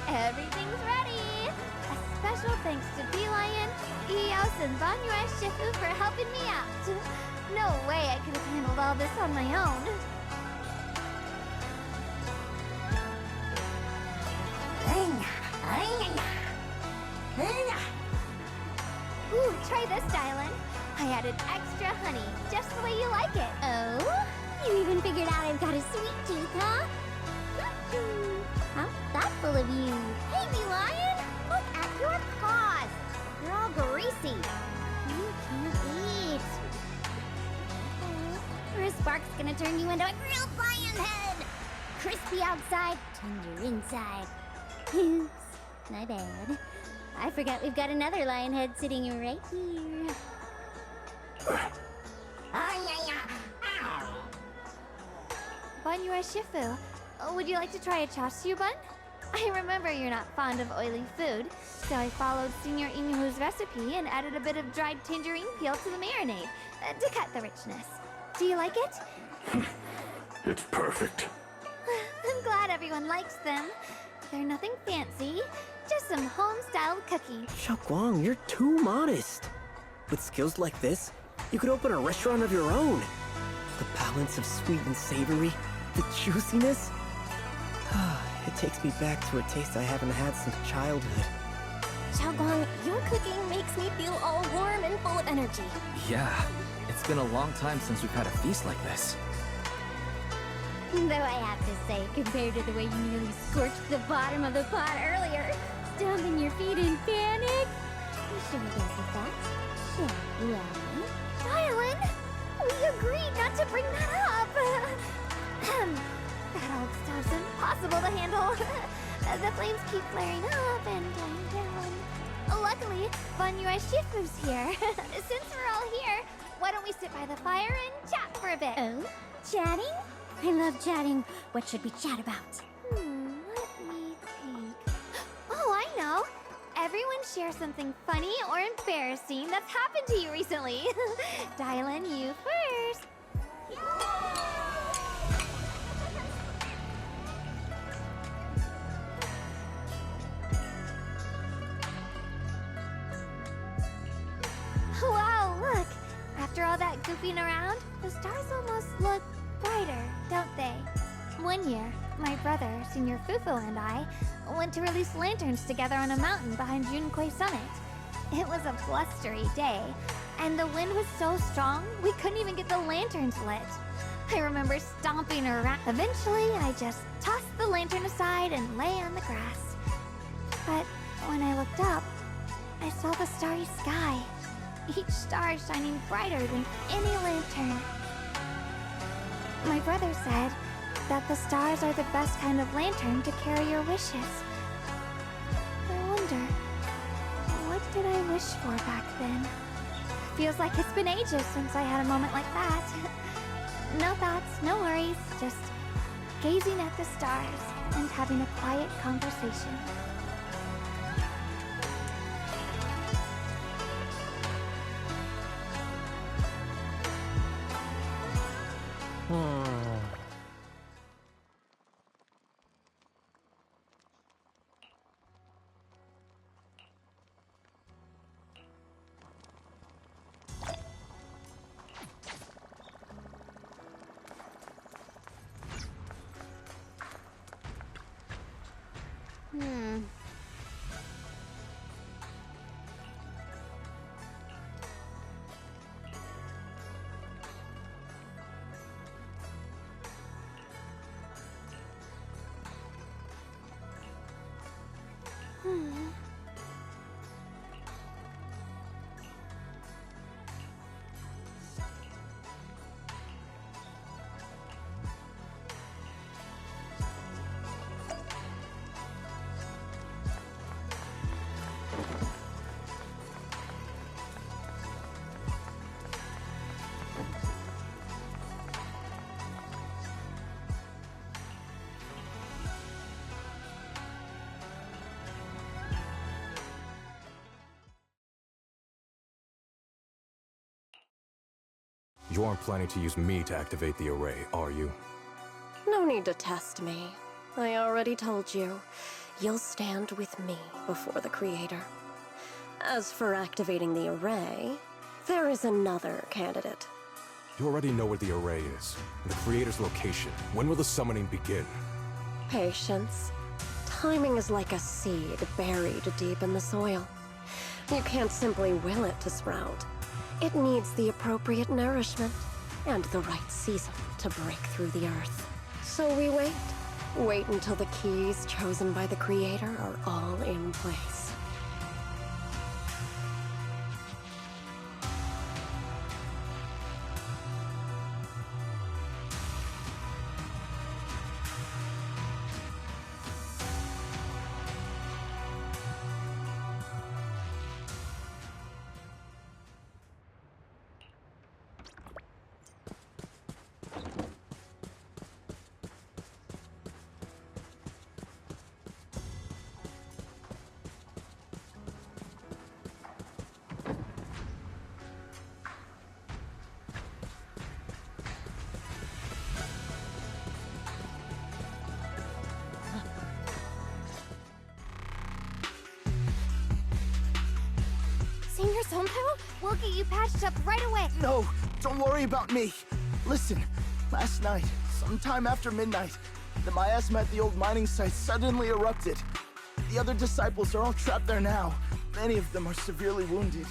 Everything's ready! A special thanks to Beelion, Eos, and Banyue Shifu for helping me out. No way I could have handled all this on my own. Ooh, try this, Dylan. I added extra honey, just the way you like it. Oh? You even figured out I've got a sweet tooth, huh? How thoughtful of you. Hey, Beelion! Look at your paws! They're all greasy. You can't eat. Or is Spark's gonna turn you into a real lion head? Crispy outside, tender inside. Oops, my bad. I forgot we've got another lion head sitting right here. Banyue Shifu, would you like to try a chasu bun? I remember you're not fond of oily food, so I followed Senior Inuhu's recipe and added a bit of dried tangerine peel to the marinade to cut the richness. Do you like it? It's perfect. I'm glad everyone likes them. They're nothing fancy, just some home-styled cookies. Xiaoguang, you're too modest. With skills like this, you could open a restaurant of your own. The balance of sweet and savory, the juiciness. It takes me back to a taste I haven't had since childhood. Xiaoguang, your cooking makes me feel all warm and full of energy. Yeah, it's been a long time since we've had a feast like this. Though I have to say, compared to the way you nearly scorched the bottom of the pot earlier, stomping your feet in panic, you shouldn't get with that. Should we? Dylan, we agreed not to bring that up. That old stuff's impossible to handle. The flames keep flaring up and dying down. Luckily, Banyue Shifu's here. Since we're all here, why don't we sit by the fire and chat for a bit? Oh? Chatting? I love chatting. What should we chat about? Let me think. Oh, I know. Everyone share something funny or embarrassing that's happened to you recently. Dylan, you first. Wow, look! After all that goofing around, the stars almost look brighter, don't they? One year, my brother, Senior Fufu, and I went to release lanterns together on a mountain behind Yunkui Summit. It was a blustery day, and the wind was so strong we couldn't even get the lanterns lit. I remember stomping around. Eventually, I just tossed the lantern aside and lay on the grass. But when I looked up, I saw the starry sky, each star shining brighter than any lantern. My brother said that the stars are the best kind of lantern to carry your wishes. I wonder, what did I wish for back then? Feels like it's been ages since I had a moment like that. No thoughts, no worries, just gazing at the stars and having a quiet conversation. You aren't planning to use me to activate the array, are you? No need to test me. I already told you. You'll stand with me before the Creator. As for activating the array, there is another candidate. You already know where the array is, and the Creator's location. When will the summoning begin? Patience. Timing is like a seed buried deep in the soil. You can't simply will it to sprout. It needs the appropriate nourishment and the right season to break through the earth. So we wait. Wait until the keys chosen by the Creator are all in place. Senior Zenless, we'll get you patched up right away. No, don't worry about me. Listen, last night, sometime after midnight, the miasma at the old mining site suddenly erupted. The other disciples are all trapped there now. Many of them are severely wounded.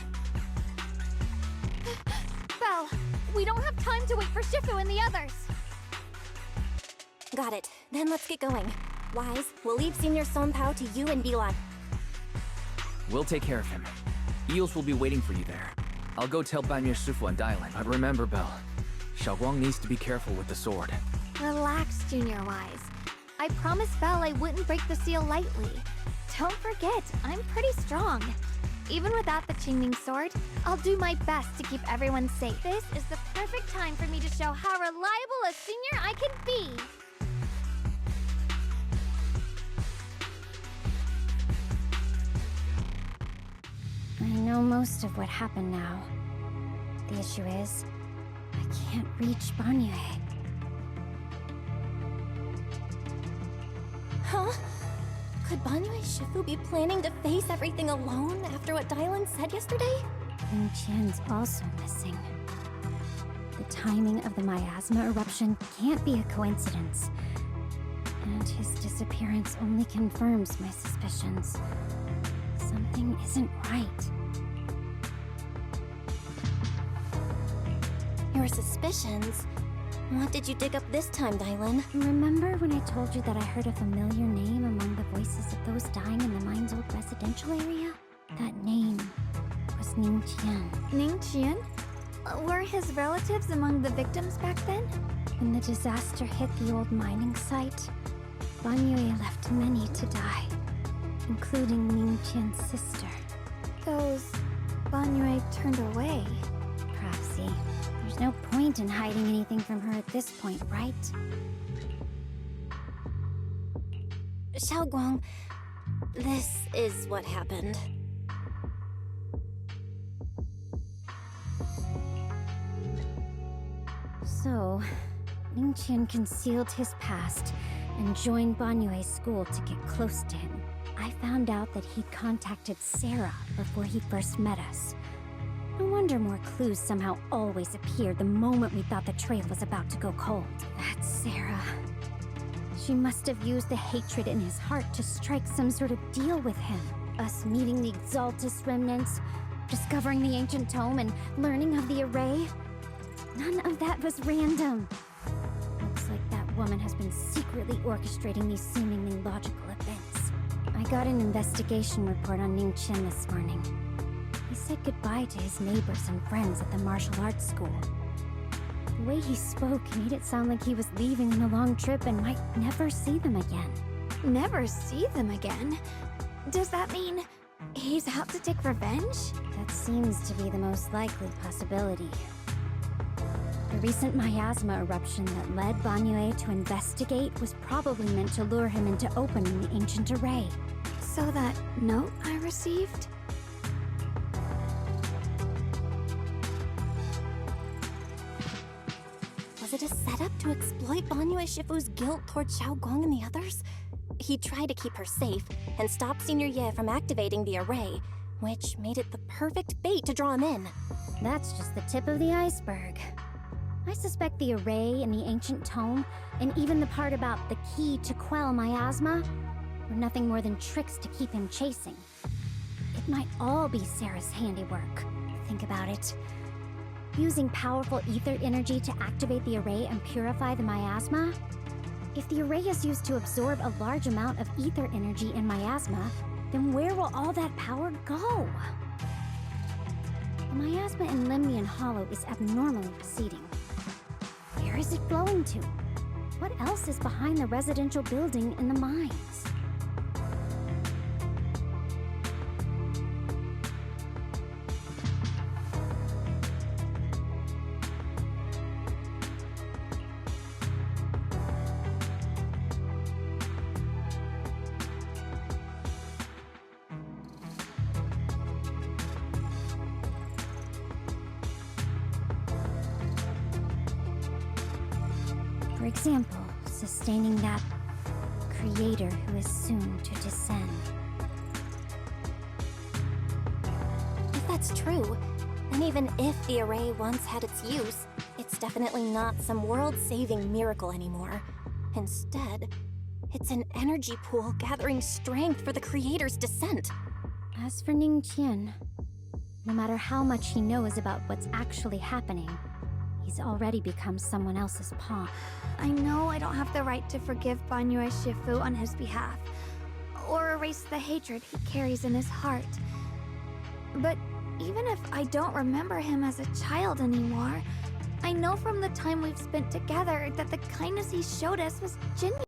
Belle, we don't have time to wait for Shifu and the others. Got it. Then let's get going. Wise, we'll leave Senior Sonpao to you and Bilan. We'll take care of him. Eels will be waiting for you there. I'll go tell Banyu Shifu and Dylan. But remember, Belle, Xiaoguang needs to be careful with the sword. Relax, Junior Wise. I promised Belle I wouldn't break the seal lightly. Don't forget, I'm pretty strong. Even without the Qingming sword, I'll do my best to keep everyone safe. This is the perfect time for me to show how reliable a senior I can be. I know most of what happened now. The issue is, I can't reach Banyu. Huh? Could Banyu Shifu be planning to face everything alone after what Dylan said yesterday? Ning Qian's also missing. The timing of the miasma eruption can't be a coincidence. And his disappearance only confirms my suspicions. Something isn't right. Your suspicions? What did you dig up this time, Dylan? Remember when I told you that I heard a familiar name among the voices of those dying in the mine's old residential area? That name was Ning Qian. Ning Qian? Were his relatives among the victims back then? When the disaster hit the old mining site, Banyu left many to die, including Ning Qian's sister. Those Banyu turned away. Propsy. There's no point in hiding anything from her at this point, right? Xiaoguang, this is what happened. So, Ning Qian concealed his past and joined Banyue's school to get close to him. I found out that he contacted Sarah before he first met us. No wonder more clues somehow always appeared the moment we thought the trail was about to go cold. That's Sarah. She must have used the hatred in his heart to strike some sort of deal with him. Us meeting the Exaltus remnants, discovering the ancient tome, and learning of the array. None of that was random. Looks like that woman has been secretly orchestrating these seemingly logical events. I got an investigation report on Ning Qian this morning. He said goodbye to his neighbors and friends at the martial arts school. The way he spoke made it sound like he was leaving on a long trip and might never see them again. Never see them again? Does that mean he's out to take revenge? That seems to be the most likely possibility. The recent miasma eruption that led Banyue to investigate was probably meant to lure him into opening the ancient array. So that note I received? Was it a setup to exploit Banyue Shifu's guilt toward Xiao Guang and the others? He tried to keep her safe and stop Senior Ye from activating the array, which made it the perfect bait to draw him in. That's just the tip of the iceberg. I suspect the array in the ancient tome, and even the part about the key to quell miasma, were nothing more than tricks to keep him chasing. It might all be Sarah's handiwork. Think about it. Using powerful ether energy to activate the array and purify the miasma? If the array is used to absorb a large amount of ether energy in miasma, then where will all that power go? The miasma in Limnian Hollow is abnormally receding. Where is it flowing to? What else is behind the residential building in the mines? For example, sustaining that creator who is soon to descend. If that's true, then even if the array once had its use, it's definitely not some world-saving miracle anymore. Instead, it's an energy pool gathering strength for the creator's descent. As for Ningqian, no matter how much he knows about what's actually happening, he's already become someone else's pawn. I know I don't have the right to forgive Banyue Shifu on his behalf, or erase the hatred he carries in his heart. But even if I don't remember him as a child anymore, I know from the time we've spent together that the kindness he showed us was genuine.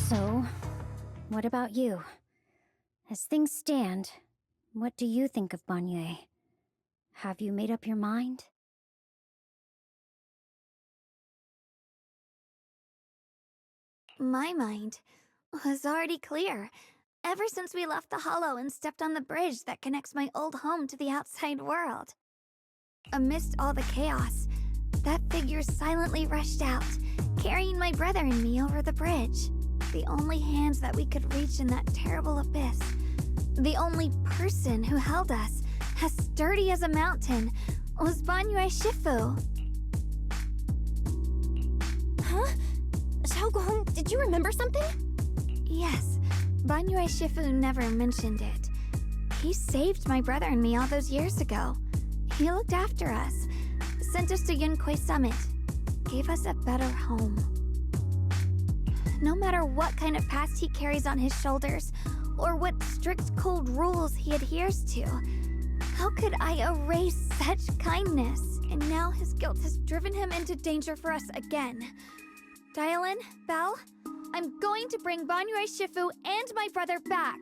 So, what about you? As things stand, what do you think of Banyue? Have you made up your mind? My mind was already clear, ever since we left the Hollow and stepped on the bridge that connects my old home to the outside world. Amidst all the chaos, that figure silently rushed out, carrying my brother and me over the bridge. The only hands that we could reach in that terrible abyss. The only person who held us, as sturdy as a mountain, was Banyue Shifu. Huh? Xiao Guang, did you remember something? Yes, Banyue Shifu never mentioned it. He saved my brother and me all those years ago. He looked after us, sent us to Yunquei Summit, gave us a better home. No matter what kind of past he carries on his shoulders, or what strict cold rules he adheres to, how could I erase such kindness? And now his guilt has driven him into danger for us again. Dialin, Belle, I'm going to bring Banyue Shifu and my brother back.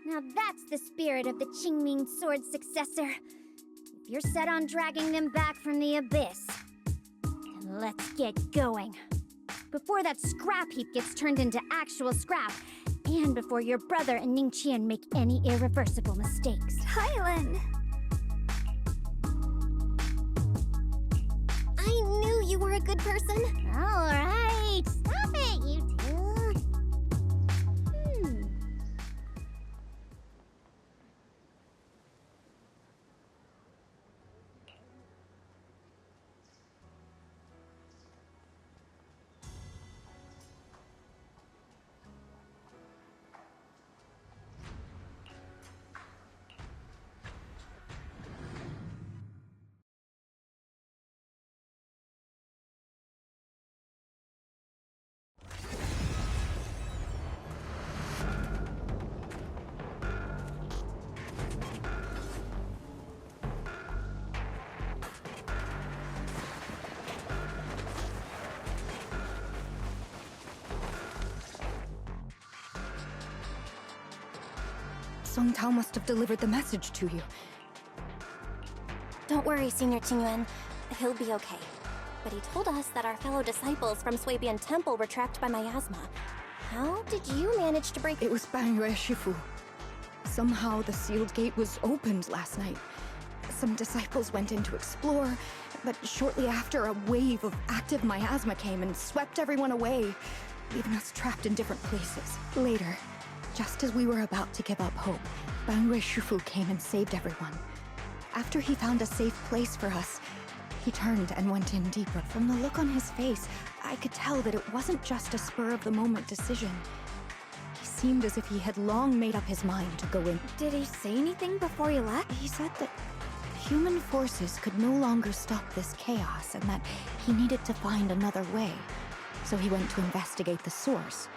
Now that's the spirit of the Qingming Sword's successor. If you're set on dragging them back from the abyss, then let's get going. Before that scrap heap gets turned into actual scrap, and before your brother and Ningqian make any irreversible mistakes. Hylan! I knew you were a good person. Alright, stop it, you Song Tao must have delivered the message to you. Don't worry, Senior Qingyuan. He'll be okay. But he told us that our fellow disciples from Swabian Temple were trapped by miasma. How did you manage to break— It was Bangyue Shifu. Somehow the sealed gate was opened last night. Some disciples went in to explore, but shortly after, a wave of active miasma came and swept everyone away, leaving us trapped in different places. Later, just as we were about to give up hope, Bangyue Shifu came and saved everyone. After he found a safe place for us, he turned and went in deeper. From the look on his face, I could tell that it wasn't just a spur-of-the-moment decision. He seemed as if he had long made up his mind to go in. Did he say anything before he left? He said that human forces could no longer stop this chaos and that he needed to find another way. So he went to investigate the source.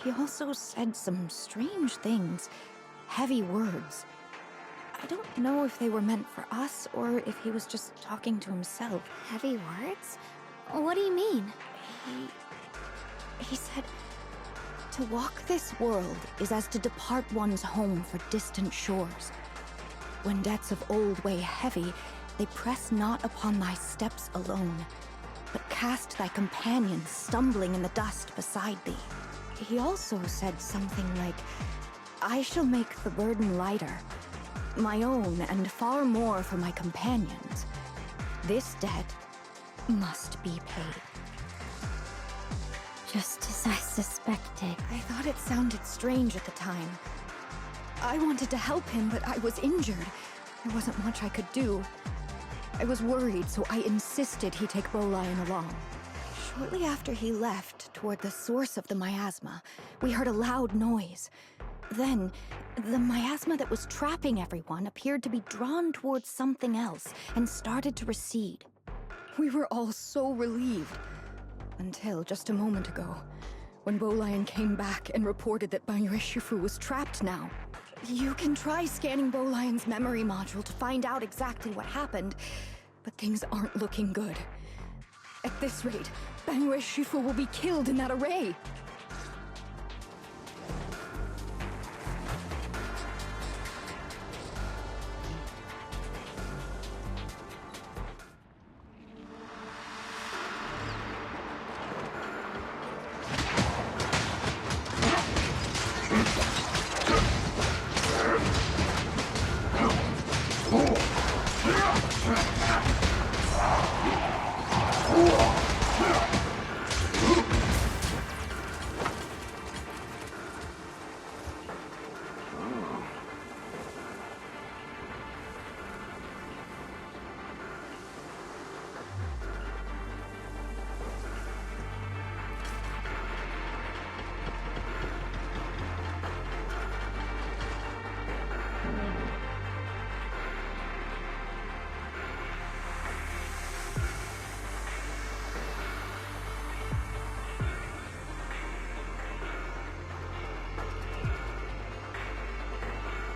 He also said some strange things, heavy words. I don't know if they were meant for us or if he was just talking to himself. Heavy words? What do you mean? He said, to walk this world is as to depart one's home for distant shores. When debts of old weigh heavy, they press not upon thy steps alone, but cast thy companions stumbling in the dust beside thee. He also said something like, I shall make the burden lighter, my own and far more for my companions. This debt must be paid. Just as I suspected. I thought it sounded strange at the time. I wanted to help him, but I was injured. There wasn't much I could do. I was worried, so I insisted he take Bolian along. Shortly after he left, toward the source of the miasma, we heard a loud noise. Then, the miasma that was trapping everyone appeared to be drawn towards something else and started to recede. We were all so relieved. Until just a moment ago, when Bolian came back and reported that Bangyue Shifu was trapped now. You can try scanning Bolian's memory module to find out exactly what happened, but things aren't looking good. At this rate, Bangyue Shifu will be killed in that array.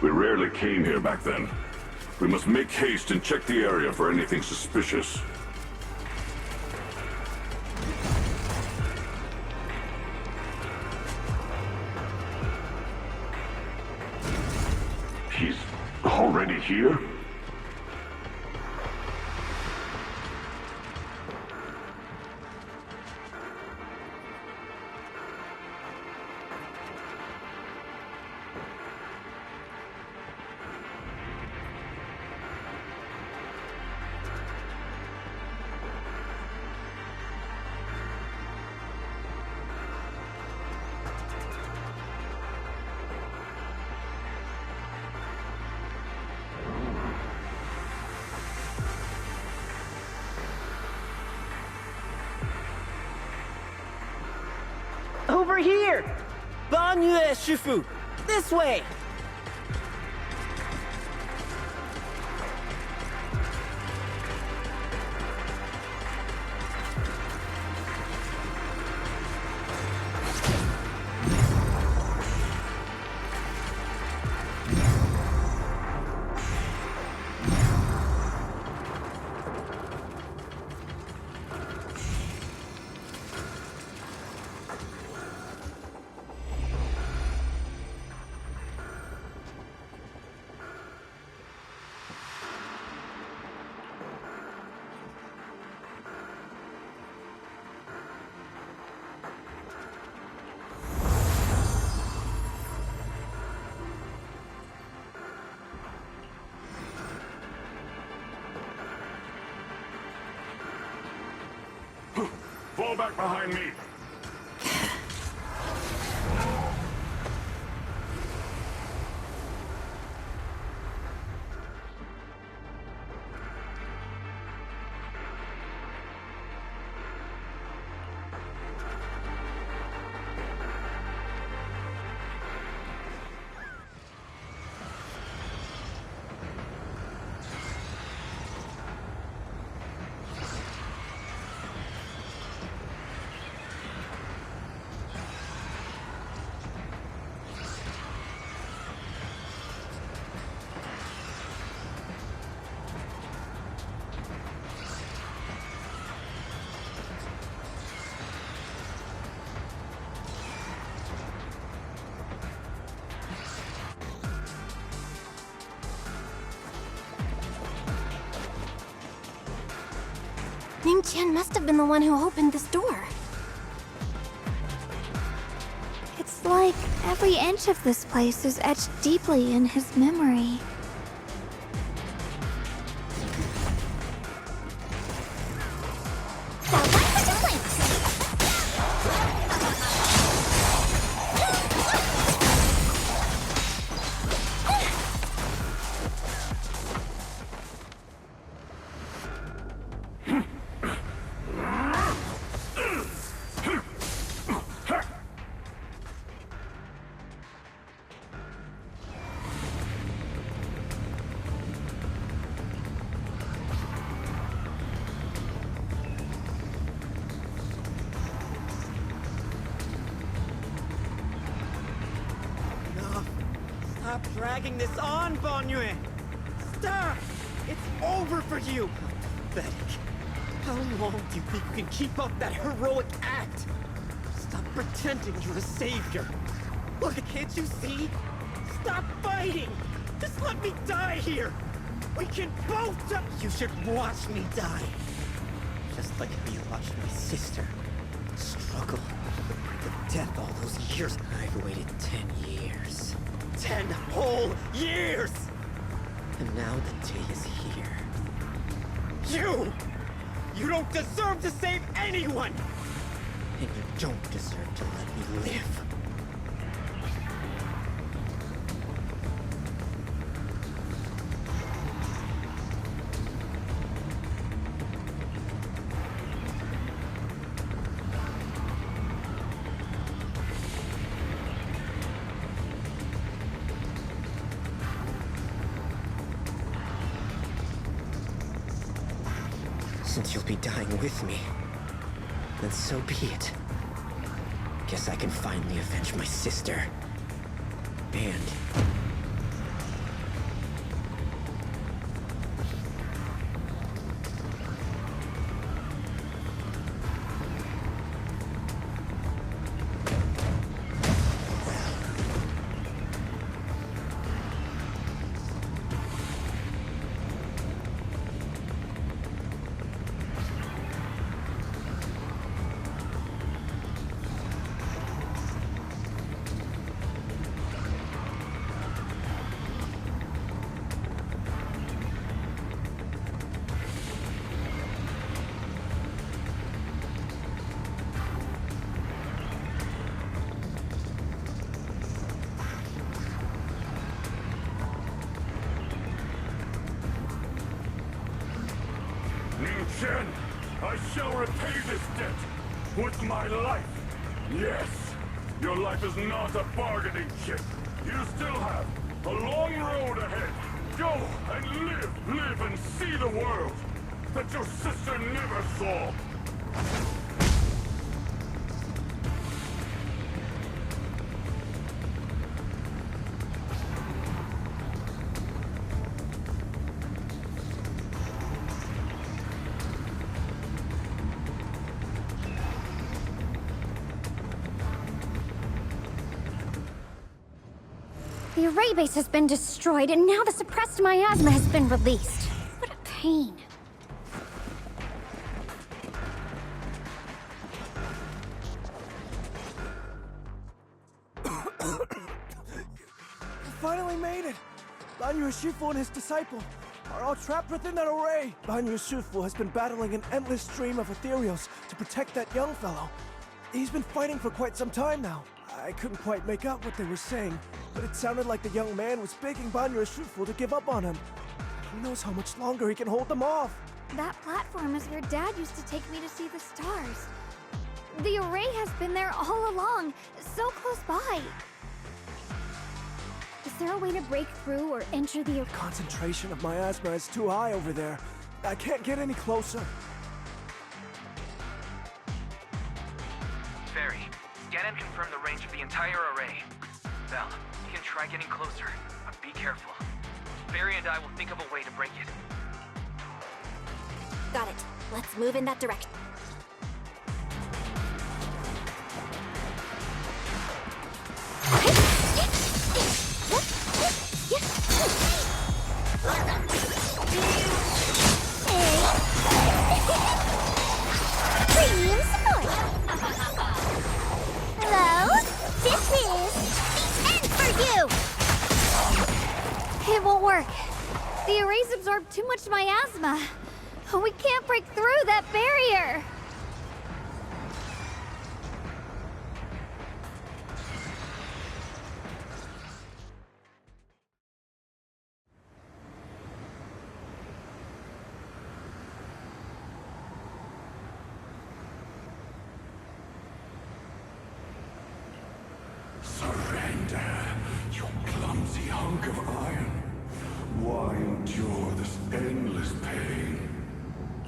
We rarely came here back then. We must make haste and check the area for anything suspicious. He's already here? Over here! Bangyue Shifu! This way! Fall back behind me. Ning Qian must have been the one who opened this door. It's like every inch of this place is etched deeply in his memory. Stop dragging this on, Bonyue! Stop! It's over for you! Pathetic. How long do you think you can keep up that heroic act? Stop pretending you're a savior. Look, can't you see? Stop fighting! Just let me die here! We can both die! You should watch me die. Just like how you watched my sister struggle with the brink of death all those years. I've waited 10 years. 10 whole years! And now the day is here. You don't deserve to save anyone! And you don't deserve to let me live. Since you'll be dying with me, then so be it. Guess I can finally avenge my sister. And... Chen, I shall repay this debt with my life. Yes, your life is not a bargaining chip. You still have a long road ahead. Go and live and see the world that your sister never saw. The array base has been destroyed, and now the suppressed miasma has been released. What a pain. We finally made it! Banyu Shifu and his disciple. are all trapped within that array. Banyu Shifu has been battling an endless stream of ethereals to protect that young fellow. He's been fighting for quite some time now. I couldn't quite make out what they were saying, but it sounded like the young man was begging Banyu Shifu to give up on him. Who knows how much longer he can hold them off? That platform is where Dad used to take me to see the stars. The array has been there all along, so close by. Is there a way to break through or enter the... Concentration of miasma is too high over there. I can't get any closer. Fairy, scan and confirm the range of the entire array. Belle, you can try getting closer, but be careful. Fairy and I will think of a way to break it. Got it. Let's move in that direction. Premium support! Hello? This is the end for you! It won't work. The arrays absorb too much miasma. We can't break through that barrier. Surrender, you clumsy hunk of iron. Why endure this endless pain?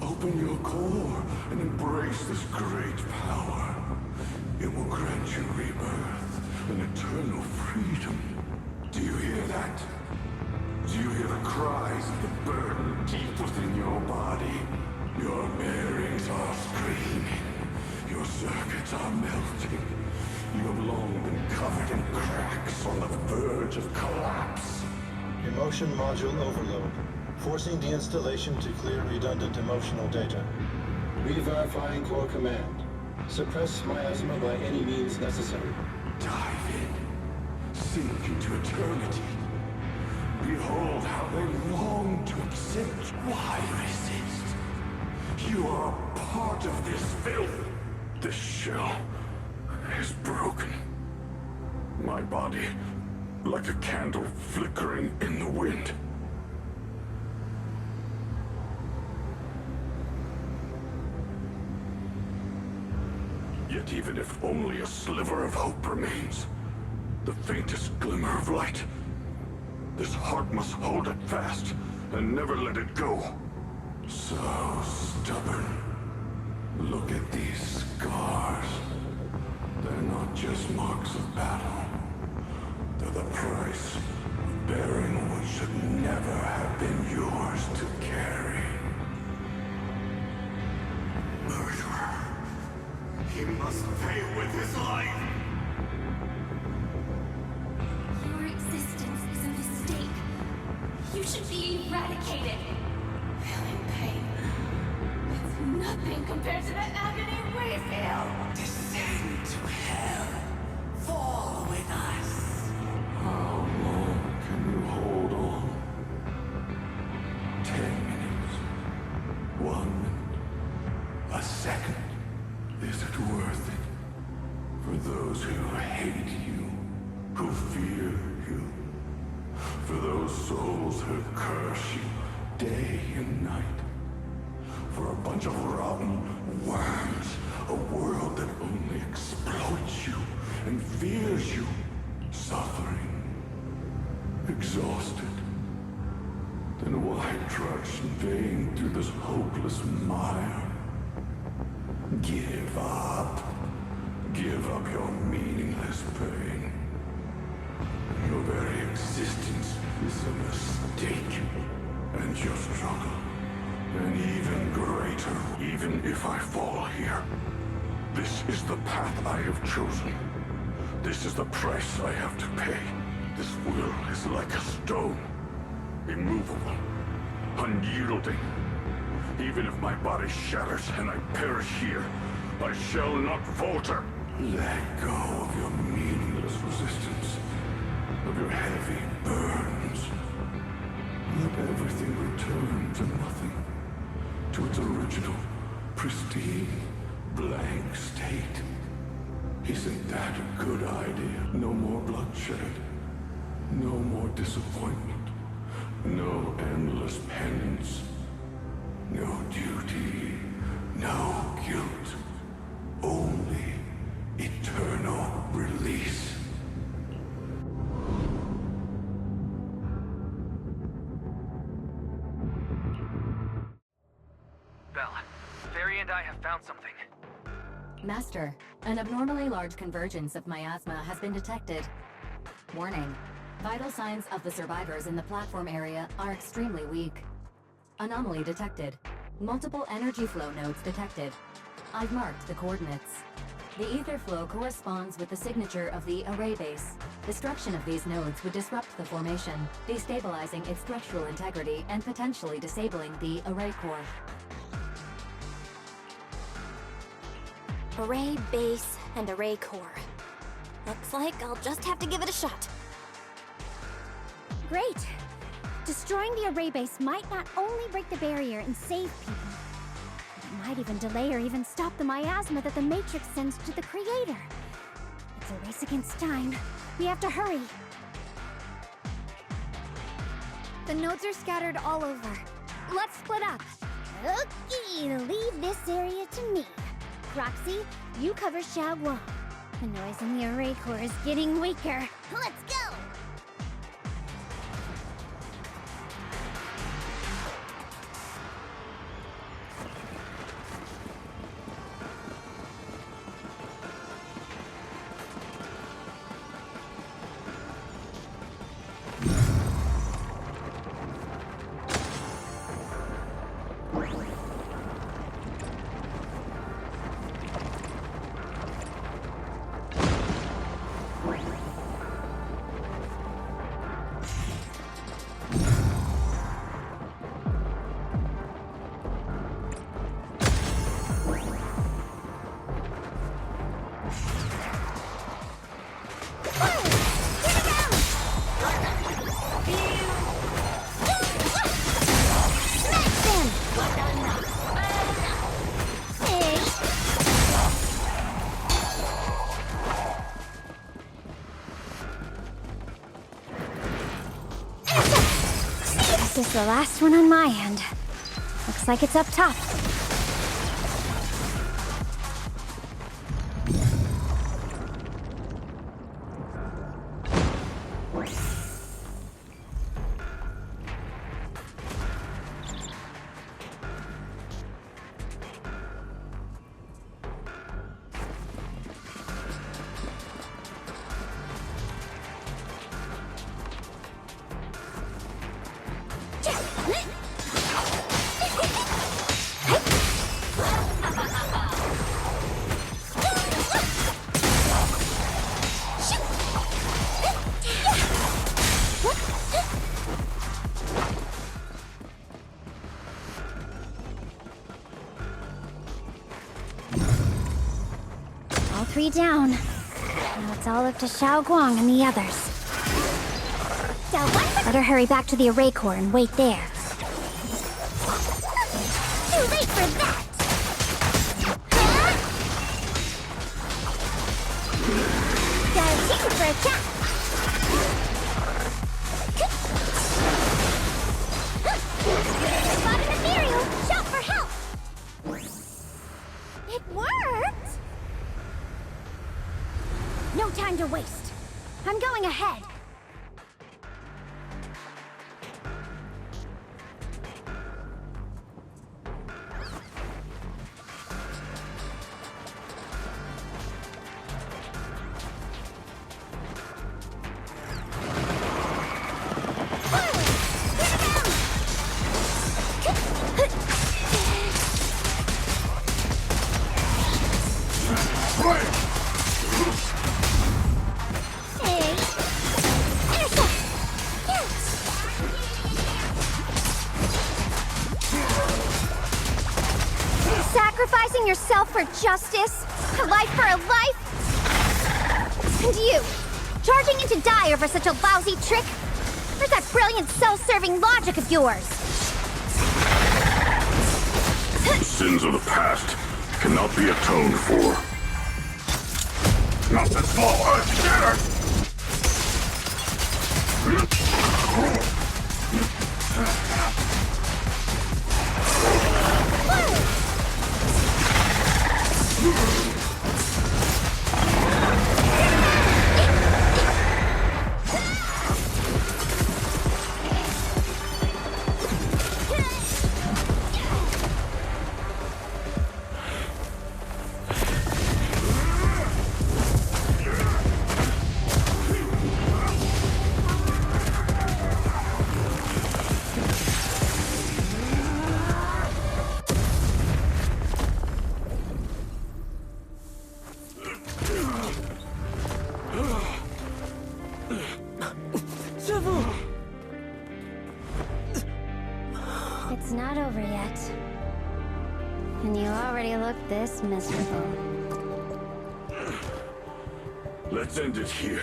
Open your core and embrace this great power. It will grant you rebirth and eternal freedom. Do you hear that? Do you hear the cries of the burden deep within your body? Your bearings are screaming. Your circuits are melting. You have long been covered in cracks on the verge of collapse. Emotion module overload. Forcing deinstallation to clear redundant emotional data. Re-verifying core command. Suppress miasma by any means necessary. Dive in. Sink into eternity. Behold how they long to accept. Why resist? You are a part of this filth. This shell is broken. My body, like a candle flickering in the wind. Yet even if only a sliver of hope remains, the faintest glimmer of light, this heart must hold it fast and never let it go. So stubborn. Look at these scars. They're not just marks of battle. They're the price of bearing what should never have been yours to carry. Murderer. He must pay with his life. Your existence is a mistake. You should be eradicated. Feeling pain. It's nothing compared to the agony we feel. Descend to hell. Fall with us. How long can you hold on? 10 minutes. 1 minute. A second. Is it worth it? For those who hate you, who fear you, for those souls who curse you day and night, for a bunch of rotten worms, a world that only exploits you and fears you, suffering, exhausted. Then why trudge in vain through this hopeless mire? Give up. Give up your meaningless pain. Your very existence is a mistake. And your struggle, an even greater. Even if I fall here, this is the path I have chosen. This is the price I have to pay. This will is like a stone. Immovable. Unyielding. Even if my body shatters and I perish here, I shall not falter. Let go of your meaningless resistance, of your heavy burdens. Let everything return return to nothing. To its original, pristine, blank state. Isn't that a good idea? No more bloodshed. No more disappointment. No endless penance. No duty. No guilt. Only eternal release. Belle, Fairy and I have found something. Master, an abnormally large convergence of miasma has been detected. Warning. Vital signs of the survivors in the platform area are extremely weak. Anomaly detected. Multiple energy flow nodes detected. I've marked the coordinates. The ether flow corresponds with the signature of the array base. Destruction of these nodes would disrupt the formation, destabilizing its structural integrity and potentially disabling the array core. Array base and array core. Looks like I'll just have to give it a shot. Great! Destroying the array base might not only break the barrier and save people, but it might even delay or even stop the miasma that the Matrix sends to the Creator. It's a race against time. We have to hurry. The nodes are scattered all over. Let's split up. Okay, leave this area to me. Roxy, you cover Xiaoguang. The noise in the array core is getting weaker. Let's go! This is the last one on my end. Looks like it's up top. All three down. Now it's all up to Xiaoguang and the others. Better hurry back to the array core and wait there. Too late for that! Got a ticket for a chat! Spot an ethereal! Shout for help! It worked! No time to waste. I'm going ahead. Sacrificing yourself for justice? A life for a life? And you, charging into die over such a lousy trick? Where's that brilliant self-serving logic of yours? The sins of the past cannot be atoned for. Not the small earth shatter! It's not over yet. And you already look this miserable. Let's end it here.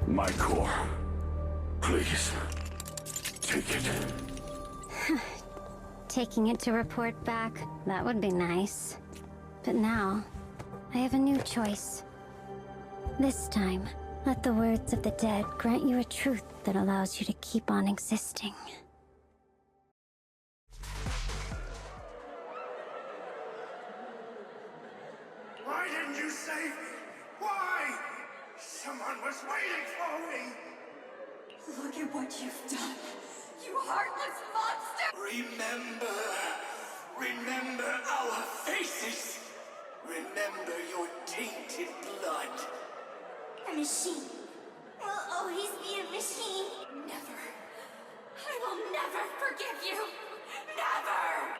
My core. Please. Take it. Taking it to report back, that would be nice. But now, I have a new choice. This time, let the words of the dead grant you a truth that allows you to keep on existing. Why didn't you save me? Why? Someone was waiting for me! Look at what you've done, you heartless monster! Remember our faces! Remember your tainted blood! A machine will always be a machine. Never. I will never forgive you. Never!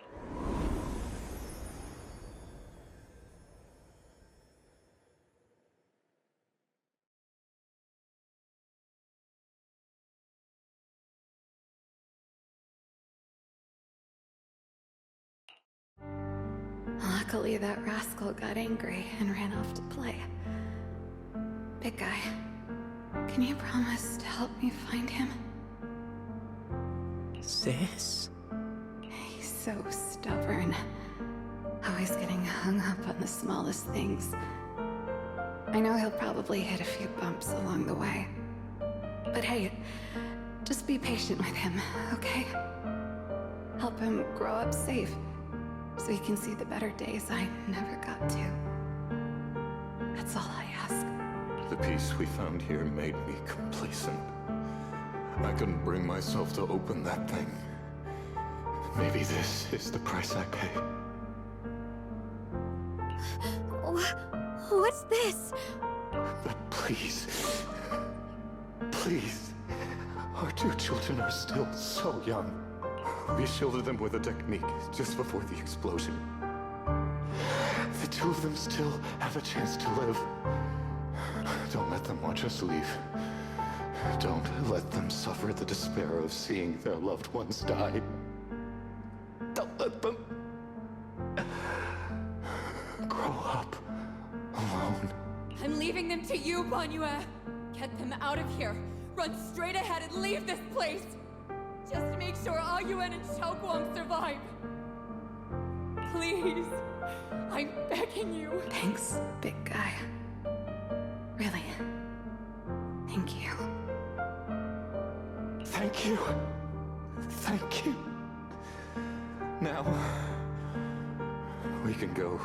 Luckily, that rascal got angry and ran off to play. Big guy, can you promise to help me find him? Sis? He's so stubborn. Always getting hung up on the smallest things. I know he'll probably hit a few bumps along the way. But hey, just be patient with him, okay? Help him grow up safe, so he can see the better days I never got to. That's all I ask. The peace we found here made me complacent. I couldn't bring myself to open that thing. Maybe this is the price I pay. What's this? But please, please, our two children are still so young. We shielded them with a technique just before the explosion. The two of them still have a chance to live. Don't let them watch us leave. Don't let them suffer the despair of seeing their loved ones die. Don't let them grow up alone. I'm leaving them to you, Banyue. Get them out of here. Run straight ahead and leave this place. Just to make sure Ayuen and Xiaoguang survive. Please. I'm begging you. Thanks, big guy. Really. Thank you. Thank you. Thank you. Now, we can go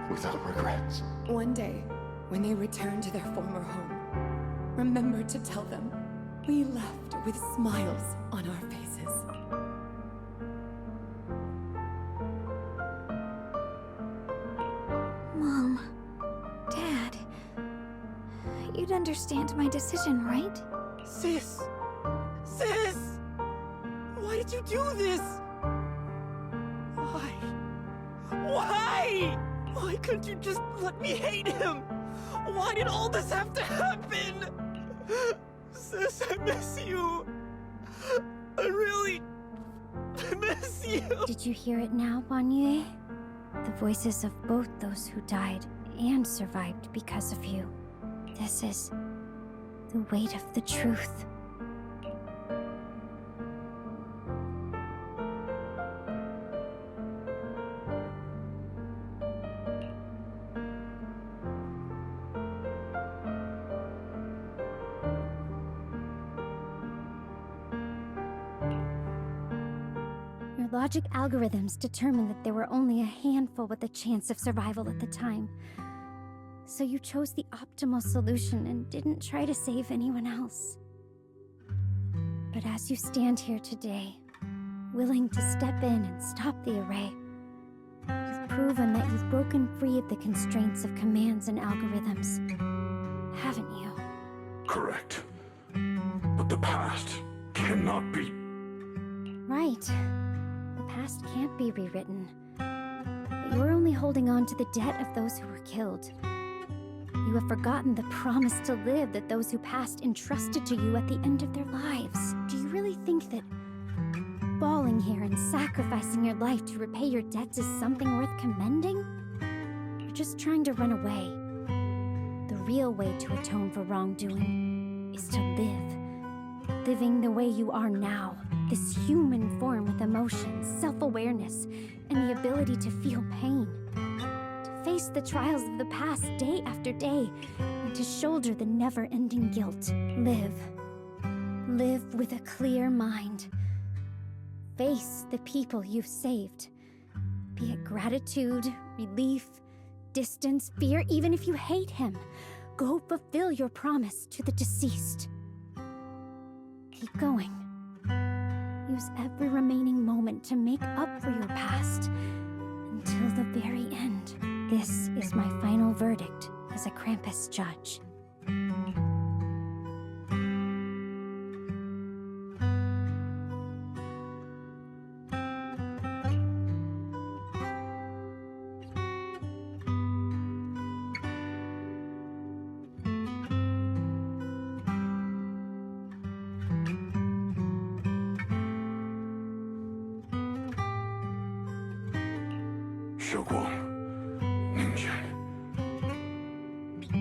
without regrets. One day, when they return to their former home, remember to tell them we left with smiles on our faces. Mom, Dad, you'd understand my decision, right? Sis! Sis! Why did you do this? Why? Why? Why couldn't you just let me hate him? Why did all this have to happen? Sis, I miss you. I really miss you. Did you hear it now, Banyue? The voices of both those who died and survived because of you. This is the weight of the truth. logic algorithms determined that there were only a handful with a chance of survival at the time. So you chose the optimal solution and didn't try to save anyone else. But as you stand here today, willing to step in and stop the array, you've proven that you've broken free of the constraints of commands and algorithms, haven't you? Correct. But the past cannot be... Right. The past can't be rewritten. But you're only holding on to the debt of those who were killed. You have forgotten the promise to live that those who passed entrusted to you at the end of their lives. Do you really think that falling here and sacrificing your life to repay your debts is something worth commending? You're just trying to run away. The real way to atone for wrongdoing is to live. Living the way you are now. This human form with emotions, self-awareness, and the ability to feel pain. To face the trials of the past day after day, and to shoulder the never-ending guilt. Live. Live with a clear mind. Face the people you've saved. Be it gratitude, relief, distance, fear, even if you hate him. Go fulfill your promise to the deceased. Keep going. Use every remaining moment to make up for your past until the very end. This is my final verdict as a Krampus judge.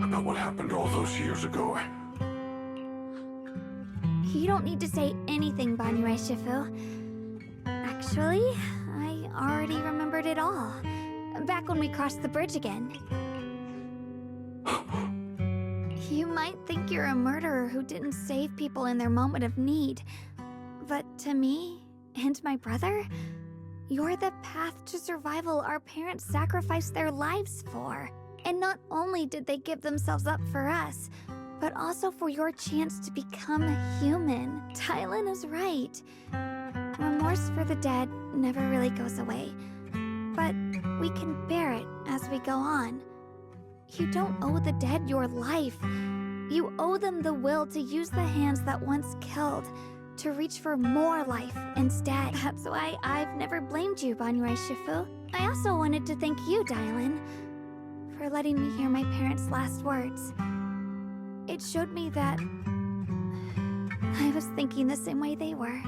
About what happened all those years ago. You don't need to say anything, Banyue Shifu. Actually, I already remembered it all. Back when we crossed the bridge again. You might think you're a murderer who didn't save people in their moment of need. But to me, and my brother, you're the path to survival our parents sacrificed their lives for. And not only did they give themselves up for us, but also for your chance to become a human. Tylen is right. Remorse for the dead never really goes away. But we can bear it as we go on. You don't owe the dead your life. You owe them the will to use the hands that once killed, to reach for more life instead. That's why I've never blamed you, Banyue Shifu. I also wanted to thank you, Dylan, for letting me hear my parents' last words. It showed me that I was thinking the same way they were.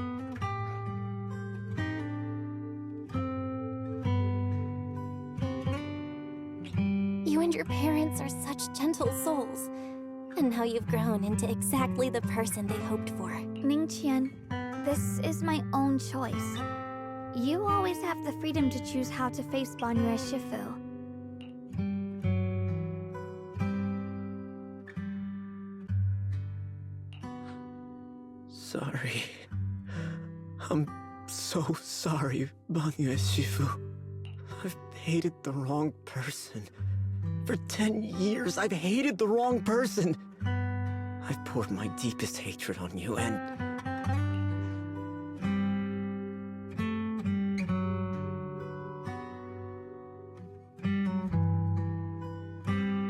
You and your parents are such gentle souls. And now you've grown into exactly the person they hoped for. Ningqian, this is my own choice. You always have the freedom to choose how to face Banyue Shifu. Sorry. I'm so sorry, Banyue Shifu. I've hated the wrong person. For 10 years, I've hated the wrong person. I've poured my deepest hatred on you, and...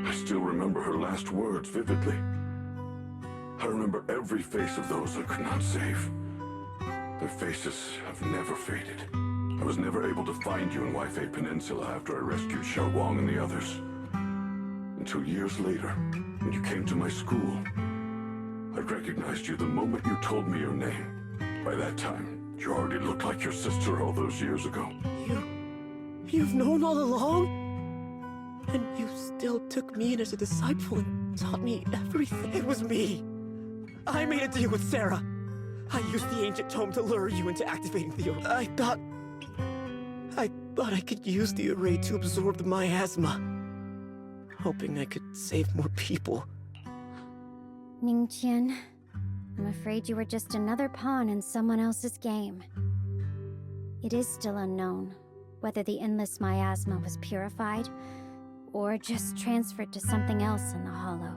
I still remember her last words vividly. I remember every face of those I could not save. Their faces have never faded. I was never able to find you in Waifei Peninsula after I rescued Xiao Wang and the others. Until years later, when you came to my school, I recognized you the moment you told me your name. By that time, you already looked like your sister all those years ago. You've known all along? And you still took me in as a disciple and taught me everything. It was me. I made a deal with Sarah. I used the ancient tome to lure you into activating the array. I thought I could use the array to absorb the miasma, hoping I could save more people. Ningqian, I'm afraid you were just another pawn in someone else's game. It is still unknown whether the endless miasma was purified or just transferred to something else in the Hollow.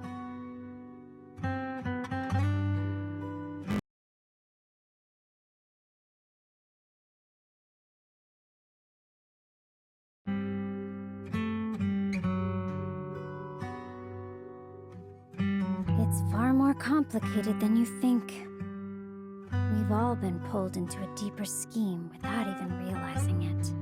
It's far more complicated than you think. We've all been pulled into a deeper scheme without even realizing it.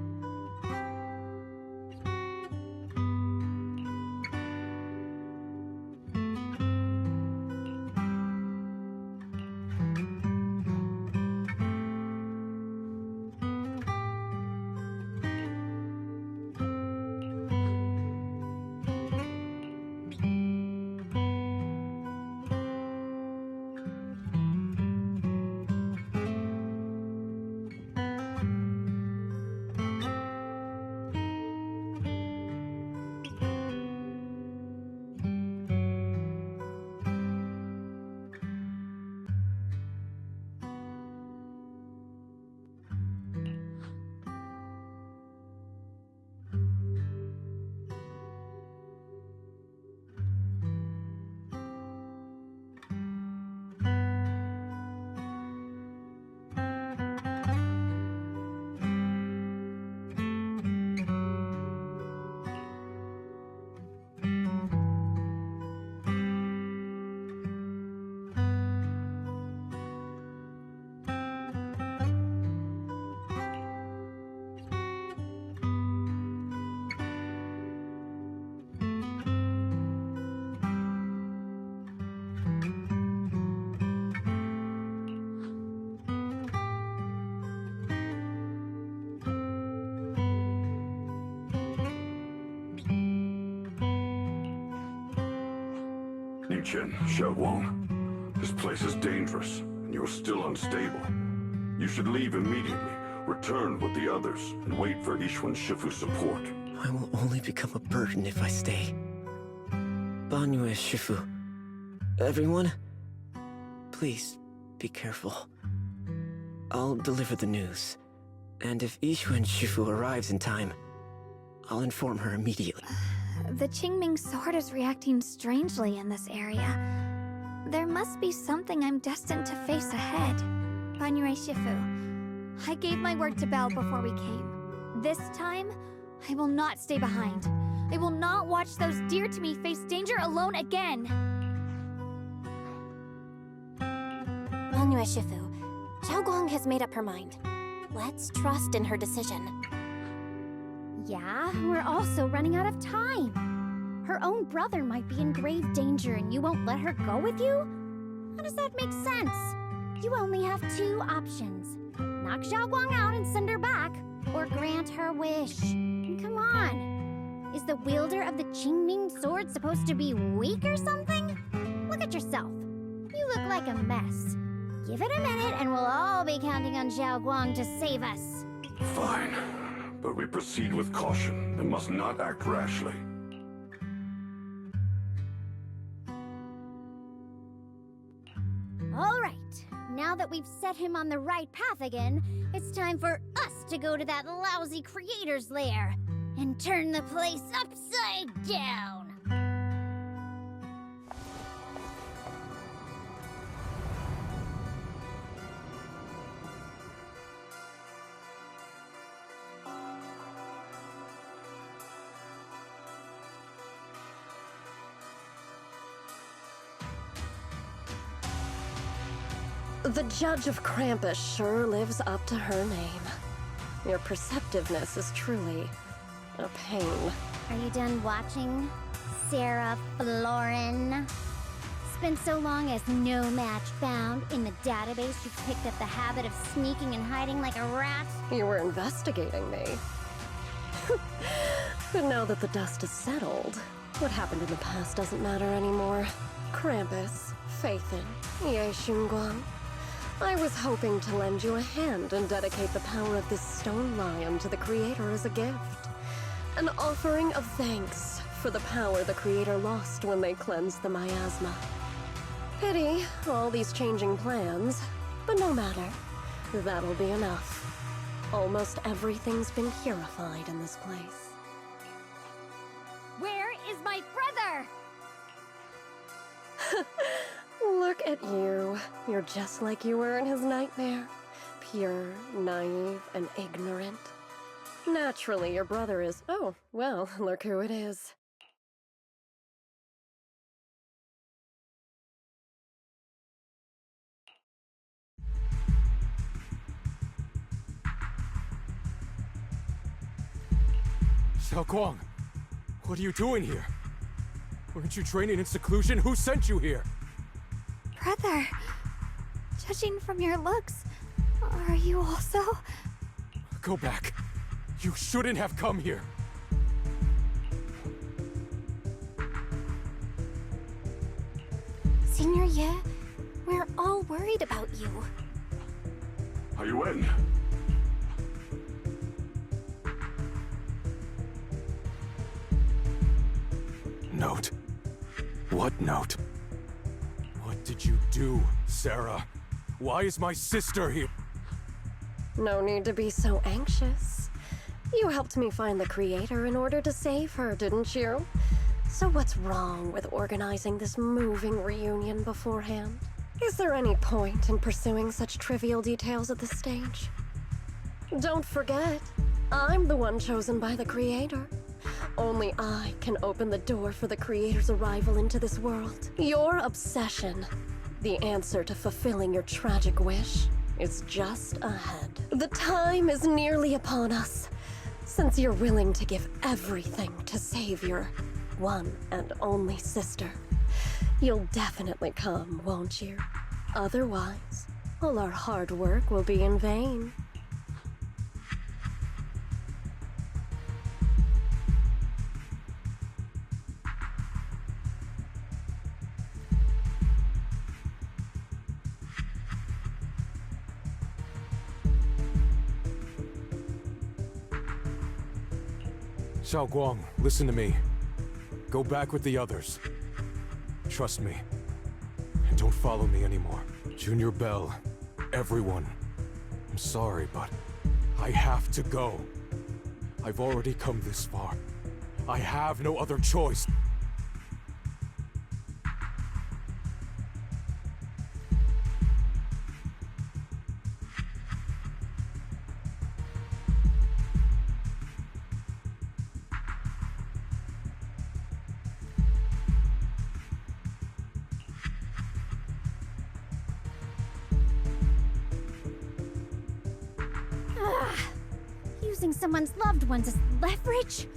Chen, Xiaoguang, this place is dangerous, and you're still unstable. You should leave immediately, return with the others, and wait for Yixuan Shifu's support. I will only become a burden if I stay. Banyue Shifu. Everyone, please be careful. I'll deliver the news. And if Yixuan Shifu arrives in time, I'll inform her immediately. The Qingming sword is reacting strangely in this area. There must be something I'm destined to face ahead. Banyue Shifu, I gave my word to Belle before we came. This time, I will not stay behind. I will not watch those dear to me face danger alone again. Banyue Shifu, Xiaoguang has made up her mind. Let's trust in her decision. Yeah, we're also running out of time. Her own brother might be in grave danger and you won't let her go with you? How does that make sense? You only have two options. Knock Xiaoguang out and send her back, or grant her wish. Come on. Is the wielder of the Qingming sword supposed to be weak or something? Look at yourself. You look like a mess. Give it a minute and we'll all be counting on Xiaoguang to save us. Fine. But we proceed with caution and must not act rashly. All right. Now that we've set him on the right path again, it's time for us to go to that lousy creator's lair and turn the place upside down. The Judge of Krampus sure lives up to her name. Your perceptiveness is truly a pain. Are you done watching, Sarah Florin? It's been so long as no match found. In the database, you've picked up the habit of sneaking and hiding like a rat. You were investigating me. But now that the dust is settled, what happened in the past doesn't matter anymore. Krampus, Faithin, Ye Xunguang. I was hoping to lend you a hand and dedicate the power of this stone lion to the Creator as a gift. An offering of thanks for the power the Creator lost when they cleansed the miasma. Pity, all these changing plans, but no matter. That'll be enough. Almost everything's been purified in this place. Where is my brother? Look at you. You're just like you were in his nightmare. Pure, naive, and ignorant. Naturally, your brother is... Oh, well, look who it is. Xiaoguang, what are you doing here? Weren't you training in seclusion? Who sent you here? Brother, judging from your looks, are you also? Go back. You shouldn't have come here. Senior Ye, we're all worried about you. Are you in? Note? What note? What did you do, Sarah? Why is my sister here? No need to be so anxious. You helped me find the creator in order to save her, didn't you? So what's wrong with organizing this moving reunion beforehand? Is there any point in pursuing such trivial details at this stage? Don't forget, I'm the one chosen by the creator. Only I can open the door for the creator's arrival into this world. Your obsession, the answer to fulfilling your tragic wish, is just ahead. The time is nearly upon us. Since you're willing to give everything to save your one and only sister, you'll definitely come, won't you? Otherwise, all our hard work will be in vain. Xiaoguang, listen to me. Go back with the others. Trust me. And don't follow me anymore. Junior Bell, everyone. I'm sorry, but I have to go. I've already come this far. I have no other choice. Using someone's loved ones as leverage?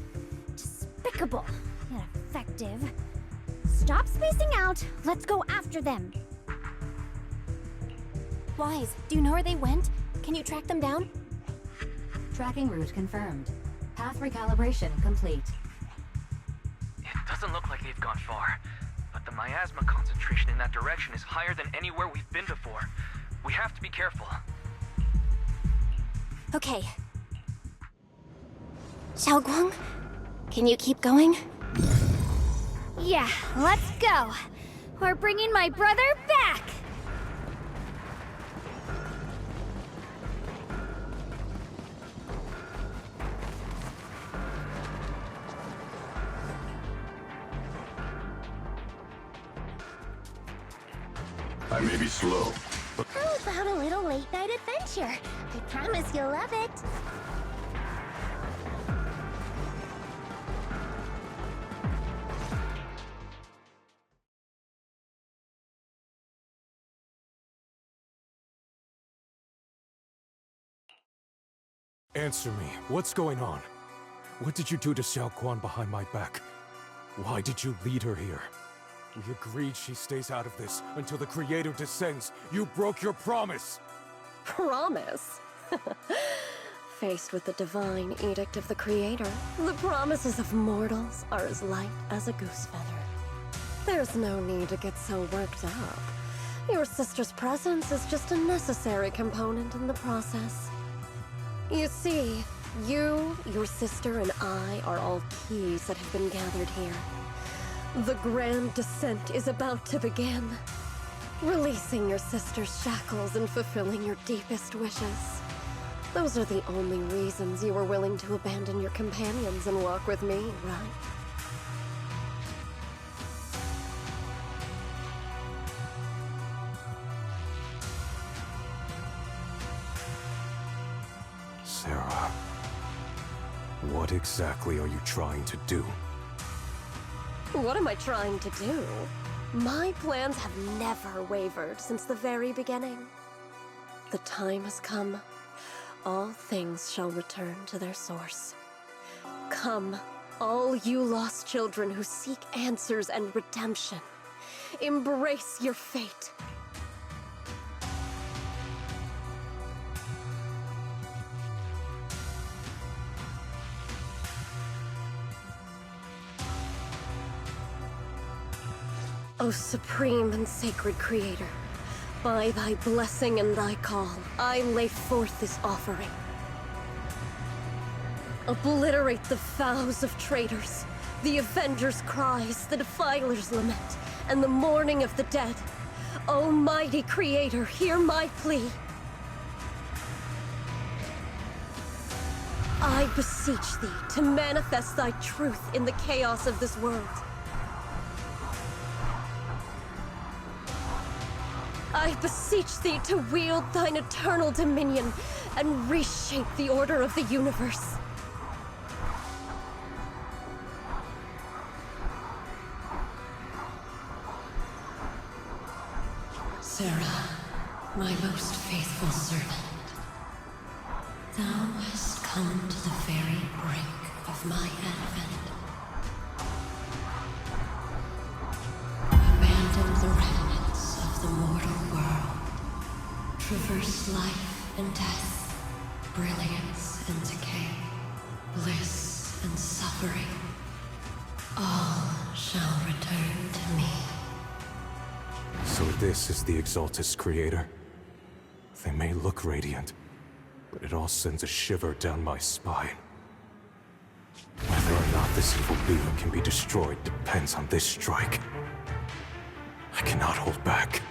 Despicable, yet effective. Stop spacing out. Let's go after them. Wise, do you know where they went? Can you track them down? Tracking route confirmed. Path recalibration complete. It doesn't look like they've gone far, but the miasma concentration in that direction is higher than anywhere we've been before. We have to be careful. Okay. Xiaoguang, can you keep going? Yeah, let's go. We're bringing my brother back. I may be slow, but How about a little late-night adventure? I promise you'll love it. Answer me. What's going on? What did you do to Xiaoguang behind my back? Why did you lead her here? We agreed she stays out of this until the Creator descends. You broke your promise! Promise? Faced with the divine edict of the Creator, the promises of mortals are as light as a goose feather. There's no need to get so worked up. Your sister's presence is just a necessary component in the process. You see, you, your sister, and I are all keys that have been gathered here. The grand descent is about to begin. Releasing your sister's shackles and fulfilling your deepest wishes. Those are the only reasons you were willing to abandon your companions and walk with me, right? Sarah, what exactly are you trying to do? What am I trying to do? My plans have never wavered since the very beginning. The time has come. All things shall return to their source. Come, all you lost children who seek answers and redemption. Embrace your fate. O supreme and sacred creator, by thy blessing and thy call, I lay forth this offering. Obliterate the vows of traitors, the avengers' cries, the defiler's lament, and the mourning of the dead. Almighty creator, hear my plea. I beseech thee to manifest thy truth in the chaos of this world. I beseech thee to wield thine eternal dominion and reshape the order of the universe. Sarah, my most faithful servant, thou hast come to the very brink of my advent. Abandon the remnants of the mortal world. Traverse life and death, brilliance and decay, bliss and suffering. All shall return to me. So this is the Exaltus creator. They may look radiant, but it all sends a shiver down my spine. Whether or not this evil being can be destroyed depends on this strike. I cannot hold back.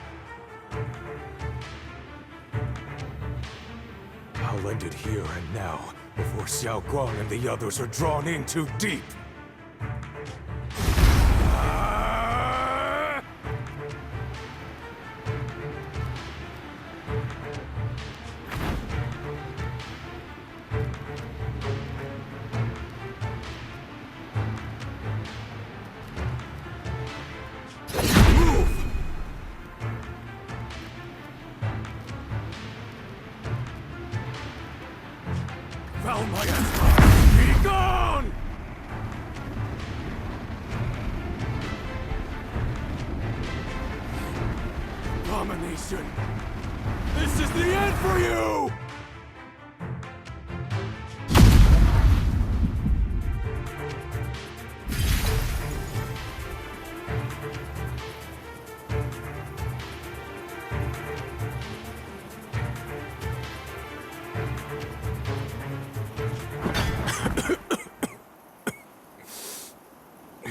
I'll end it here and now, before Xiao Guang and the others are drawn in too deep. Be gone! Abomination! This is the end for you!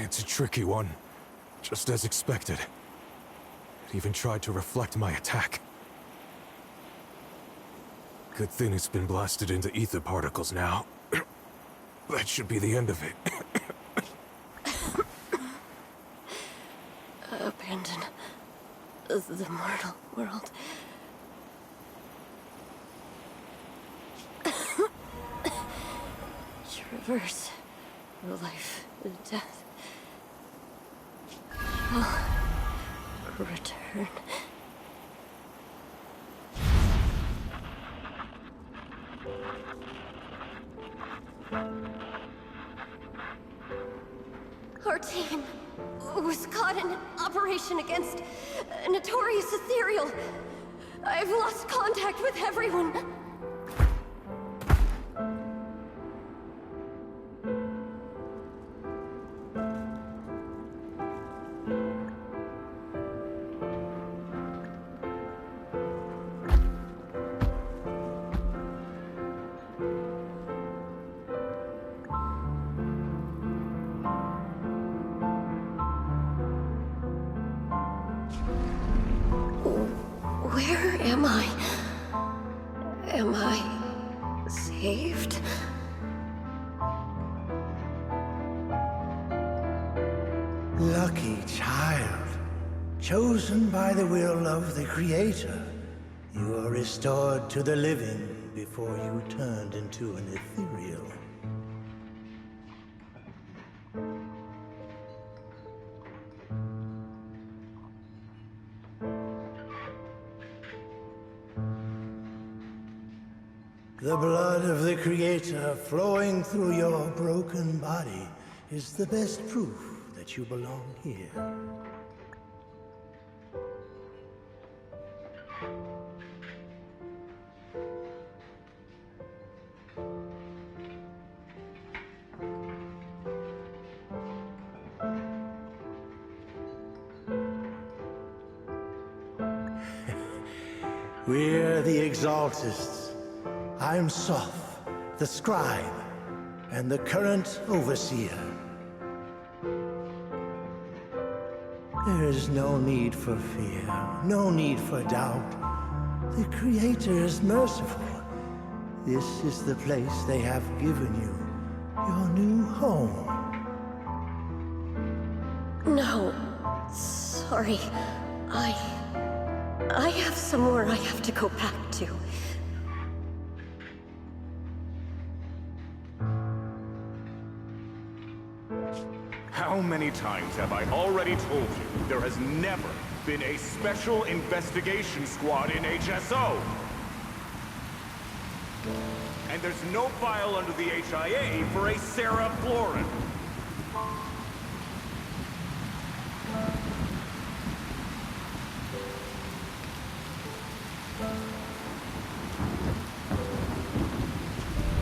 It's a tricky one, just as expected. It even tried to reflect my attack. Good thing it's been blasted into ether particles now. That should be the end of it. Abandon the mortal world. Traverse life and death. Return. Our team was caught in an operation against a notorious ethereal. I've lost contact with everyone. Where am I? Am I Saved? Lucky child. Chosen by the will of the Creator. You were restored to the living before you turned into an ethereal. The blood of the Creator flowing through your broken body is the best proof that you belong here. We're the Exaltists. I'm Soph, the Scribe, and the current Overseer. There is no need for fear, no need for doubt. The Creator is merciful. This is the place they have given you, your new home. No. Sorry. I have somewhere I have to go back to. How many times have I already told you there has never been a special investigation squad in HSO? And there's no file under the HIA for a Sarah Florin.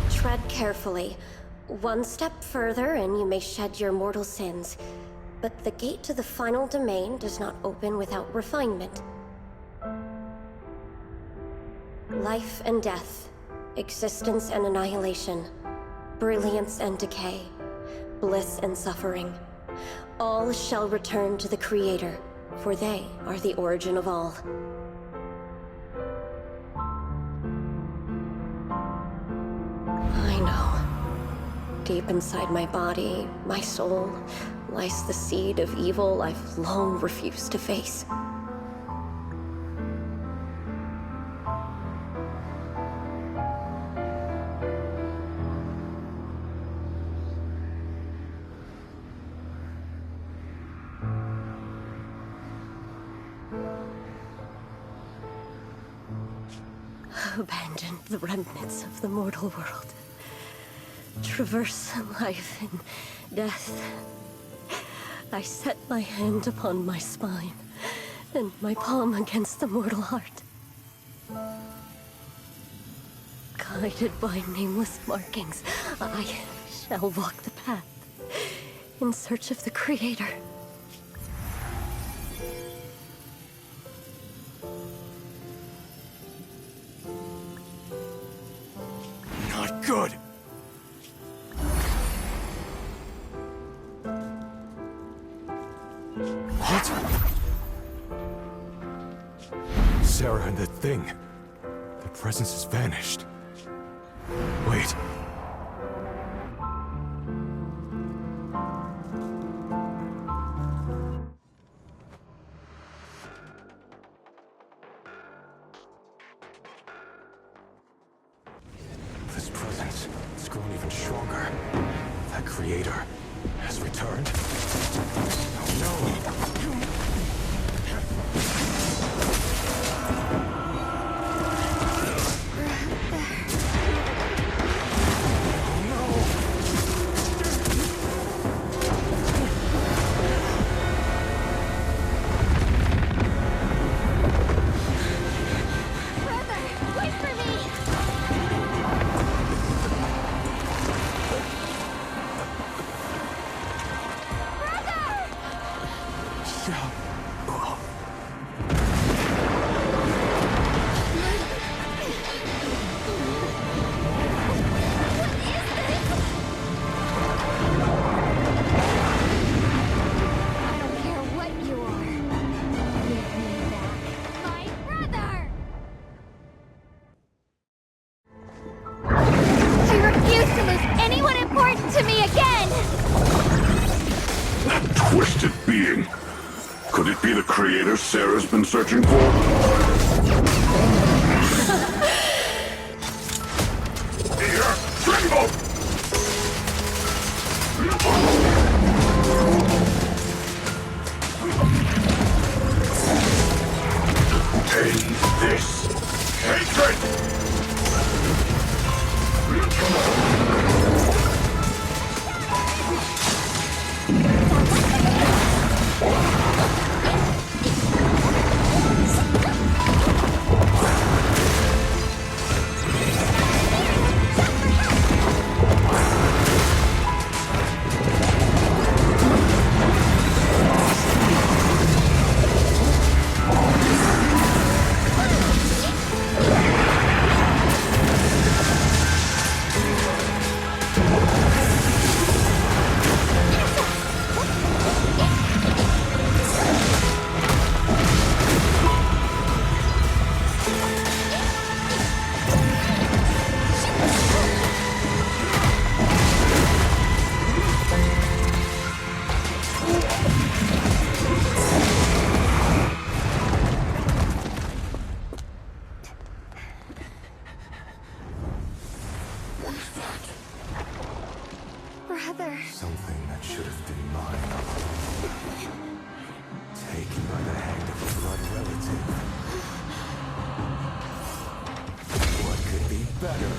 Tread carefully. One step further and you may shed your mortal sins. But the gate to the final domain does not open without refinement. Life and death, existence and annihilation, brilliance and decay, bliss and suffering. All shall return to the Creator, for they are the origin of all. I know. Deep inside my body, my soul, lies the seed of evil I've long refused to face. Abandoned the remnants of the mortal world. Traverse life and death. I set my hand upon my spine, and my palm against the mortal heart. Guided by nameless markings, I shall walk the path, in search of the Creator. Not good! What? Sarah and that thing. Their presence has vanished. Wait. This presence has grown even stronger. That Creator has returned. Oh no! Shell. to me again! That twisted being. Could it be the creator Sarah's been searching for? Here, Rainbow! End this hatred! Brother. Something that should have been mine. Taken by the hand of a blood relative. What could be better?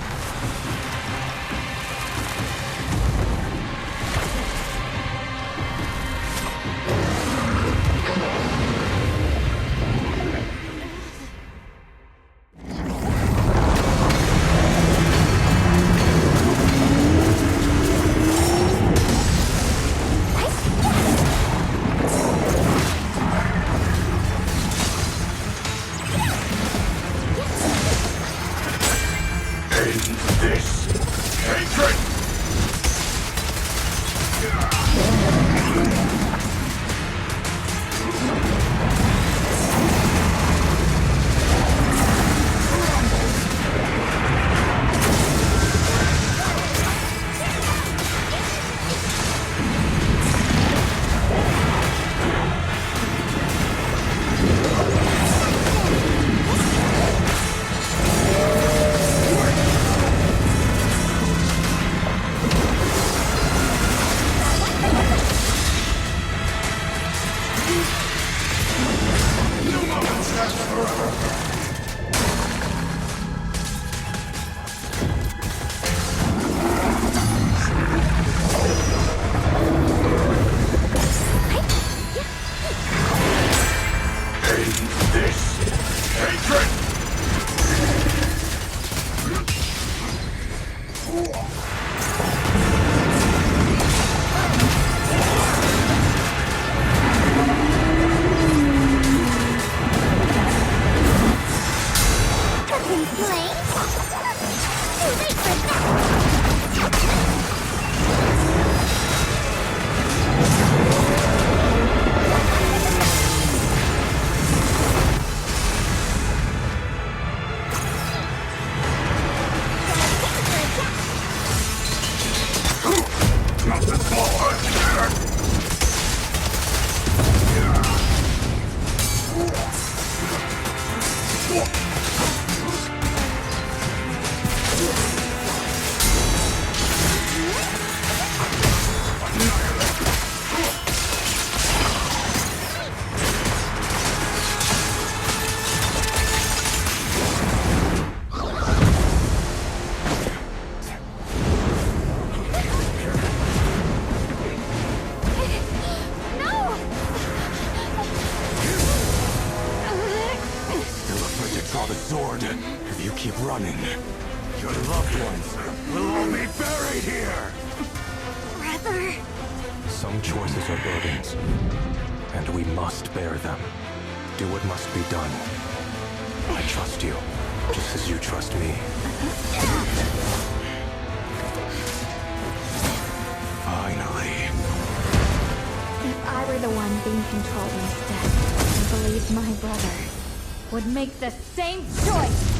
Would make the same choice!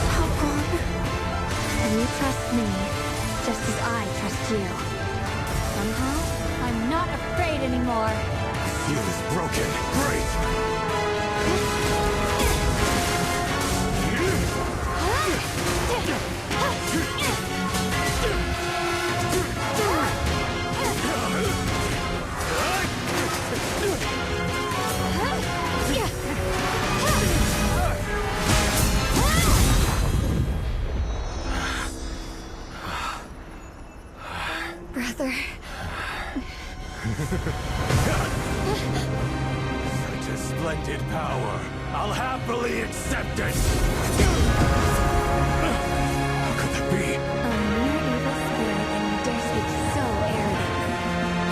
How long me, just as I trust you. Somehow, I'm not afraid anymore. Shield is broken. Great! Brother. Such a splendid power. I'll happily accept it. How could that be? A mere evil spirit and you dare speak so arrogantly.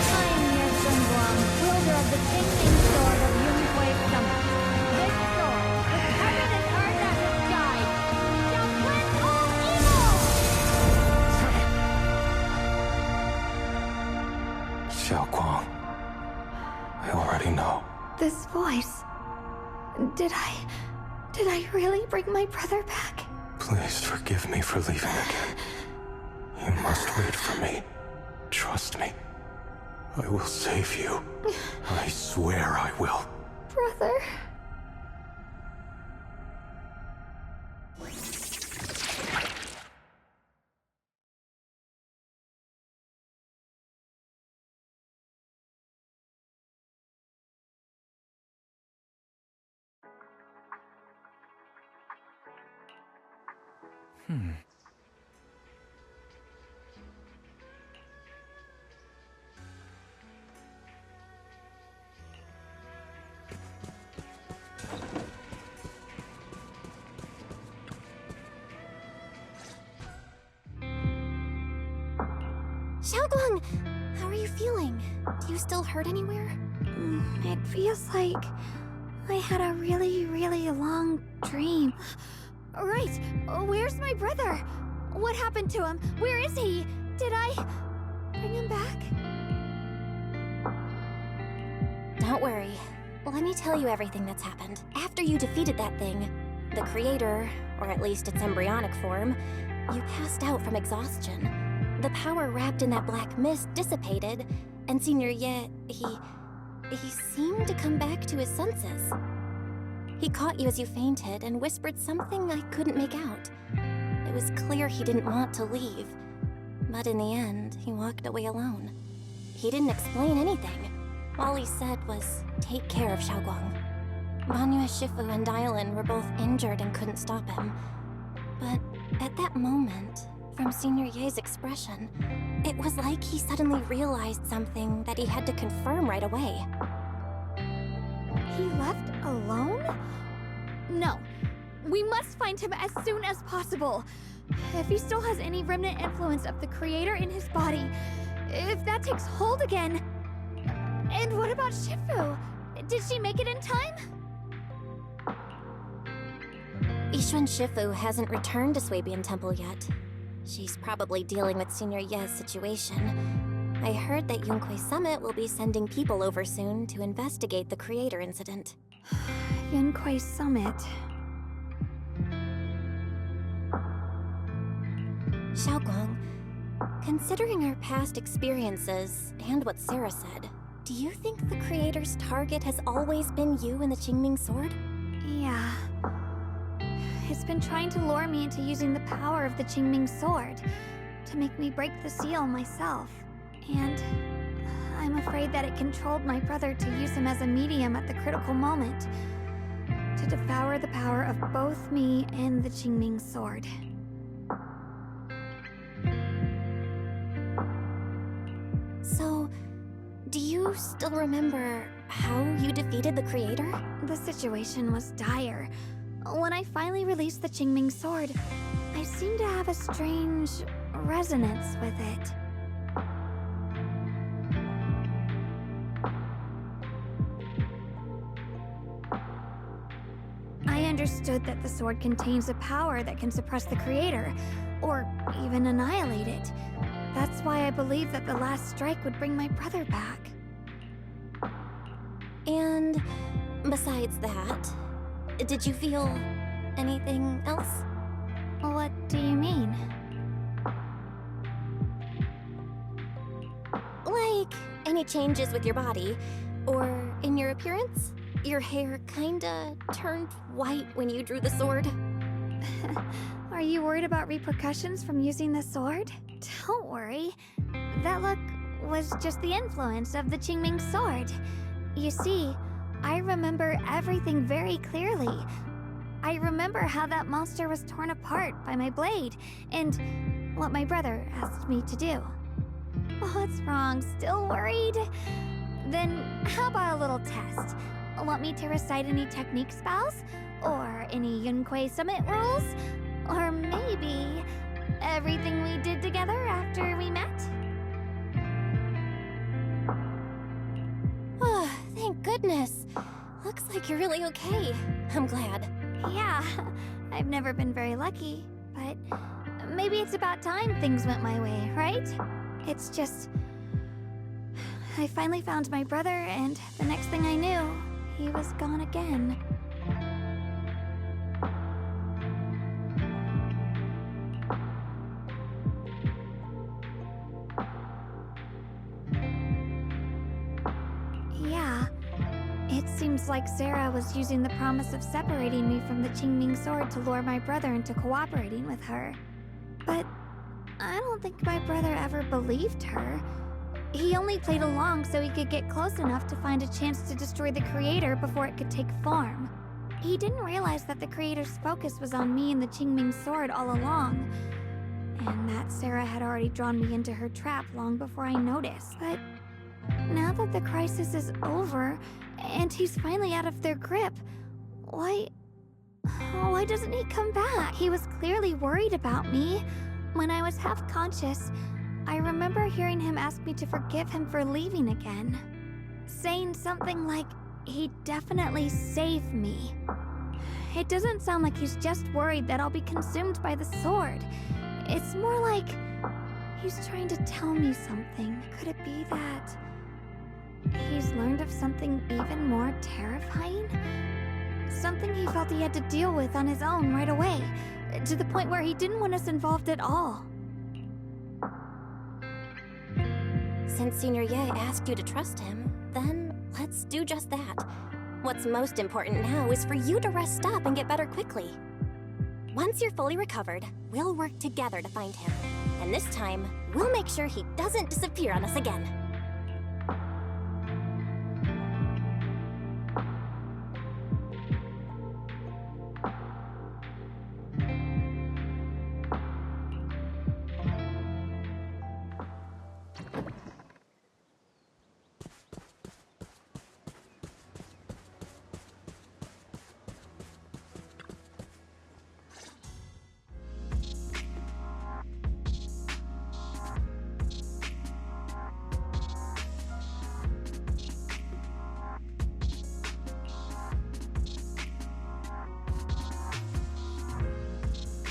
I am Ye Zhenguang, wielder of the Qingming Sword of Yunhui Summit. This sword, with heaven and earth as its guide, shall cleanse all evil! Xiaoguang, I already know. This voice. Did I really bring my brother back? Please forgive me for leaving again. You must wait for me. Trust me. I will save you. I swear I will. Brother. Xiaoguang, how are you feeling? Do you still hurt anywhere? It feels like I had a really, really long dream. Right, where's my brother? What happened to him? Where is he? Did I bring him back? Don't worry. Let me tell you everything that's happened. After you defeated that thing, the creator, or at least its embryonic form, you passed out from exhaustion. The power wrapped in that black mist dissipated, and Senior Ye, he seemed to come back to his senses. He caught you as you fainted and whispered something I couldn't make out. It was clear he didn't want to leave, but in the end, he walked away alone. He didn't explain anything. All he said was, take care of Xiaoguang. Banyue, Shifu, and Dylan were both injured and couldn't stop him. But at that moment, from Senior Ye's expression, it was like he suddenly realized something that he had to confirm right away. He left alone? No. We must find him as soon as possible. If he still has any remnant influence of the creator in his body, if that takes hold again. And what about Shifu? Did she make it in time? Yixuan Shifu hasn't returned to Swabian Temple yet. She's probably dealing with Senior Ye's situation. I heard that Yunhui Summit will be sending people over soon to investigate the creator incident. Yunhui Summit. Xiaoguang, considering our past experiences and what Sarah said, do you think the creator's target has always been you and the Qingming Sword? Yeah. It's been trying to lure me into using the power of the Qingming Sword to make me break the seal myself. And I'm afraid that it controlled my brother to use him as a medium at the critical moment, to devour the power of both me and the Qingming Sword. So, do you still remember how you defeated the creator? The situation was dire. When I finally released the Qingming Sword, I seemed to have a strange resonance with it. I understood that the sword contains a power that can suppress the creator, or even annihilate it. That's why I believed that the last strike would bring my brother back. And besides that, did you feel anything else? What do you mean? Any changes with your body? Or in your appearance? Your hair kinda turned white when you drew the sword? Are you worried about repercussions from using the sword? Don't worry. That look was just the influence of the Qingming sword. You see, I remember everything very clearly. I remember how that monster was torn apart by my blade, and what my brother asked me to do. What's wrong? Still worried? Then how about a little test? Want me to recite any technique spells? Or any Yunquei Summit rules? Or maybe everything we did together after we met? Oh, thank goodness. Looks like you're really okay. I'm glad. Yeah, I've never been very lucky, but maybe it's about time things went my way, right? It's just... I finally found my brother, and the next thing I knew, he was gone again. Yeah. It seems like Sarah was using the promise of separating me from the Qingming sword to lure my brother into cooperating with her. But I don't think my brother ever believed her. He only played along so he could get close enough to find a chance to destroy the creator before it could take form. He didn't realize that the creator's focus was on me and the Qingming sword all along, and that Sarah had already drawn me into her trap long before I noticed. But now that the crisis is over, and he's finally out of their grip, why doesn't he come back? He was clearly worried about me. When I was half conscious, I remember hearing him ask me to forgive him for leaving again, saying something like, he'd definitely save me. It doesn't sound like he's just worried that I'll be consumed by the sword. It's more like he's trying to tell me something. Could it be that he's learned of something even more terrifying? Something he felt he had to deal with on his own right away, to the point where he didn't want us involved at all. Since Senior Ye asked you to trust him, then let's do just that. What's most important now is for you to rest up and get better quickly. Once you're fully recovered, we'll work together to find him. And this time, we'll make sure he doesn't disappear on us again.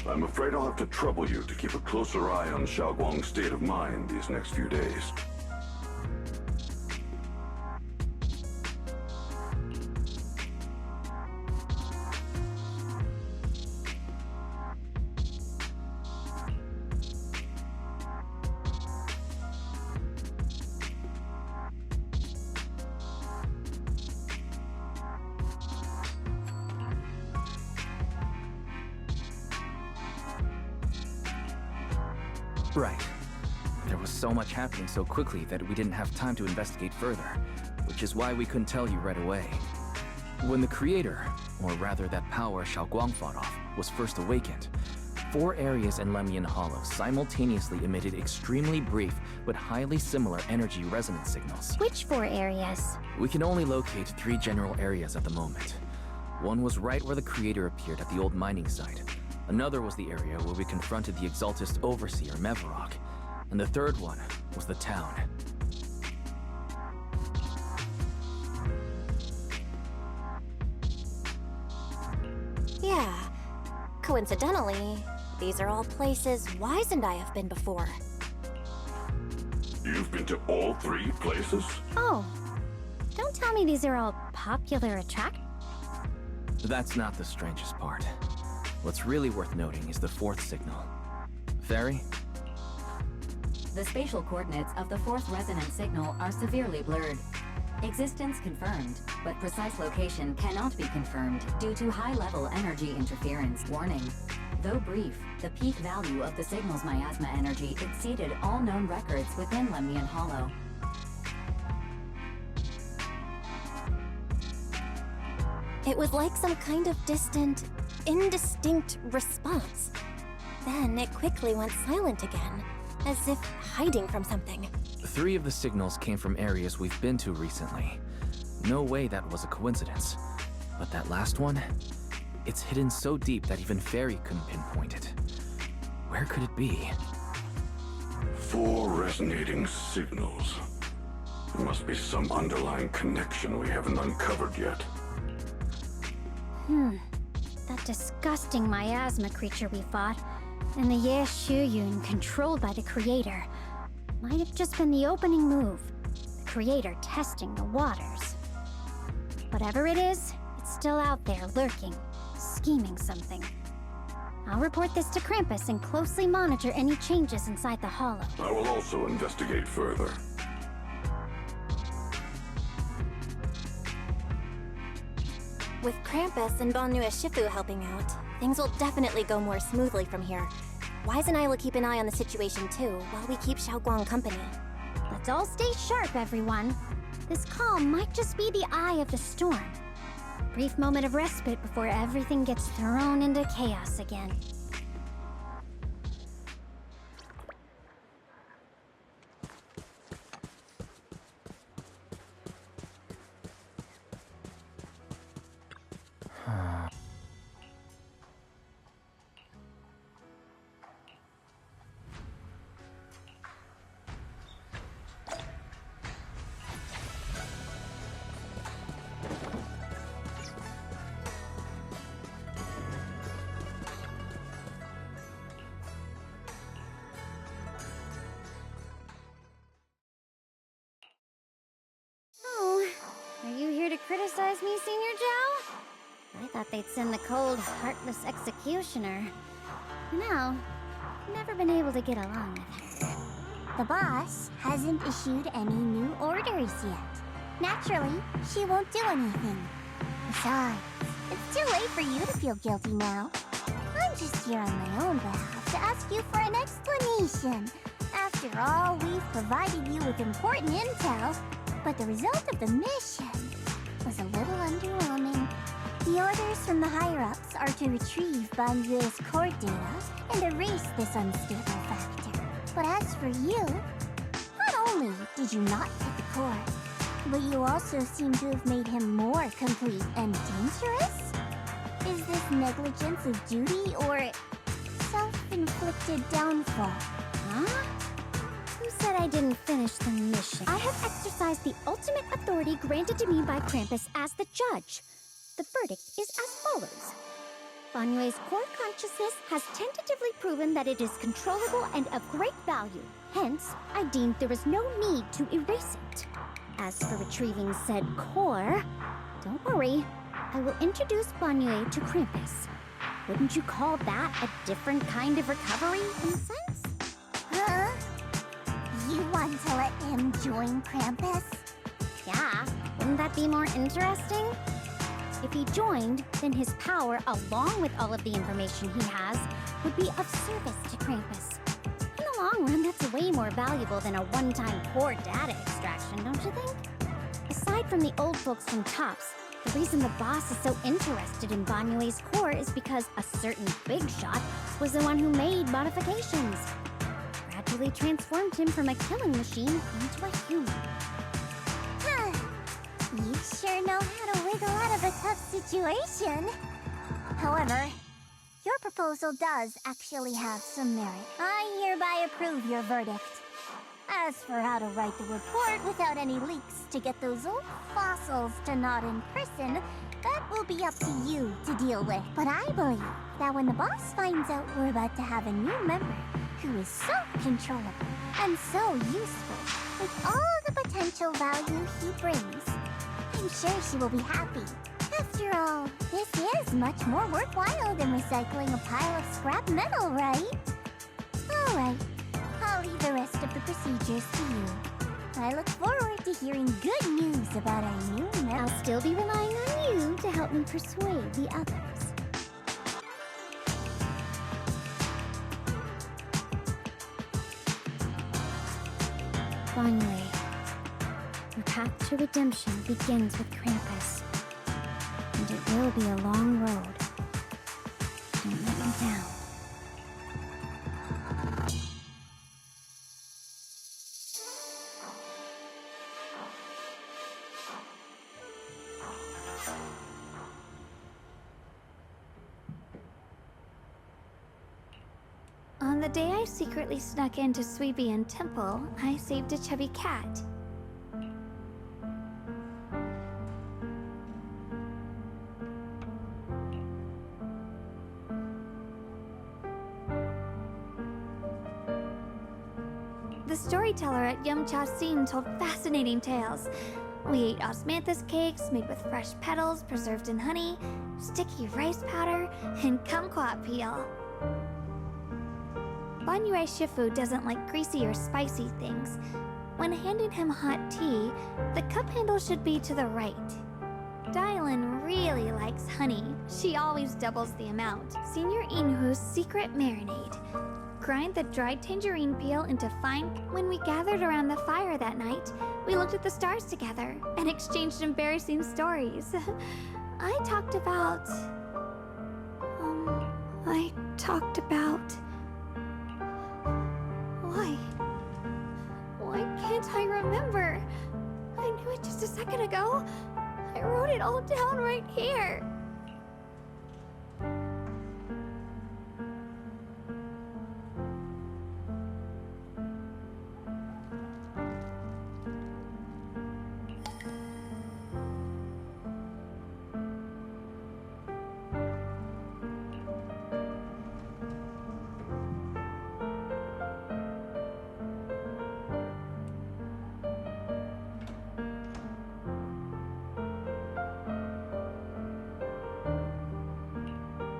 I'm afraid I'll have to trouble you to keep a closer eye on Xiaoguang's state of mind these next few days. Right. There was so much happening so quickly that we didn't have time to investigate further, which is why we couldn't tell you right away. When the creator, or rather that power Xiaoguang fought off, was first awakened, 4 areas in Lemyan Hollow simultaneously emitted extremely brief but highly similar energy resonance signals. Which 4 areas? We can only locate 3 general areas at the moment. One was right where the creator appeared at the old mining site. Another was the area where we confronted the Exaltist Overseer, Mevarok. And the third one was the town. Yeah. Coincidentally, these are all places Wise and I have been before. You've been to all 3 places? Oh. Don't tell me these are all popular attractions. That's not the strangest part. What's really worth noting is the 4th signal. Fairy? The spatial coordinates of the fourth resonance signal are severely blurred. Existence confirmed, but precise location cannot be confirmed due to high-level energy interference. Warning. Though brief, the peak value of the signal's miasma energy exceeded all known records within Lemnian Hollow. It was like some kind of distant, indistinct response. Then it quickly went silent again, as if hiding from something. 3 of the signals came from areas we've been to recently. No way that was a coincidence. But that last one? It's hidden so deep that even Fairy couldn't pinpoint it. Where could it be? 4 resonating signals. There must be some underlying connection we haven't uncovered yet. That disgusting miasma creature we fought, and the Ye Shuyun controlled by the Creator, might have just been the opening move. The Creator testing the waters. Whatever it is, it's still out there lurking, scheming something. I'll report this to Krampus and closely monitor any changes inside the Hollow. I will also investigate further. With Krampus and Banue Shifu helping out, things will definitely go more smoothly from here. Wise and I will keep an eye on the situation too, while we keep Xiaoguang company. Let's all stay sharp, everyone. This calm might just be the eye of the storm. Brief moment of respite before everything gets thrown into chaos again. Are you here to criticize me, Senior Zhao? I thought they'd send the cold, heartless executioner. No, never been able to get along with her. The boss hasn't issued any new orders yet. Naturally, she won't do anything. Besides, it's too late for you to feel guilty now. I'm just here on my own behalf to ask you for an explanation. After all, we've provided you with important intel, but the result of the mission was a little underwhelming. The orders from the higher-ups are to retrieve Banyue's core data and erase this unstable factor. But as for you, not only did you not get the core, but you also seem to have made him more complete and dangerous? Is this negligence of duty or self-inflicted downfall? Huh? Who said I didn't finish the mission? I have exercised the ultimate authority granted to me by Krampus as the judge. The verdict is as follows. Banyue's core consciousness has tentatively proven that it is controllable and of great value. Hence, I deemed there is no need to erase it. As for retrieving said core, don't worry. I will introduce Banyue to Krampus. Wouldn't you call that a different kind of recovery, in a sense? Huh? You want to let him join Krampus? Yeah, wouldn't that be more interesting? If he joined, then his power, along with all of the information he has, would be of service to Krampus. In the long run, that's way more valuable than a one-time core data extraction, don't you think? Aside from the old folks from TOPS, the reason the boss is so interested in Banyue's core is because a certain big shot was the one who made modifications. Gradually transformed him from a killing machine into a human. Huh. You sure know how to wiggle out of a tough situation. However, your proposal does actually have some merit. I hereby approve your verdict. As for how to write the report without any leaks to get those old fossils to not in prison, that will be up to you to deal with. But I believe that when the boss finds out we're about to have a new member who is so controllable and so useful, with all the potential value he brings, I'm sure she will be happy. After all, this is much more worthwhile than recycling a pile of scrap metal, right? Alright, I'll leave leave the rest of the procedures to you. I look forward to hearing good news about our new member. I'll still be relying on you to help me persuade the others. Finally, your path to redemption begins with Krampus. And it will be a long road. Don't let me down. On the day I secretly snuck into Sweebian Temple, I saved a chubby cat. The storyteller at Yumcha Scene told fascinating tales. We ate osmanthus cakes made with fresh petals preserved in honey, sticky rice powder, and kumquat peel. Banyue Shifu doesn't like greasy or spicy things. When handing him hot tea, the cup handle should be to the right. Dylan really likes honey. She always doubles the amount. Senior Inhu's secret marinade. Grind the dried tangerine peel into fine. When we gathered around the fire that night, we looked at the stars together and exchanged embarrassing stories. I talked about... Why can't I remember? I knew it just a second ago. I wrote it all down right here.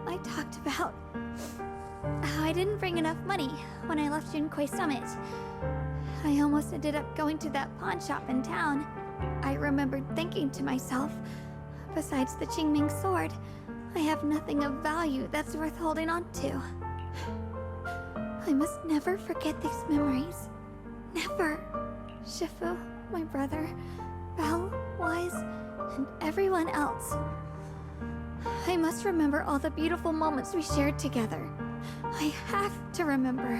I talked about how I didn't bring enough money when I left Junkoi Summit. I almost ended up going to that pawn shop in town. I remembered thinking to myself, besides the Qingming sword, I have nothing of value that's worth holding on to. I must never forget these memories. Never. Shifu, my brother, Belle, Wise, and everyone else. I must remember all the beautiful moments we shared together. I have to remember.